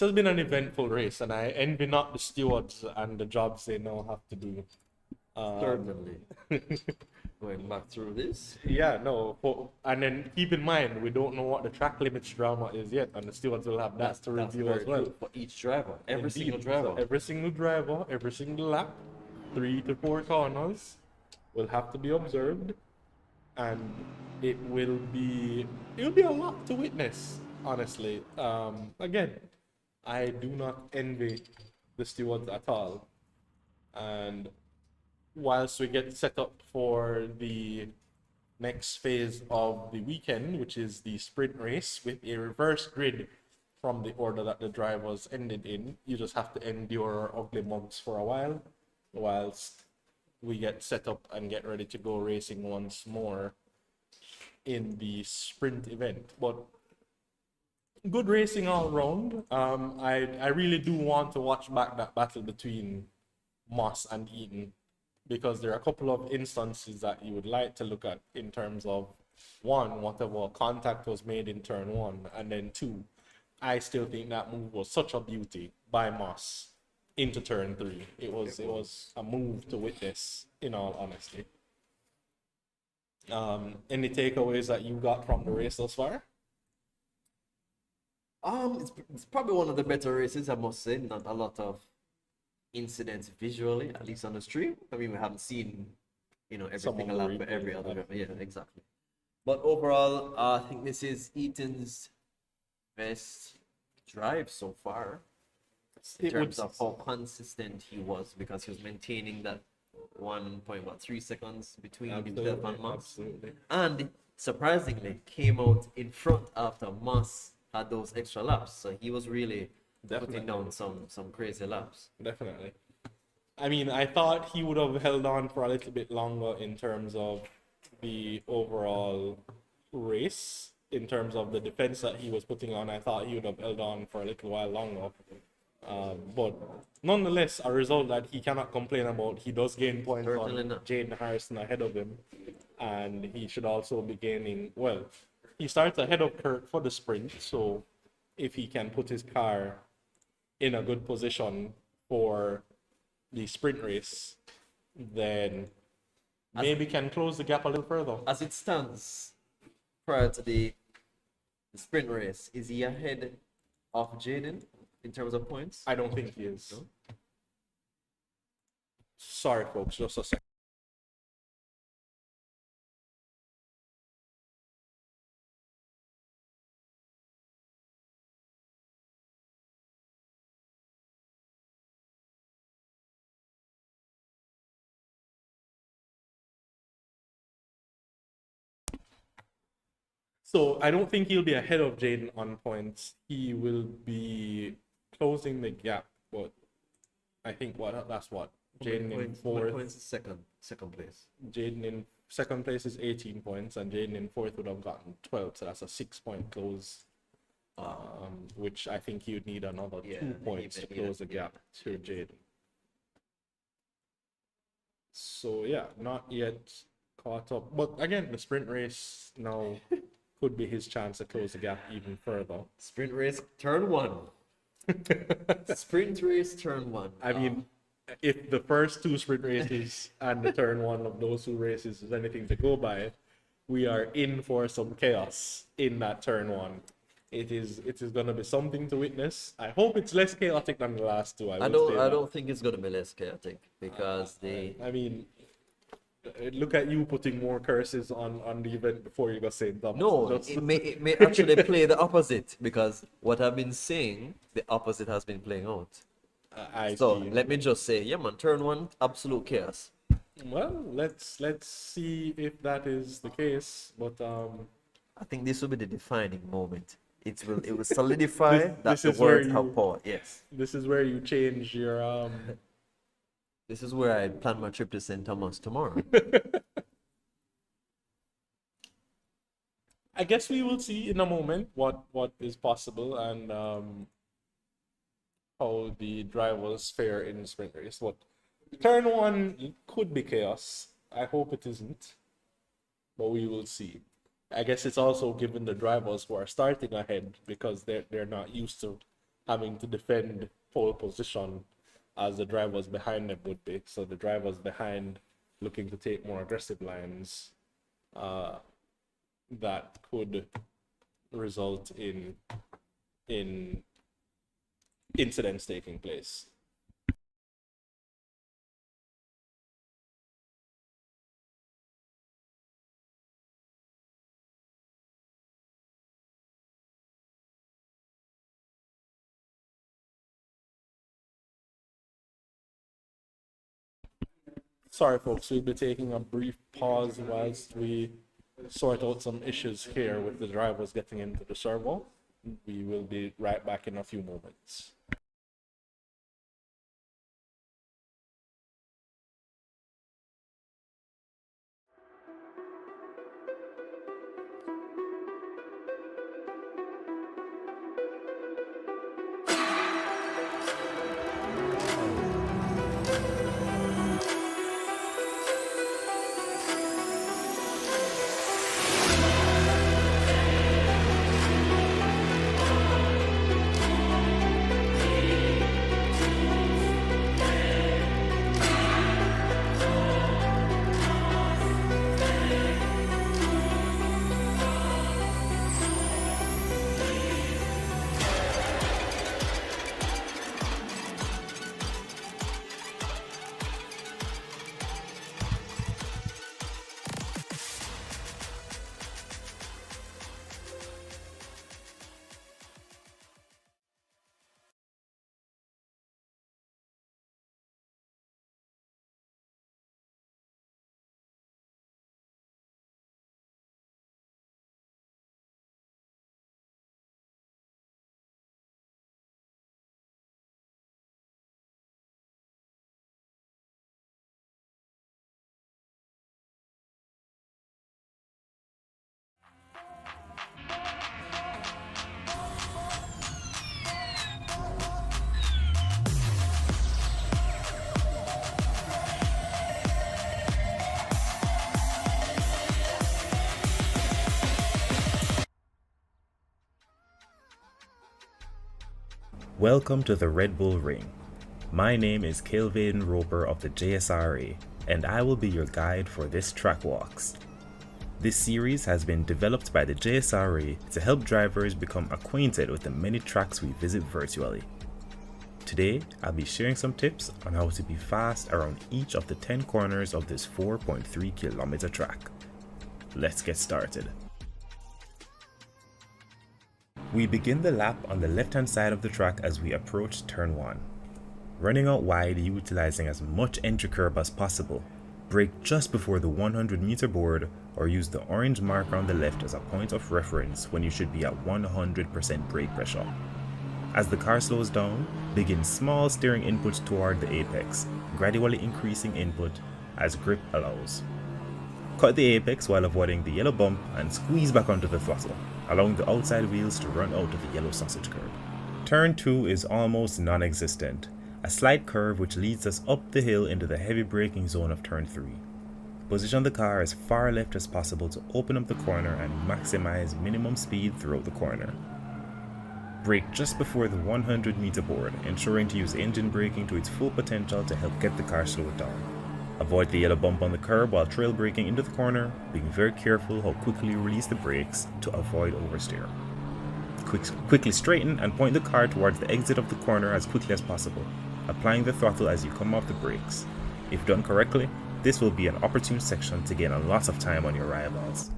has been an eventful race, and I envy not the stewards and the jobs they now have to do. Certainly. Going back through this. Yeah, no, and then keep in mind, we don't know what the track limits drama is yet, and the stewards will have that to That's review very as well. true for each driver. Every Indeed. single driver. So every single driver, every single lap, 3 to 4 corners will have to be observed, and it will be a lot to witness, honestly. Again, I do not envy the stewards at all, and whilst we get set up for the next phase of the weekend, which is the sprint race with a reverse grid from the order that the drivers ended in. You just have to endure ugly mugs for a while, whilst we get set up and get ready to go racing once more in the sprint event. But good racing all round. I really do want to watch back that battle between Moss and Eaton, because there are a couple of instances that you would like to look at in terms of, one, whatever contact was made in turn one, and then two, I still think that move was such a beauty by Moss into turn three. It was a move to witness, in all honesty. Any takeaways that you got from the race thus far? It's probably one of the better races, I must say. Not a lot of incidents visually, at least on the stream. I mean, we haven't seen, every single lap for every other driver. Yeah, exactly. But overall, I think this is Eaton's best drive so far in terms of how consistent he was, because he was maintaining that 1.3 seconds between himself and Moss. Absolutely. And surprisingly, came out in front after Moss had those extra laps. So he was really putting down some crazy laps. Definitely. I mean, I thought he would have held on for a little bit longer in terms of the overall race, in terms of the defense that he was putting on. I thought he would have held on for a little while longer. But nonetheless, a result that he cannot complain about. He does gain points Certainly on not. Jaden Harrison ahead of him, and he should also be gaining. Well, he starts ahead of Kurt for the sprint, so if he can put his car in a good position for the sprint race, then maybe can close the gap a little further. As it stands, prior to the sprint race, is he ahead of Jaden in terms of points? I don't think he is. No? Sorry, folks, just a second. So I don't think he'll be ahead of Jaden on points. He will be closing the gap, but I think that's what Jaden in fourth. Points is second place. Jaden in second place is 18 points, and Jaden in fourth would have gotten 12. So that's a 6-point close, which I think you'd need another 2 points to close the gap to Jaden. So yeah, not yet caught up. But again, the sprint race now could be his chance to close the gap even further. Sprint race, turn one. Sprint race, turn one. I mean, if the first two sprint races and the turn one of those two races is anything to go by, we are in for some chaos in that turn one. It is going to be something to witness. I hope it's less chaotic than the last two. I don't think it's going to be less chaotic, because I mean, look at you putting more curses on the event before you got St. Thomas. No, it may actually play the opposite, because what I've been saying, the opposite has been playing out. Let me just say, yeah man, turn one, absolute chaos. Well, let's see if that is the case. But I think this will be the defining moment. It will solidify this that the words have power. Yes. This is where you change your This is where I plan my trip to St. Thomas tomorrow. I guess we will see in a moment what is possible and how the drivers fare in the sprint race. But turn one could be chaos. I hope it isn't, but we will see. I guess it's also given the drivers who are starting ahead, because they're not used to having to defend pole position as the drivers behind them would be. So the drivers behind looking to take more aggressive lines, that could result in incidents taking place. Sorry, folks, we'll be taking a brief pause whilst we sort out some issues here with the drivers getting into the servo. We will be right back in a few moments. Welcome to the RedBull Ring. My name is Kelvin Roper of the JSRA, and I will be your guide for this track walks. This series has been developed by the JSRA to help drivers become acquainted with the many tracks we visit virtually. Today, I'll be sharing some tips on how to be fast around each of the 10 corners of this 4.3 kilometer track. Let's get started. We begin the lap on the left-hand side of the track as we approach turn 1. Running out wide, utilizing as much entry curb as possible. Brake just before the 100-meter board or use the orange marker on the left as a point of reference when you should be at 100% brake pressure. As the car slows down, begin small steering input toward the apex, gradually increasing input as grip allows. Cut the apex while avoiding the yellow bump and squeeze back onto the throttle, allowing the outside wheels to run out of the yellow sausage curb. Turn 2 is almost non-existent, a slight curve which leads us up the hill into the heavy braking zone of turn 3. Position the car as far left as possible to open up the corner and maximize minimum speed throughout the corner. Brake just before the 100-meter board, ensuring to use engine braking to its full potential to help get the car slowed down. Avoid the yellow bump on the curb while trail braking into the corner, being very careful how quickly you release the brakes to avoid oversteer. Quickly straighten and point the car towards the exit of the corner as quickly as possible, applying the throttle as you come off the brakes. If done correctly, this will be an opportune section to gain a lot of time on your rivals.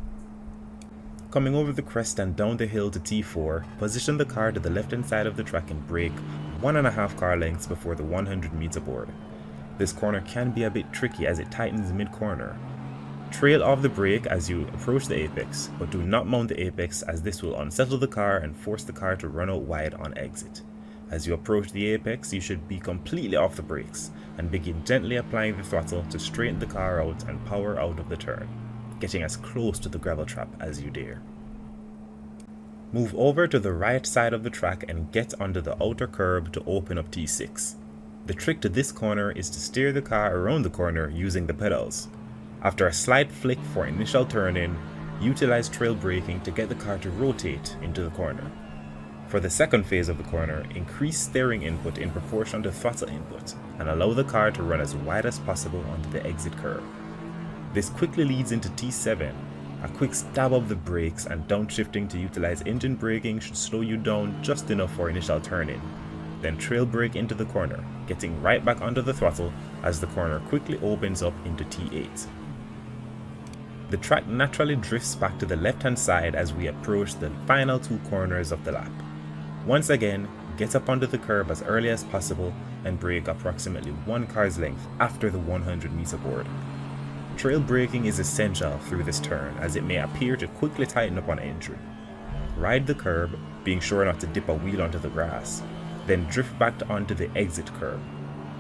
Coming over the crest and down the hill to T4, position the car to the left-hand side of the track and brake 1.5 car lengths before the 100-meter board. This corner can be a bit tricky as it tightens mid-corner. Trail off the brake as you approach the apex, but do not mount the apex as this will unsettle the car and force the car to run out wide on exit. As you approach the apex, you should be completely off the brakes and begin gently applying the throttle to straighten the car out and power out of the turn, getting as close to the gravel trap as you dare. Move over to the right side of the track and get under the outer curb to open up T6. The trick to this corner is to steer the car around the corner using the pedals. After a slight flick for initial turn-in, utilize trail braking to get the car to rotate into the corner. For the second phase of the corner, increase steering input in proportion to throttle input and allow the car to run as wide as possible onto the exit curve. This quickly leads into T7. A quick stab of the brakes and downshifting to utilize engine braking should slow you down just enough for initial turn-in. Then trail brake into the corner, getting right back onto the throttle as the corner quickly opens up into T8. The track naturally drifts back to the left-hand side as we approach the final 2 corners of the lap. Once again, get up onto the curb as early as possible and brake approximately 1 car's length after the 100-meter board. Trail braking is essential through this turn as it may appear to quickly tighten up on entry. Ride the curb, being sure not to dip a wheel onto the grass, then drift back onto the exit curb.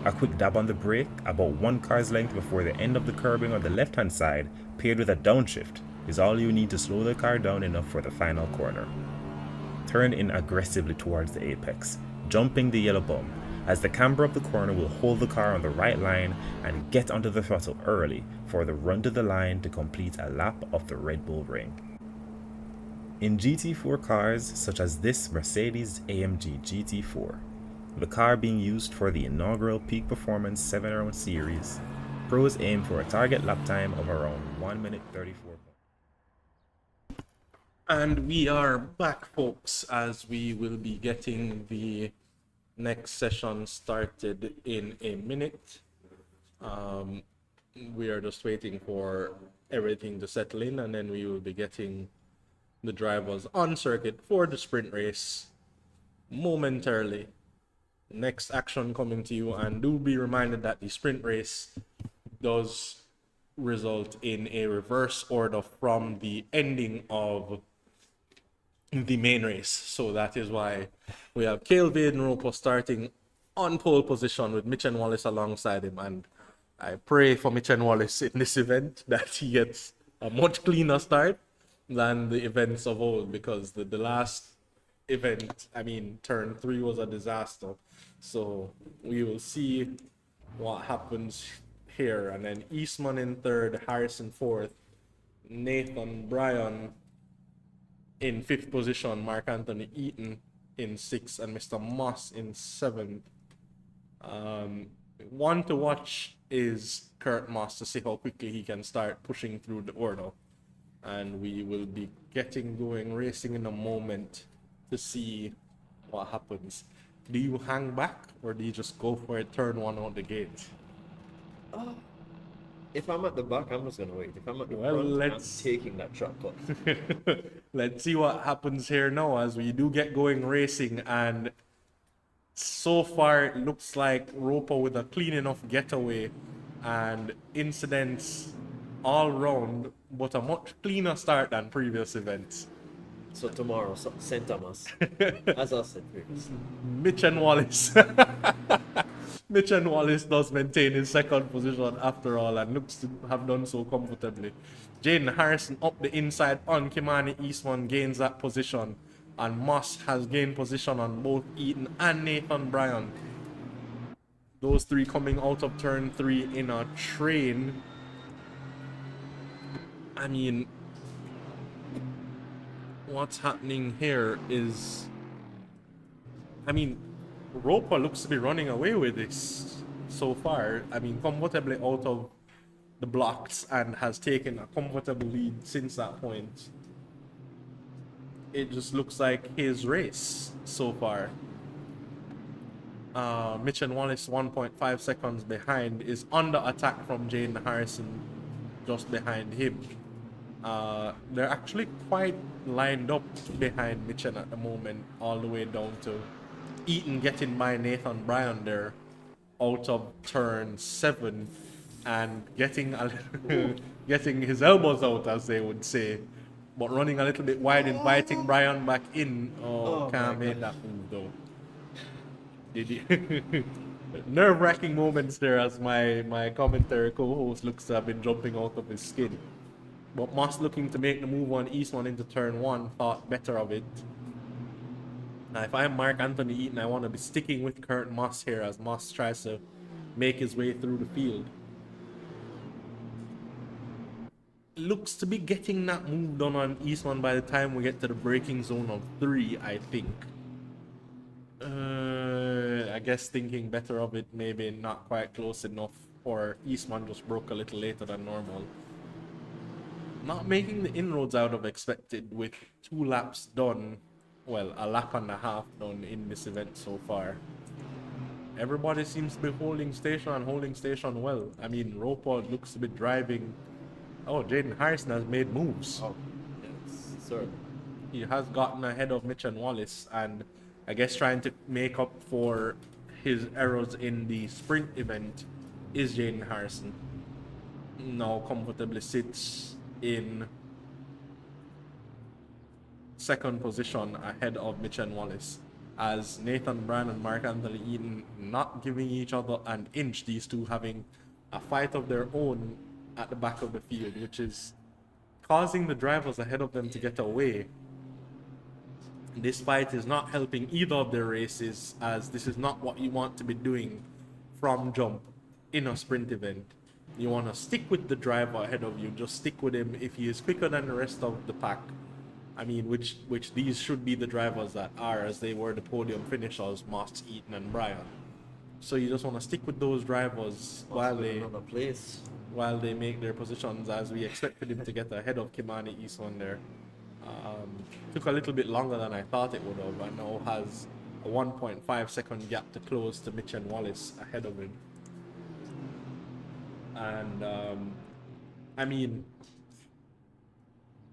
A quick dab on the brake, about one car's length before the end of the curbing on the left-hand side, paired with a downshift, is all you need to slow the car down enough for the final corner. Turn in aggressively towards the apex, jumping the yellow bump, as the camber of the corner will hold the car on the right line and get onto the throttle early for the run to the line to complete a lap of the Red Bull Ring. In GT4 cars such as this Mercedes AMG GT4, the car being used for the inaugural Peak Performance 7-round series, pros aim for a target lap time of around 1 minute 34. And we are back, folks, as we will be getting the next session started in a minute. We are just waiting for everything to settle in, and then we will be getting the drivers on circuit for the sprint race momentarily. Next action coming to you, and do be reminded that the sprint race does result in a reverse order from the ending of the main race. So that is why we have Cale Vaden-Roper starting on pole position with Mitch and Wallace alongside him, and I pray for Mitch and Wallace in this event that he gets a much cleaner start than the events of old, because the last event, I mean, turn 3 was a disaster. So we will see what happens here. And then Eastman in third, Harrison fourth, Nathan Bryan in fifth position, Mark Anthony Eaton in sixth, and Mr. Moss in seventh. One to watch is Kurt Moss to see how quickly he can start pushing through the order. And we will be getting going racing in a moment to see what happens. Do you hang back, or do you just go for it, turn one out the gate? If I'm at the back, I'm just gonna wait. If I'm at the Well, front, I'm taking that track cut. Let's see what happens here now as we do get going racing, and so far it looks like Roper with a clean enough getaway and incidents all round, but a much cleaner start than previous events. So tomorrow, St. Thomas, as I said previously. Mitch and Wallace. Mitch and Wallace does maintain his second position after all, and looks to have done so comfortably. Jaden Harrison up the inside on Kimani Eastman gains that position, and Moss has gained position on both Eaton and Nathan Bryan. Those three coming out of turn 3 in a train. I mean, what's happening here is, I mean, Roper looks to be running away with this so far. I mean, comfortably out of the blocks and has taken a comfortable lead since that point. It just looks like his race so far. Mitch and Wallace 1.5 seconds behind, is under attack from Jaden Harrison just behind him. They're actually quite lined up behind Mitchell at the moment, all the way down to Eaton getting by Nathan Bryan there out of turn 7 and getting a getting his elbows out, as they would say, but running a little bit wide, inviting Bryan back in. Can't make that move though. Did he? Nerve-wracking moments there as my commentary co-host looks to have been jumping out of his skin. But Moss looking to make the move on Eastman into turn 1, thought better of it. Now, if I'm Mark Anthony Eaton, I want to be sticking with Kurt Moss here as Moss tries to make his way through the field. Looks to be getting that move done on Eastman by the time we get to the braking zone of 3, I think. I guess thinking better of it, maybe not quite close enough, or Eastman just broke a little later than normal. Not making the inroads out of expected with 2 laps done. Well, a lap and a half done in this event so far. Everybody seems to be holding station and holding station well. I mean, Roper looks to be driving. Oh, Jaden Harrison has made moves. Oh, yes, sir. He has gotten ahead of Mitch and Wallace, and I guess trying to make up for his errors in the sprint event is Jaden Harrison. Now comfortably sits in second position ahead of Mitch and Wallace, as Nathan Bryan and Mark Anthony Eaton not giving each other an inch, these two having a fight of their own at the back of the field, which is causing the drivers ahead of them to get away. This fight is not helping either of their races, as this is not what you want to be doing from jump in a sprint event. You want to stick with the driver ahead of you, just stick with him. If he is quicker than the rest of the pack, I mean, which these should be the drivers that are, as they were the podium finishers, Moss, Eaton, and Bryan. So you just want to stick with those drivers while they make their positions, as we expected him to get ahead of Kimani Eastman there. Took a little bit longer than I thought it would have, and now has a 1.5 second gap to close to Mitch and Wallace ahead of him. And I mean,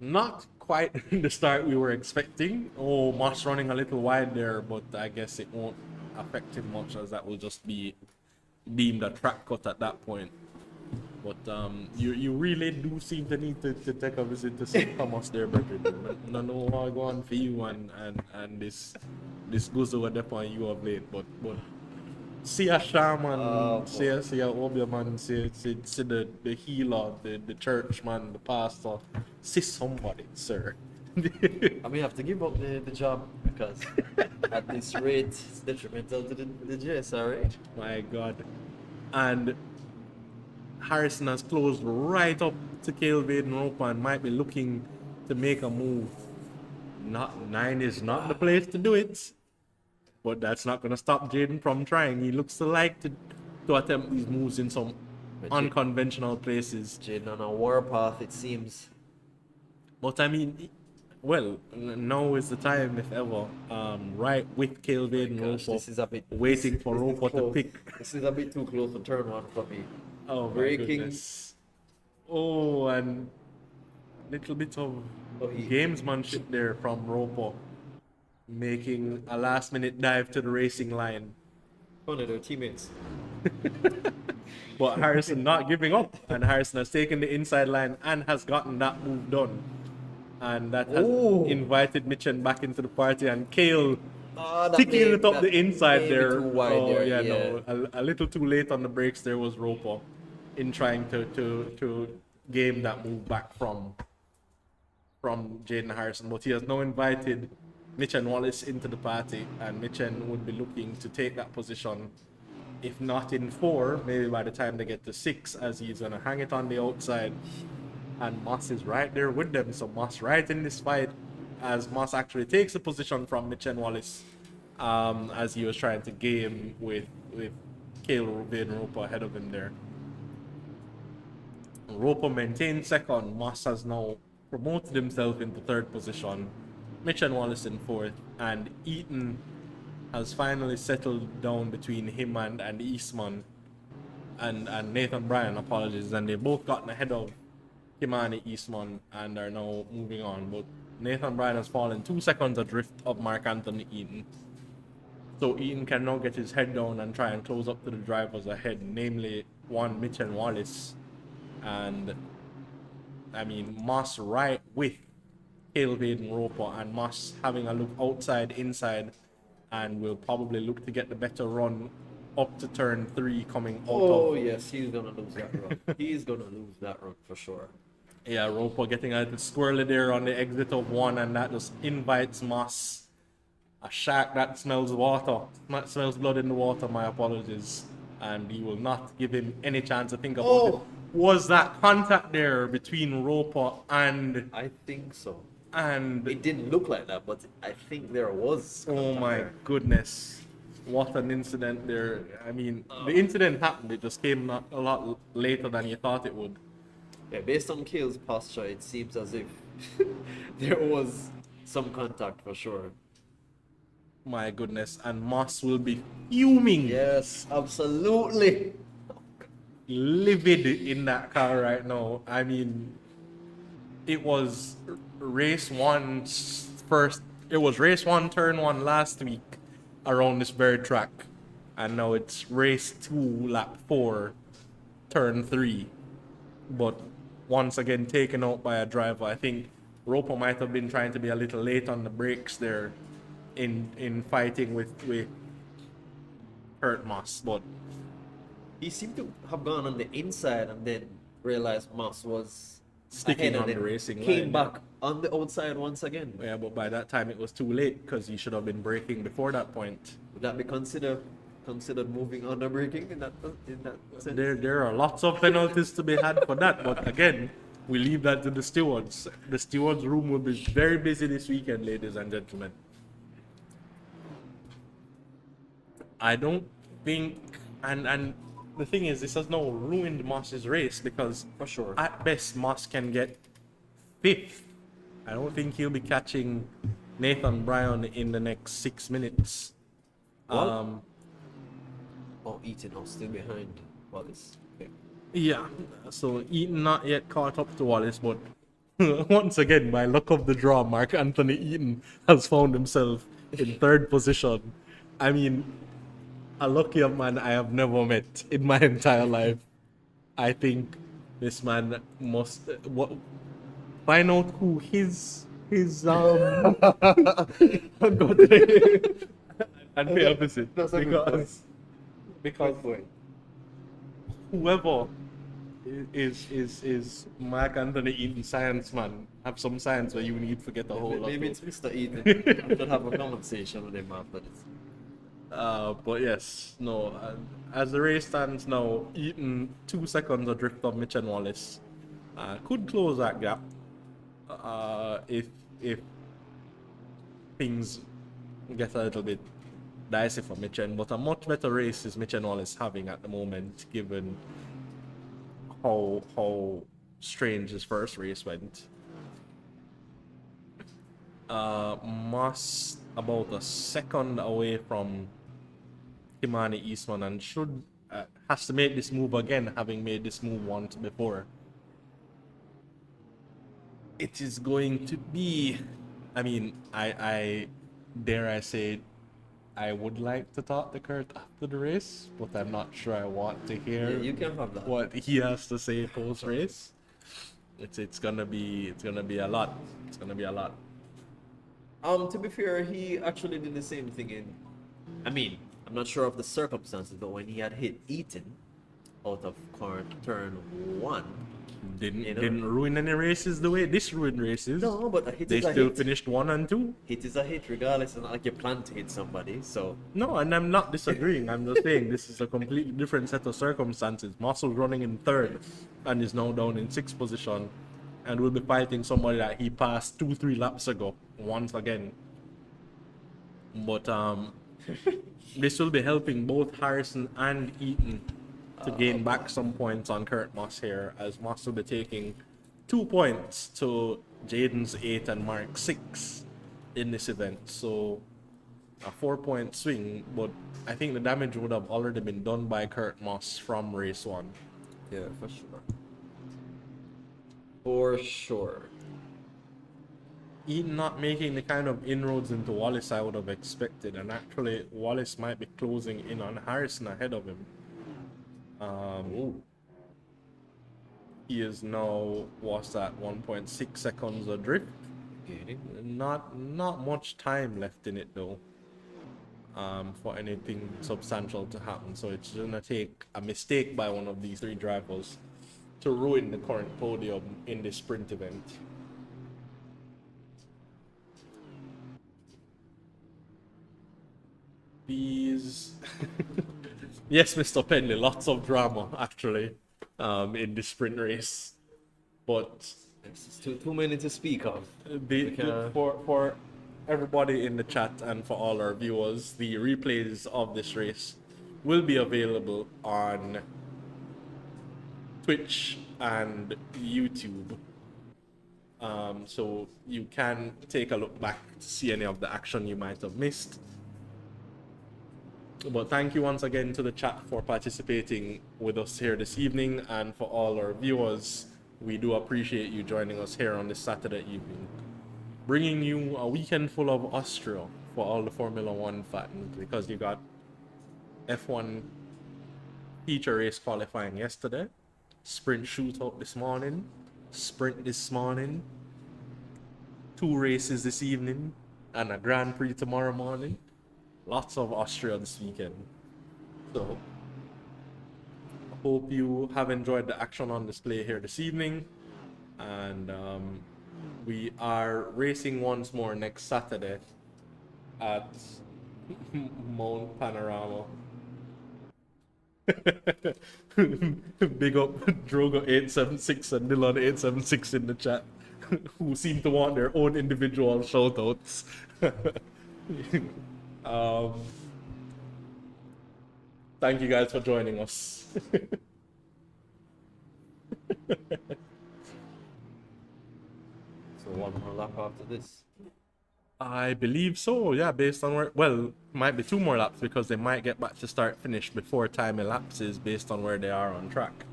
not quite the start we were expecting. Oh, Moss running a little wide there, but I guess it won't affect him much, as that will just be deemed a track cut at that point. But you really do seem to need to take a visit to St. Thomas there, Bridget. I don't know how I go on for you and this goes over there on you of late, but see a shaman, see a obeah see the healer, the church man, the pastor, see somebody, sir. I may have to give up the job, because at this rate it's detrimental to the JSRA. My God. And Harrison has closed right up to Cale Vaden Roper and might be looking to make a move. Not 9 is not the place to do it, but that's not going to stop Jaden from trying. He looks to like to attempt these moves in some unconventional places. Jaden on a warpath, it seems. But I mean, well, now is the time, if ever. Right with Cale Vaden Roper, this is a bit waiting for Roper to pick. This is a bit too close to turn one for me. Oh, Breaking. Oh, and little bit of gamesmanship there from Roper, making a last-minute dive to the racing line. One of their teammates. But Harrison not giving up, and Harrison has taken the inside line and has gotten that move done. And that has invited Mitchen back into the party, and Cale ticking it up the inside there. No, a little too late on the brakes there was Roper in trying to game that move back from Jaden Harrison. But he has now invited Mitchen Wallace into the party, and Mitchen would be looking to take that position, if not in 4, maybe by the time they get to 6, as he's going to hang it on the outside. And Moss is right there with them, so Moss right in this fight, as Moss actually takes a position from Mitch and Wallace, as he was trying to game with Cale Vaden Roper ahead of him there. Roper maintains second. Moss has now promoted himself into 3rd position. Mitch and Wallace in 4th, and Eaton has finally settled down between him and Eastman and Nathan Bryan, apologies, and they've both gotten ahead of Kimani Eastman and are now moving on. But Nathan Bryan has fallen 2 seconds adrift of Mark Anthony Eaton. So Eaton can now get his head down and try and close up to the drivers ahead, namely one Mitch and Wallace. And I mean, Moss right with Cale Vaden Roper, and Moss having a look outside, inside, and will probably look to get the better run up to turn 3 coming out of... yes, he's gonna lose that run. He's gonna lose that run for sure. Yeah, Roper getting a little squirrely there on the exit of 1, and that just invites Moss. A shark that smells water, smells blood in the water, my apologies. And he will not give him any chance to think about it. Was that contact there between Roper and... I think so. And... It didn't look like that, but I think there was. Oh my goodness. What an incident there. I mean, the incident happened. It just came a lot later than you thought it would. Yeah, based on Cale's posture, it seems as if there was some contact for sure. My goodness. And Moss will be fuming. Yes, absolutely. Livid in that car right now. I mean, it was race 1 first. It was race 1, turn 1 last week around this very track, and now it's race 2, lap 4, turn 3. But once again taken out by a driver. I think Roper might have been trying to be a little late on the brakes there in fighting with Kurt Moss, but He seemed to have gone on the inside and then realized Moss was Sticking ahead on and the then racing came line, back on the outside once again. yeah, but by that time it was too late because he should have been braking before that point. Would that be considered moving under braking in that sense? There are lots of penalties to be had for that, but again, we leave that to the stewards. The stewards' room will be very busy this weekend, ladies and gentlemen. I don't think, and the thing is, this has now ruined Moss's race because For sure. at best Moss can get fifth. I don't think he'll be catching Nathan Bryan in the next 6 minutes. What? Oh, Eaton was still behind Wallace. Okay. Yeah, so Eaton not yet caught up to Wallace, but once again, by luck of the draw, Mark Anthony Eaton has found himself in third position. I mean, a luckier man I have never met in my entire life. I think this man must find out who his and pay a visit That's a good because whoever is Mark Anthony Eaton science man have some science where you need to get a whole lot. Maybe it's Mr. Eaton. I should have a conversation with him after this. But yes, no. As the race stands now, Eaton 2 seconds adrift of Mitch and Wallace. Could close that gap if things get a little bit dicey for Mitchen, but a much better race is Mitch and Wallace having at the moment, given how strange his first race went. Moss about a second away from Kimani Eastman and should has to make this move again, having made this move once before. It is going to be, I mean, I dare I say, I would like to talk to Kurt after the race, but I'm not sure I want to hear Yeah, you can have that. what he has to say post race. It's gonna be a lot. It's gonna be a lot. To be fair, he actually did the same thing I mean, I'm not sure of the circumstances, but when he had hit Eaton out of turn 1, Didn't ruin any races the way this ruined races. no, but a hit They is a still hit. finished 1 and 2. Hit is a hit, regardless. It's not like you plan to hit somebody. So No, and I'm not disagreeing. I'm just saying this is a completely different set of circumstances. Muscle running in third and is now down in 6th position, and will be fighting somebody that he passed 2-3 laps ago once again. But this will be helping both Harrison and Eaton to gain back some points on Kurt Moss here, as Moss will be taking 2 points to Jaden's 8 and Mark's 6 in this event. So a 4-point swing, but I think the damage would have already been done by Kurt Moss from race 1. yeah, for sure. For sure. Eaton not making the kind of inroads into Wallace I would have expected, and actually Wallace might be closing in on Harrison ahead of him. He is now, what's that, 1.6 seconds adrift. Not much time left in it though, for anything substantial to happen. So it's gonna take a mistake by one of these 3 drivers to ruin the current podium in this sprint event. These yes, Mr. Penley, lots of drama actually in this sprint race, but It's too many to speak of. for everybody in the chat and for all our viewers, the replays of this race will be available on Twitch and YouTube. So you can take a look back to see any of the action you might have missed. But thank you once again to the chat for participating with us here this evening, and for all our viewers, we do appreciate you joining us here on this Saturday evening, bringing you a weekend full of Austria for all the Formula One fans, because you got F1 feature race qualifying yesterday, sprint shootout this morning, sprint this morning, 2 races this evening and a Grand Prix tomorrow morning. Lots of Austria this weekend. So, hope you have enjoyed the action on display here this evening. And we are racing once more next Saturday at Mount Panorama. Big up Drogo876 and Dylan876 in the chat, who seem to want their own individual shoutouts. Thank you guys for joining us. So one more lap after this. I believe so, yeah, based on where, well, might be 2 more laps because they might get back to start finish before time elapses based on where they are on track.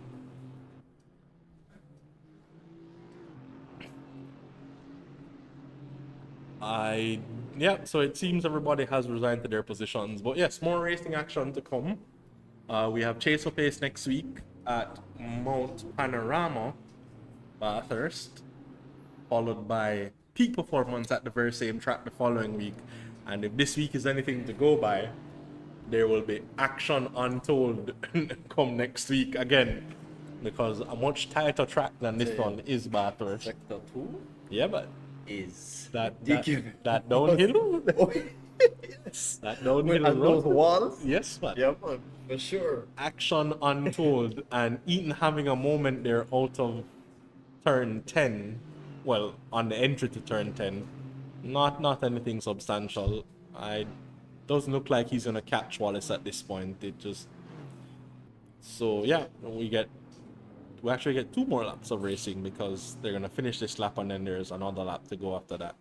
Yeah, so it seems everybody has resigned to their positions, but yes, more racing action to come. We have Chase Pace next week at Mount Panorama, Bathurst, followed by Peak Performance at the very same track the following week. And if this week is anything to go by, there will be action untold come next week again, because a much tighter track than this one is Bathurst. Sector 2 Yeah, but is that ridiculous. that downhill, Oh, yes, that downhill and those road. walls? Yes, man. Yeah, man, for sure. Action untold, and Eaton having a moment there out of turn 10, well, on the entry to turn 10, not anything substantial. Doesn't look like he's gonna catch Wallace at this point. It just, so yeah, we actually get 2 more laps of racing because they're gonna finish this lap and then there's another lap to go after that.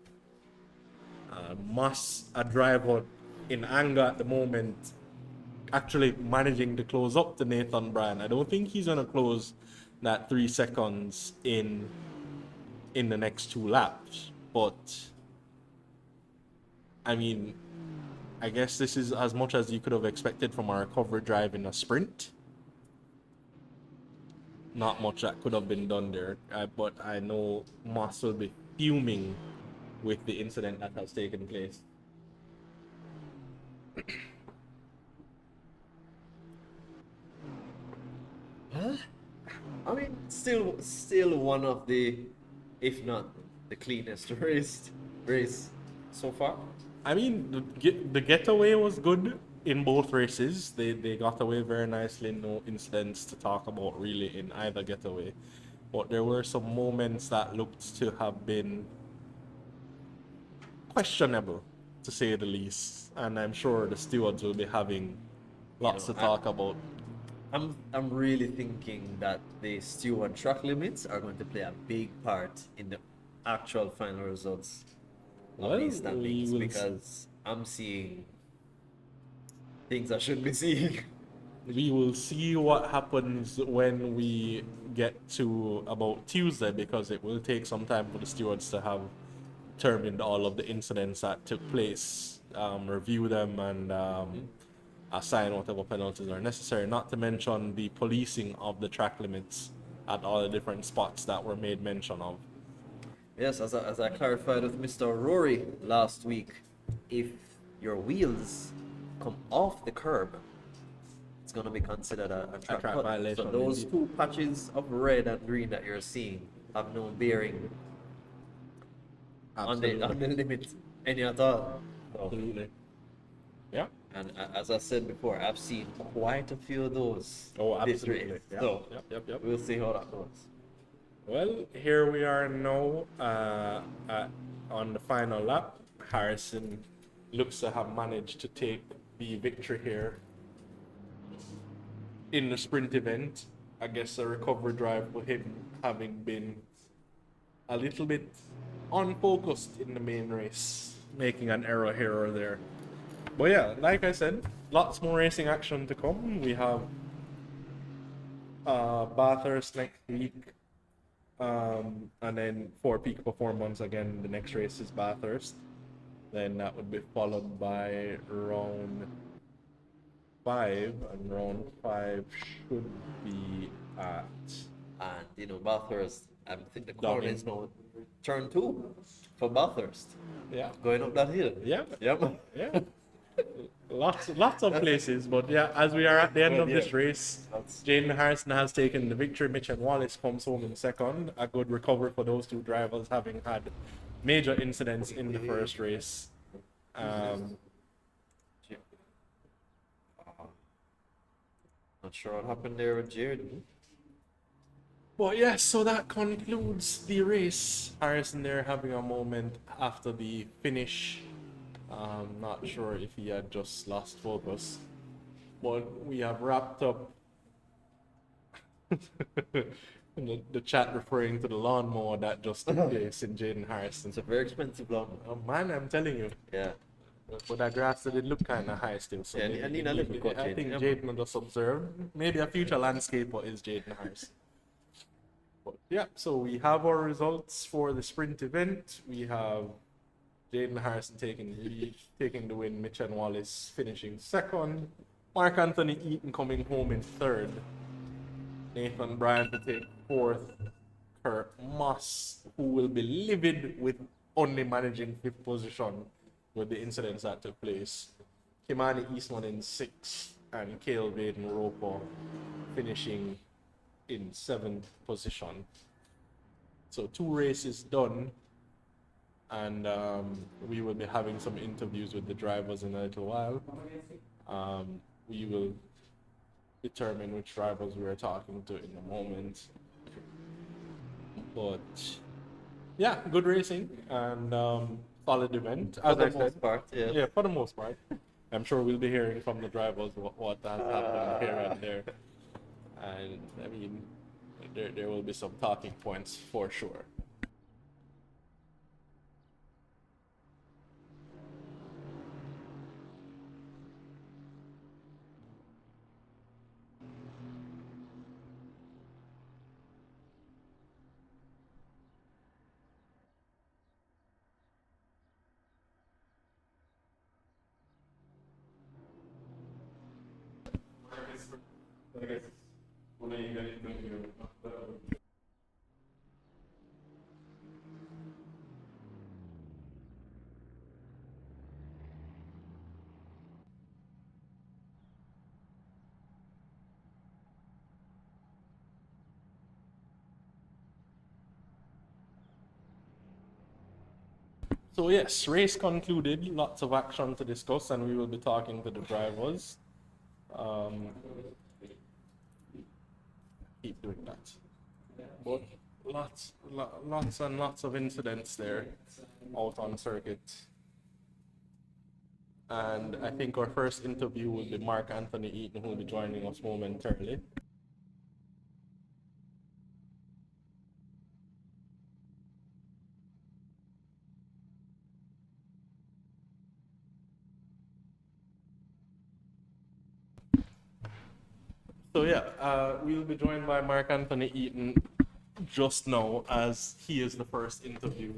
Moss, a driver in anger at the moment, actually managing to close up to Nathan Bryan. I don't think he's gonna close that 3 seconds in the next 2 laps, but I mean, I guess this is as much as you could have expected from a recovery drive in a sprint. Not much that could have been done there, but I know Moss will be fuming with the incident that has taken place. Huh? I mean, still one of the, if not the cleanest race so far. I mean, the getaway was good in both races. They got away very nicely, no incidents to talk about really in either getaway. But there were some moments that looked to have been questionable, to say the least. And I'm sure the stewards will be having lots to talk about. I'm really thinking that the steward track limits are going to play a big part in the actual final results of these standings, because I'm seeing things I shouldn't be seeing. We will see what happens when we get to about Tuesday, because it will take some time for the stewards to have determined all of the incidents that took place, review them, and assign whatever penalties are necessary, not to mention the policing of the track limits at all the different spots that were made mention of. Yes, as I clarified with Mr. Rory last week, if your wheels come off the curb, it's going to be considered a track cut. violation. So those 2 patches of red and green that you're seeing have no bearing on the limit any at all. So, Absolutely. Yeah. and as I said before, I've seen quite a few of those this Absolutely. race. Yeah. So Yep. we'll see how that goes. Well, here we are now on the final lap. Harrison looks to have managed to take the victory here in the sprint event. I guess a recovery drive for him having been a little bit unfocused in the main race, making an error here or there. But yeah, like I said, lots more racing action to come. We have Bathurst next week. And then for Peak Performance again, the next race is Bathurst. Then that would be followed by round 5, and round 5 should be at And Bathurst I think the corner Down in- is now turn 2 for Bathurst. Yeah. Going up that hill. Yeah. Yep. Yeah. Lots of places, but yeah, as we are at the end Well, of this yeah. race, Jaden Harrison has taken the victory. Mitch and Wallace comes home in second. A good recovery for those two drivers, having had major incidents in the first race. Not sure what happened there with Jared. But yes, so that concludes the race. Harrison there having a moment after the finish. Not sure if he had just lost focus. But we have wrapped up the chat referring to the lawnmower that just took place in Jaden Harrison. It's a very expensive lawn. Oh, man, I'm telling you. Yeah. But that grass did look kind of high still. So Yeah, I need a little cut I in. think Yeah. Jaden just observed. Maybe a future landscaper is Jaden Harrison. But yeah, so we have our results for the sprint event. We have Jaden Harrison taking the lead, taking the win. Mitch and Wallace finishing second. Mark Anthony Eaton coming home in third. Nathan Bryan to take fourth. Kurt Moss, who will be livid with only managing fifth position with the incidents that took place. Kimani Eastman in sixth, and Cale Vaden Roper finishing in seventh position. So 2 races done, and we will be having some interviews with the drivers in a little while. We will determine which drivers we are talking to in a moment. But yeah, good racing and solid event. For As the I said, most part, yeah. yeah, for the most part. I'm sure we'll be hearing from the drivers what has happened here and there. And I mean, there will be some talking points for sure. So yes, race concluded. Lots of action to discuss, and we will be talking to the drivers. Keep doing that. But lots and lots of incidents there out on circuit. And I think our first interview will be Mark Anthony Eaton, who will be joining us momentarily. So yeah, we'll be joined by Mark Anthony Eaton just now, as he is the first interview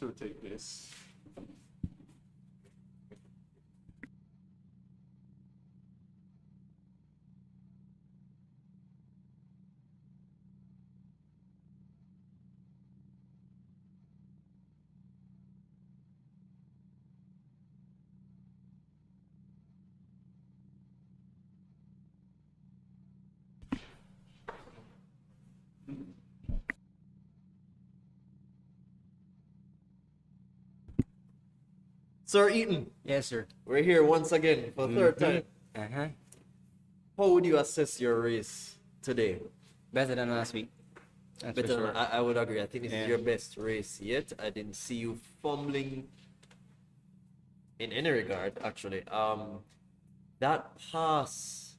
to take place. Sir Eaton, Yes, sir. we're here once again for the third time. Uh-huh. How would you assess your race today? Better than last week. That's Better for than, sure. I would agree. I think this is Yeah. your best race yet. I didn't see you fumbling in any regard, actually. That pass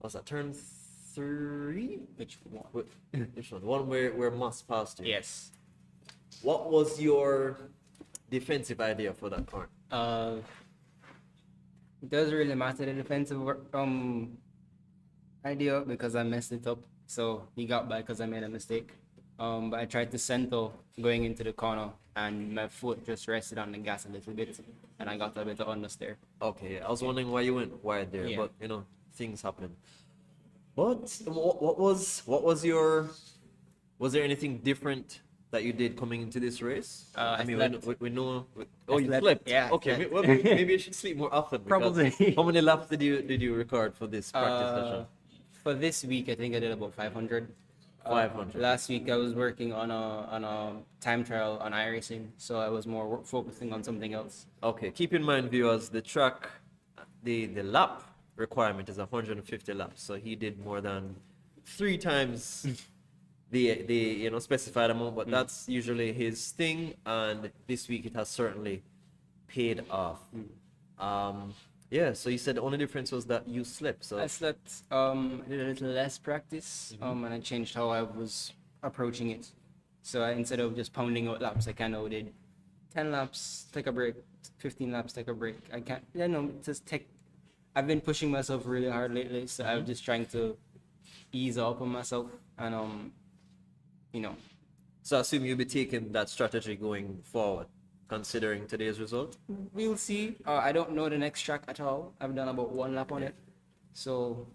was that turn 3? Which one? Which one? The one where Moss passed you. Yes. What was your defensive idea for that corner? It doesn't really matter the defensive idea because I messed it up. So he got by because I made a mistake. But I tried to center going into the corner and my foot just rested on the gas a little bit and I got a bit of understeer. Okay, I was wondering why you went wide there, Yeah. but things happen. What was your Was there anything different that you did coming into this race? I mean, slept. we know. Oh, you slept. slept. Yeah, I Okay. slept. Well, maybe you should sleep more often. because Probably. How many laps did you record for this practice session? For this week, I think I did about 500. 500. Last week, I was working on a time trial on iRacing, so I was more focusing on something else. Okay. Keep in mind, viewers, the track, the lap requirement is 150 laps. So he did more than 3 times the specified amount, but that's usually his thing, and this week it has certainly paid off. Yeah, so you said the only difference was that you slept. So I slept. I did a little less practice, and I changed how I was approaching it. So instead of just pounding out laps, I kind of did 10 laps, take a break, 15 laps, take a break. I can't. Just take. I've been pushing myself really hard lately, so I'm just trying to ease up on myself, and so I assume you'll be taking that strategy going forward, considering today's result. we'll see. I don't know the next track at all. I've done about 1 lap on it, so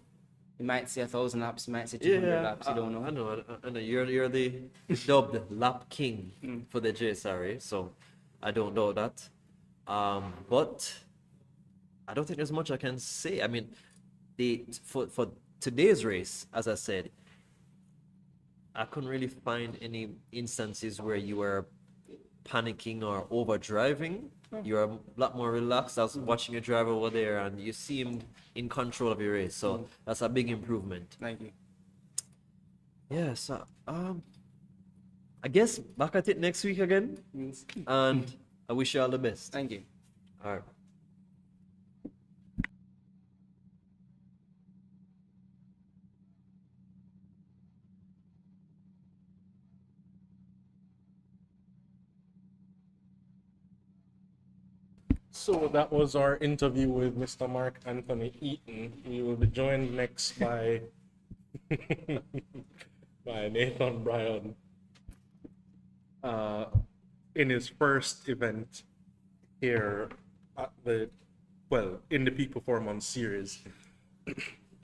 you might see 1,000 laps, you might see 200 laps. You don't know. I know. You're the dubbed lap king for the JSRA, so I don't know that. But I don't think there's much I can say. I mean, for today's race, as I said, I couldn't really find any instances where you were panicking or over driving. You're a lot more relaxed. I was watching your driver over there, and you seem in control of your race. So that's a big improvement. Thank you. Yeah. So I guess back at it next week again, and I wish you all the best. Thank you. All right. So that was our interview with Mr. Mark Anthony Eaton. We will be joined next by by Nathan Bryan in his first event here at in the Peak Performance series.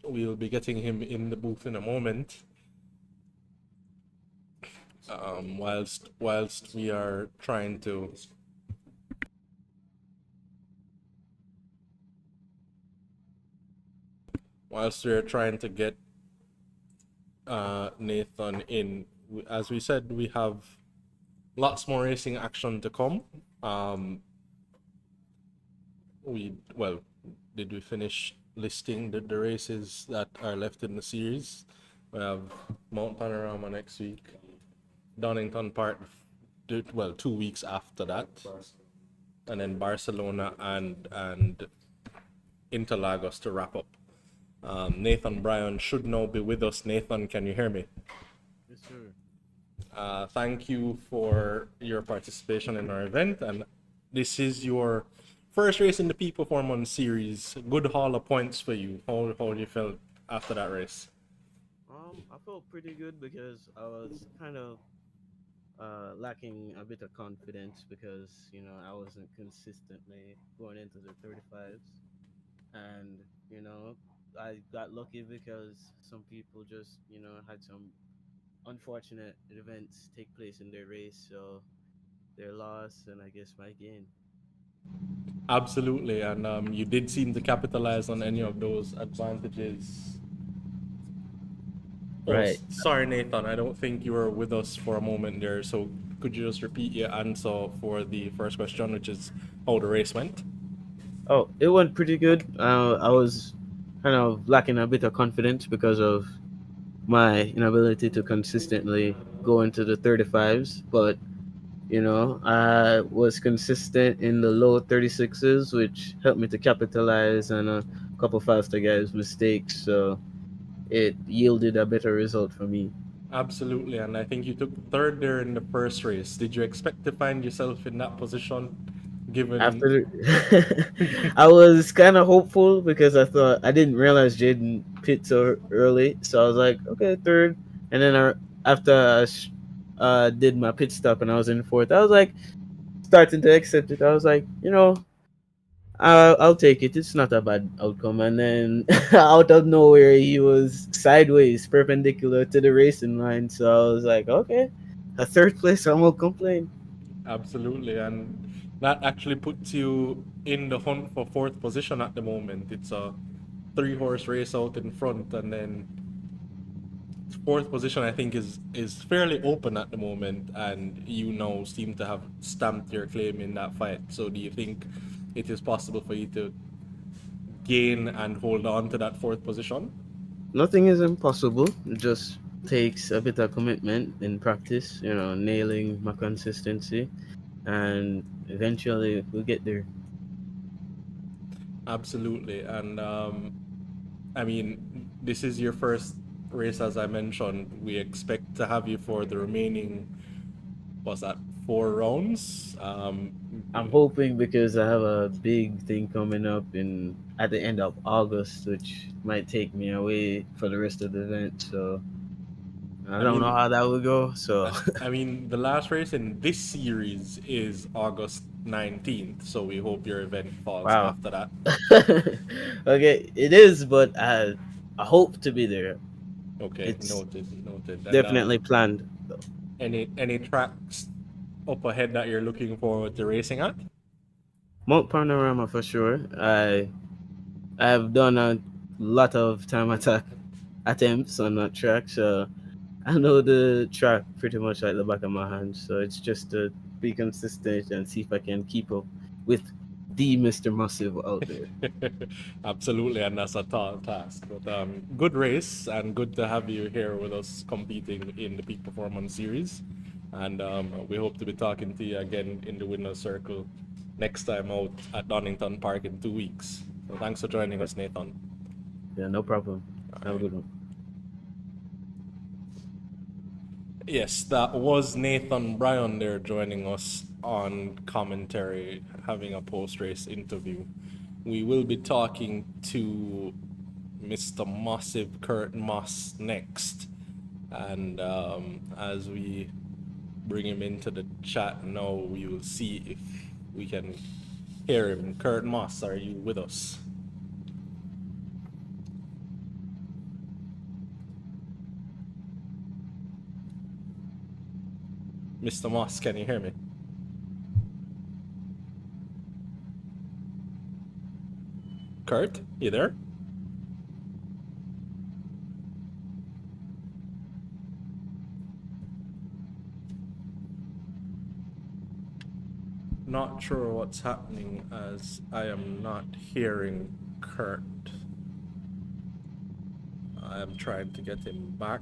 We'll be getting him in the booth in a moment. Whilst we are trying to get Nathan in. As we said, we have lots more racing action to come. Did we finish listing the races that are left in the series? We have Mount Panorama next week, Donington Park 2 weeks after that, and then Barcelona and Interlagos to wrap up. Nathan Bryan should now be with us. Nathan, can you hear me? Yes, sir. Thank you for your participation in our event, and this is your first race in the Peak Performance series. Good haul of points for you. How you felt after that race? I felt pretty good because I was kind of lacking a bit of confidence because I wasn't consistently going into the 35s, and I got lucky because some people just had some unfortunate events take place in their race, so their loss and I guess my gain. Absolutely, and you did seem to capitalize on any of those advantages. Right. Sorry, Nathan, I don't think you were with us for a moment there, so could you just repeat your answer for the first question, which is how the race went? Oh, it went pretty good. I was kind of lacking a bit of confidence because of my inability to consistently go into the 35s, but I was consistent in the low 36s, which helped me to capitalize on a couple faster guys' mistakes, so it yielded a better result for me. Absolutely, and I think you took third there in the first race. Did you expect to find yourself in that position, given? I was kind of hopeful because I didn't realize Jaden pit so early, so I was like, okay, third, and then after I did my pit stop and I was in fourth, I was like starting to accept it. I was like, I'll take it. It's not a bad outcome. And then out of nowhere, he was sideways, perpendicular to the racing line. So I was like, okay, a third place. I won't complain. Absolutely, and that actually puts you in the hunt for fourth position at the moment. It's a three-horse race out in front, and then fourth position I think is fairly open at the moment, and you now seem to have stamped your claim in that fight. So do you think it is possible for you to gain and hold on to that fourth position? Nothing is impossible. It just takes a bit of commitment in practice, nailing my consistency, and eventually we'll get there. Absolutely, and I mean, this is your first race, as I mentioned. We expect to have you for the remaining, what's that, 4 rounds? I'm hoping because I have a big thing coming up in at the end of August, which might take me away for the rest of the event. So I I don't know mean, how that will go. So I mean, the last race in this series is August 19th, so we hope your event falls wow. after that. Okay, it is, but I hope to be there. Okay, It's noted, noted. And definitely planned. any tracks up ahead that you're looking forward to racing at? Mount Panorama for sure. I've done a lot of time attack attempts on that track, so I know the track pretty much like the back of my hand. So it's just to be consistent and see if I can keep up with the Mr. Massive out there. Absolutely, and that's a tall task. But good race, and good to have you here with us competing in the Peak Performance Series. And we hope to be talking to you again in the winner's circle next time out at Donington Park in 2 weeks. So thanks for joining us, Nathan. Yeah, no problem. Have a good one. Yes, that was Nathan Bryan there joining us on commentary, having a post race interview. We will be talking to Mr. Massive Kurt Moss next. And as we bring him into the chat now, we will see if we can hear him. Kurt Moss, are you with us? Mr. Moss, can you hear me? Kurt, you there? Not sure what's happening as I am not hearing Kurt. I am trying to get him back.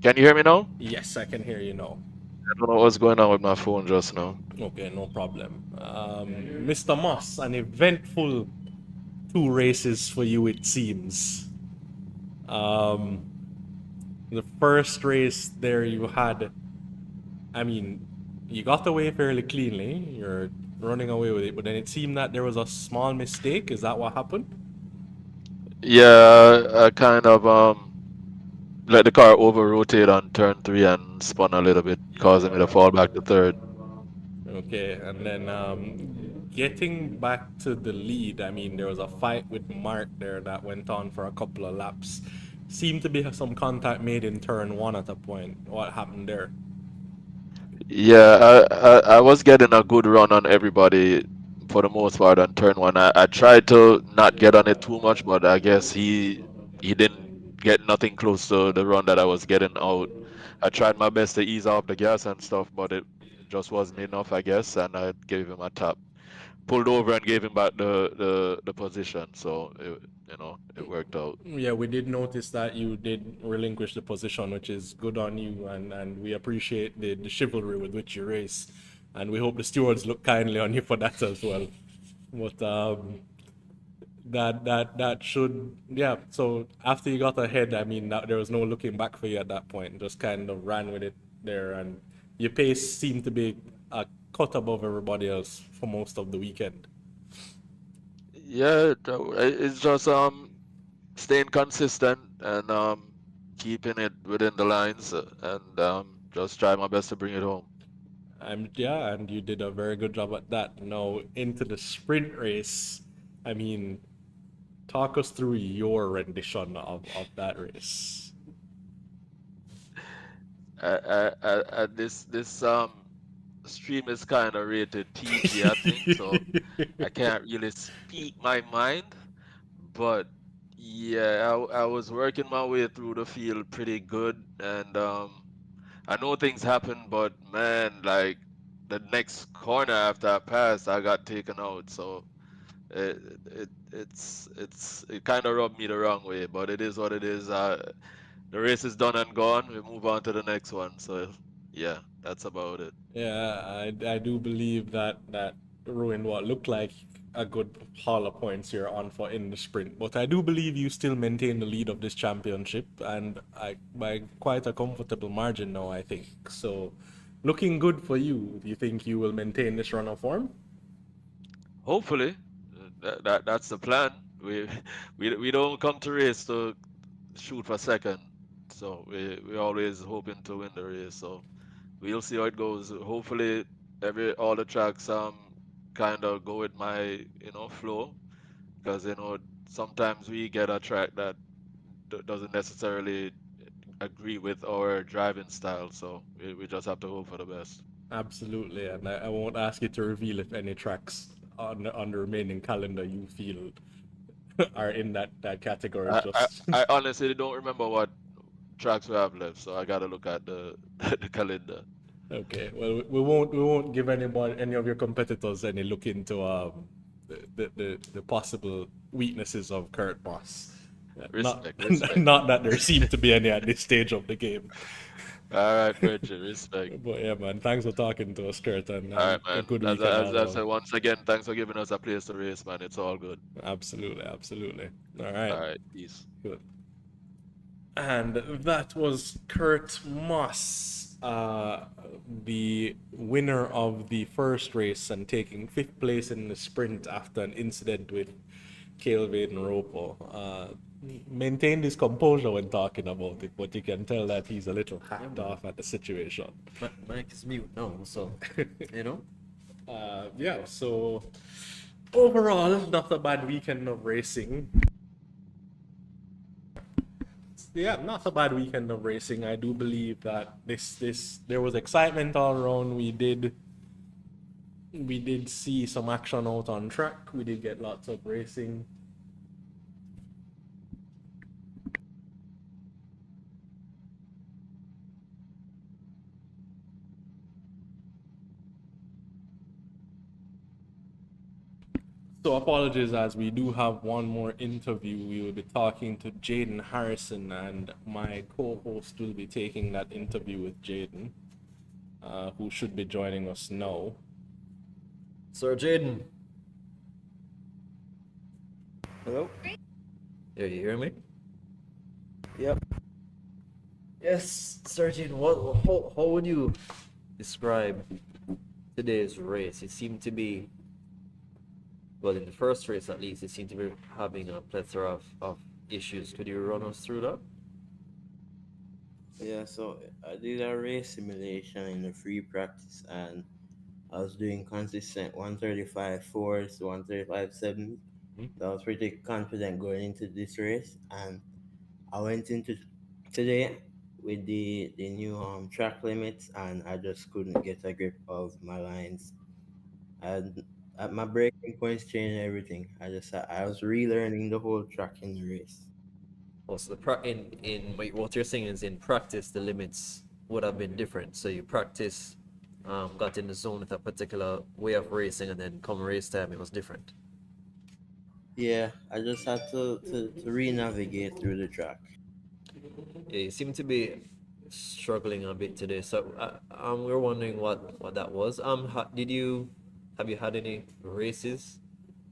Can you hear me now? Yes, I can hear you now. I don't know what's going on with my phone just now. Okay, no problem. Mr. Moss, an eventful 2 races for you, it seems. The first race there you had, I mean, you got away fairly cleanly. You're running away with it, but then it seemed that there was a small mistake. Is that what happened? Yeah, I kind of let the car over rotate on turn 3 and spun a little bit, causing me to fall back to third. Okay, and then getting back to the lead, I mean, there was a fight with Mark there that went on for a couple of laps. Seemed to be some contact made in turn 1 at a point. What happened there? Yeah, I was getting a good run on everybody for the most part on turn 1. I tried to not get on it too much, but I guess he didn't get nothing close to the run that I was getting out. I tried my best to ease off the gas and stuff, but it just wasn't enough, I guess, and I gave him a tap. Pulled over and gave him back the position, so it worked out. Yeah, we did notice that you did relinquish the position, which is good on you, and we appreciate the chivalry with which you race, and we hope the stewards look kindly on you for that as well. But that should, yeah. So after you got ahead, I mean, there was no looking back for you at that point. Just kind of ran with it there, and your pace seemed to be a cut above everybody else for most of the weekend. Yeah, it's just staying consistent and keeping it within the lines and just try my best to bring it home. Yeah, and you did a very good job at that. Now into the sprint race. I mean, talk us through your rendition of that race. This stream is kind of rated TG, I think, so I can't really speak my mind. But yeah, I was working my way through the field pretty good, and I know things happen, but man, like the next corner after I passed, I got taken out. So it kind of rubbed me the wrong way, but it is what it is. The race is done and gone. We move on to the next one. So yeah, that's about it. Yeah, I do believe that ruined what looked like a good haul of points you're on for in the sprint. But I do believe you still maintain the lead of this championship, and by quite a comfortable margin now, I think. So, looking good for you. Do you think you will maintain this run of form? Hopefully, that's the plan. We we don't come to race to shoot for second, so we always hoping to win the race. So we'll see how it goes. Hopefully, all the tracks kind of go with my flow, because sometimes we get a track that doesn't necessarily agree with our driving style. So we just have to hope for the best. Absolutely, and I won't ask you to reveal if any tracks on the remaining calendar you feel are in that category. Just I honestly don't remember what tracks we have left, so I gotta look at the the calendar. okay. Well, we won't give any of your competitors any look into the possible weaknesses of Kurt Moss. Not Respect. not that there seem to be any at this stage of the game. All right, Bridget, respect. But yeah, man, thanks for talking to us, Kurt, and All right, a man. good As weekend I, all as I said, around. once again, thanks for giving us a place to race, man. It's all good. Absolutely, absolutely. All right, All right, peace. good. And that was Kurt Moss, the winner of the first race and taking fifth place in the sprint after an incident with Calvin Ropo. Maintained his composure when talking about it, but you can tell that he's a little hacked off at the situation. Mike is mute now, so you know. Yeah, so overall, not a bad weekend of racing. Yeah, not a bad weekend of racing. I do believe that there was excitement all around. We did see some action out on track. We did get lots of racing. So apologies, as we do have one more interview. We will be talking to Jaden Harrison, and my co-host will be taking that interview with Jaden, who should be joining us now. Sir Jaden. Hello? Yeah, you hear me? Yep. Yes, Sir Jaden. How would you describe today's race? It seemed to be, well, in the first race at least, it seemed to be having a plethora of issues. Could you run us through that? Yeah, so I did a race simulation in the free practice and I was doing consistent 135 fours, 135 sevens. So I was pretty confident going into this race, and I went into today with the new track limits, and I just couldn't get a grip of my lines. And my braking points changed everything. I was relearning the whole track in the race. Oh, so wait, what you're saying is in practice the limits would have been different. So you practice, got in the zone with a particular way of racing, and then come race time it was different. Yeah, I just had to re-navigate through the track. Yeah, you seem to be struggling a bit today. So we're wondering what that was. Have you had any races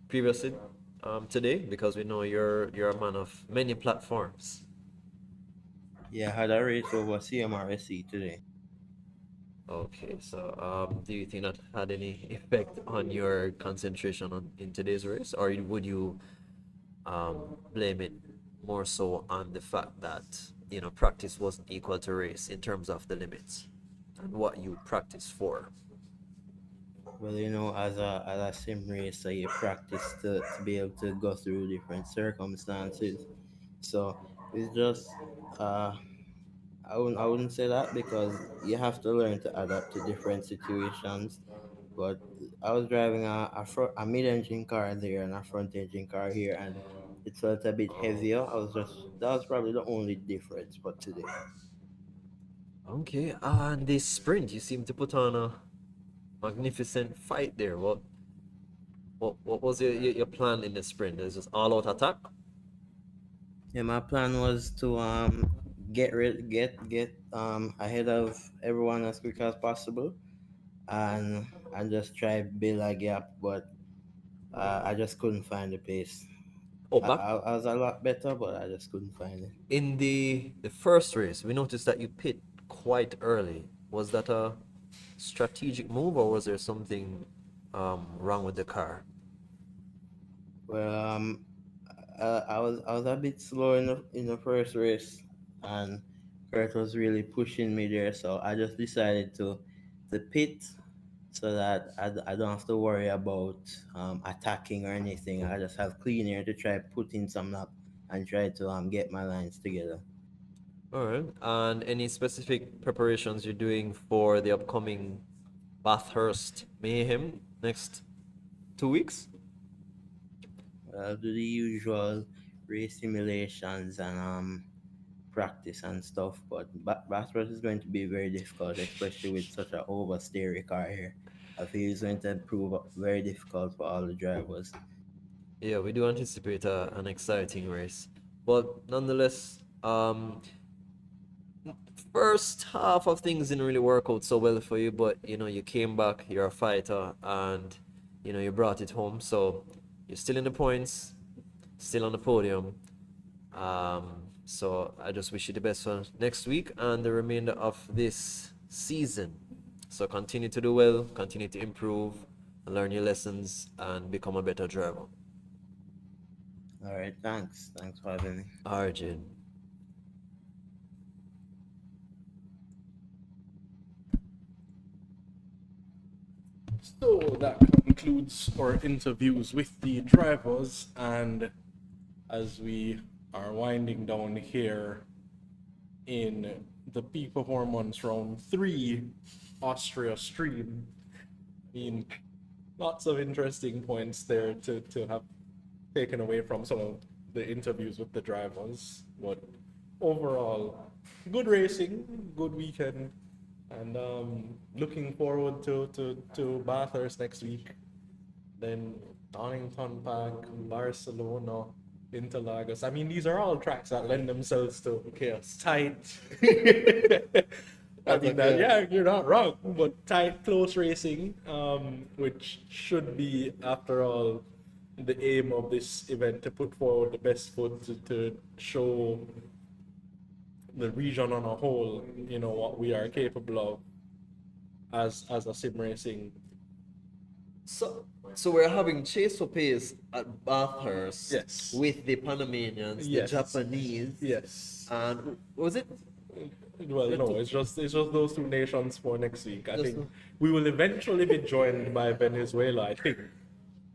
previously today? Because we know you're a man of many platforms. Yeah, I had a race over CMRSC today. Okay, so do you think that had any effect on your concentration in today's race, or would you blame it more so on the fact that practice wasn't equal to race in terms of the limits and what you practice for? Well, as a sim racer, you practice to be able to go through different circumstances. So it's just, uh, I wouldn't say that because you have to learn to adapt to different situations. But I was driving a mid-engine car there and a front-engine car here, and it felt a bit heavier. That was probably the only difference for today. Okay, and this sprint, you seem to put on a magnificent fight there. What was your plan in the sprint? Is just all out attack? Yeah, my plan was to get ahead of everyone as quick as possible, and just try build a gap, but I just couldn't find the pace. Oh, I was a lot better, but I just couldn't find it. in the first race, we noticed that you pit quite early. Was that a strategic move, or was there something wrong with the car? Well, I was a bit slow in the first race, and Kurt was really pushing me there, so I just decided to pit so that I don't have to worry about attacking or anything. I just have clean air to try put in some lap and try to get my lines together. All right. And any specific preparations you're doing for the upcoming Bathurst Mayhem next 2 weeks? I'll do the usual race simulations and practice and stuff, but Bathurst is going to be very difficult, especially with such an oversteery car here. I feel it's going to prove very difficult for all the drivers. Yeah, we do anticipate an exciting race, but nonetheless, first half of things didn't really work out so well for you, but you came back, you're a fighter, and you brought it home. So you're still in the points, still on the podium. So I just wish you the best for next week and the remainder of this season. So continue to do well, continue to improve, learn your lessons, and become a better driver. All right, thanks for having me. All right, Jane. So that concludes our interviews with the drivers, and as we are winding down here in the Peak Performance Round 3 Austria stream, I mean, lots of interesting points there to have taken away from some of the interviews with the drivers, but overall, good racing, good weekend, and looking forward to Bathurst next week. Then Donington Park, Barcelona, Interlagos. I mean, these are all tracks that lend themselves to Chaos. tight. I mean, yeah, you're not wrong, but tight, close racing, which should be, after all, the aim of this event, to put forward the best foot to show the region on a whole, what we are capable of as a sim racing. So we're having chase for pace at Bathurst. Yes. With the Panamanians, Yes. the Japanese. Yes. And what was it? Well, no, it's just those two nations for next week. I think we will eventually be joined by Venezuela, I think.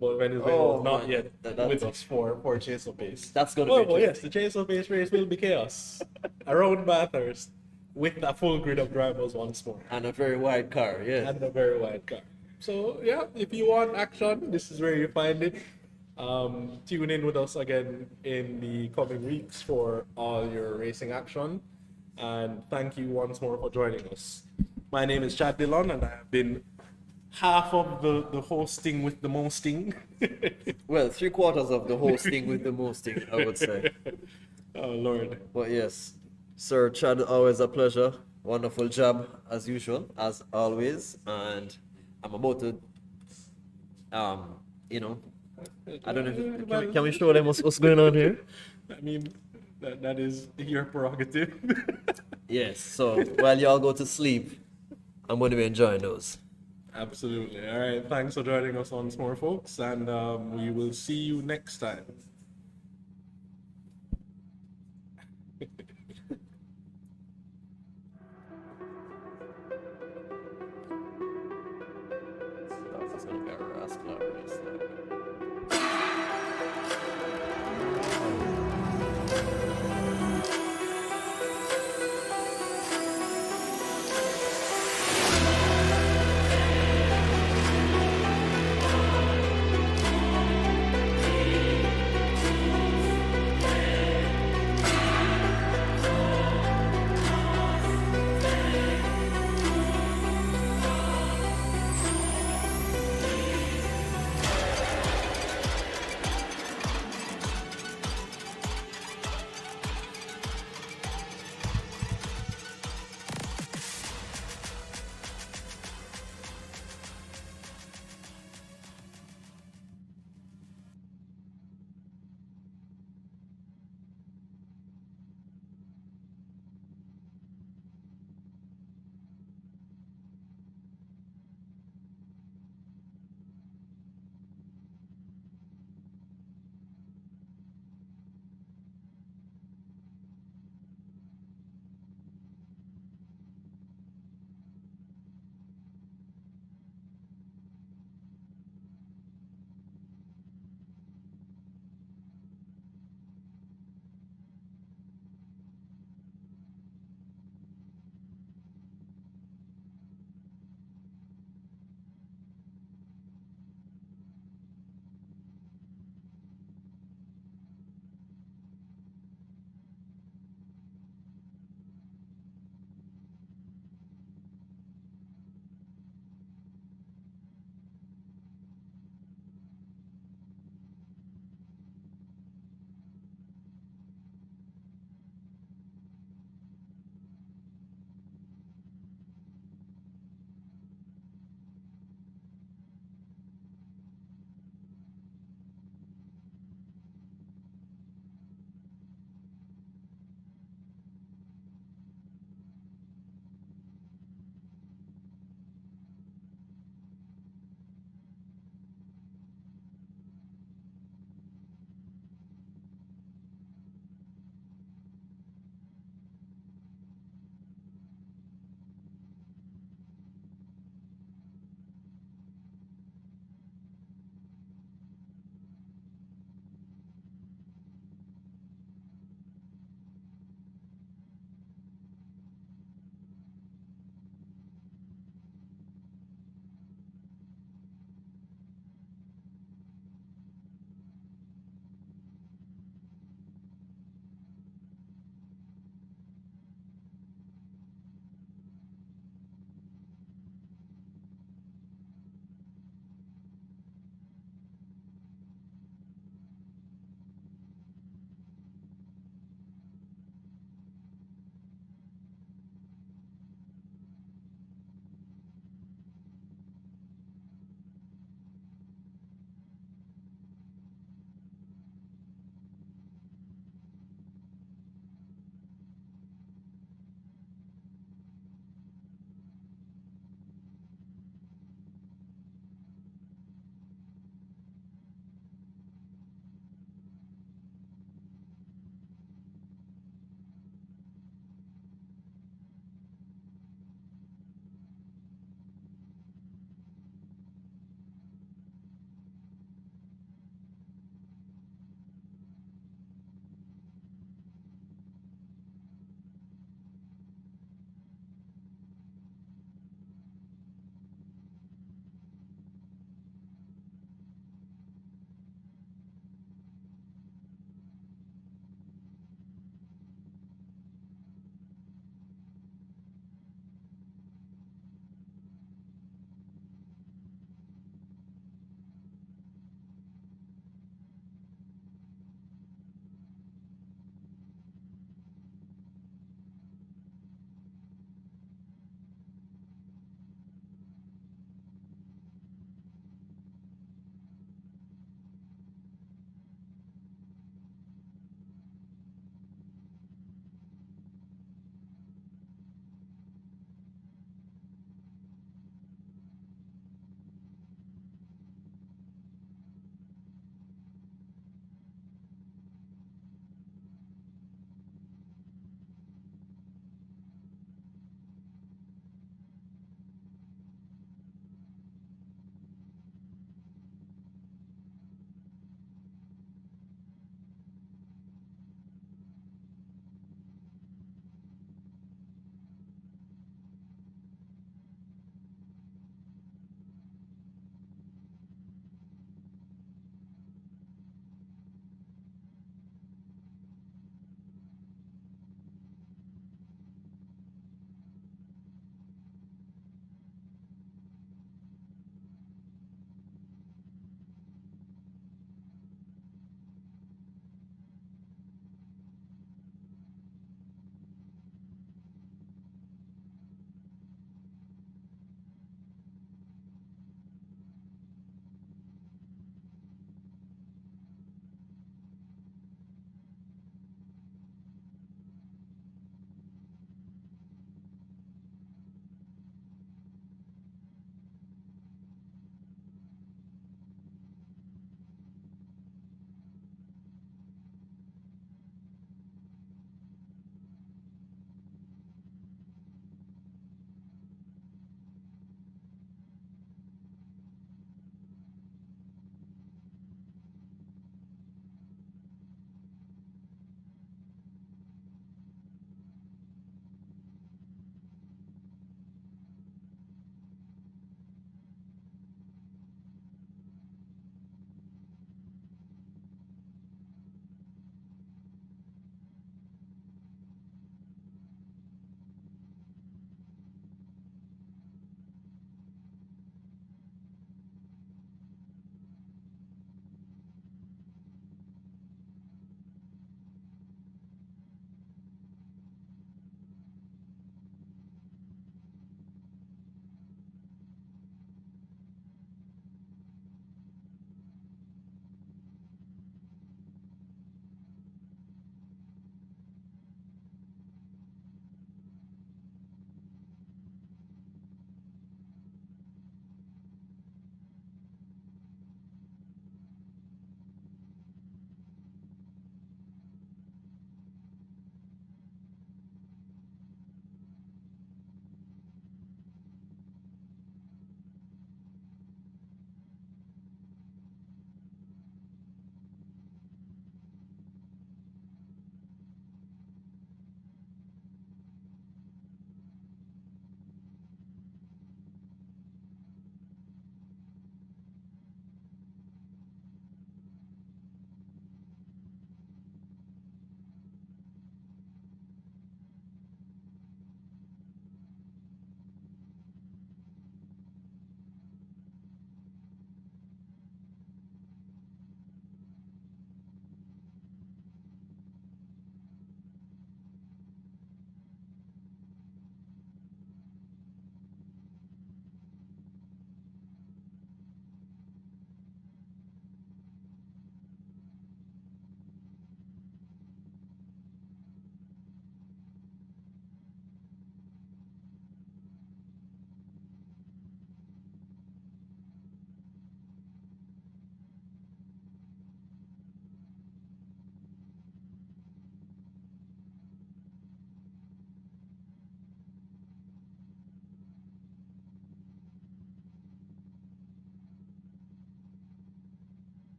But Venezuela is not yet with us for Chase of Pace. That's gonna be well, yes, the Chase of Pace race will be chaos around Bathurst with a full grid of drivers once more. And a very wide car, yeah. And a very wide car. So yeah, if you want action, this is where you find it. Tune in with us again in the coming weeks for all your racing action. And thank you once more for joining us. My name is Chad Dillon, and I have been half of the hosting with the mosting. Well, 3/4 of the hosting with the mosting, I would say. Oh, Lord. But yes, Sir Chad, always a pleasure. Wonderful job, as usual, as always. And I'm about to, I don't know, can we show them what's going on here? I mean, that is your prerogative. Yes, so while y'all go to sleep, I'm going to be enjoying those. Absolutely. All right. Thanks for joining us once more, folks. And we will see you next time. it's gonna be a rascal race.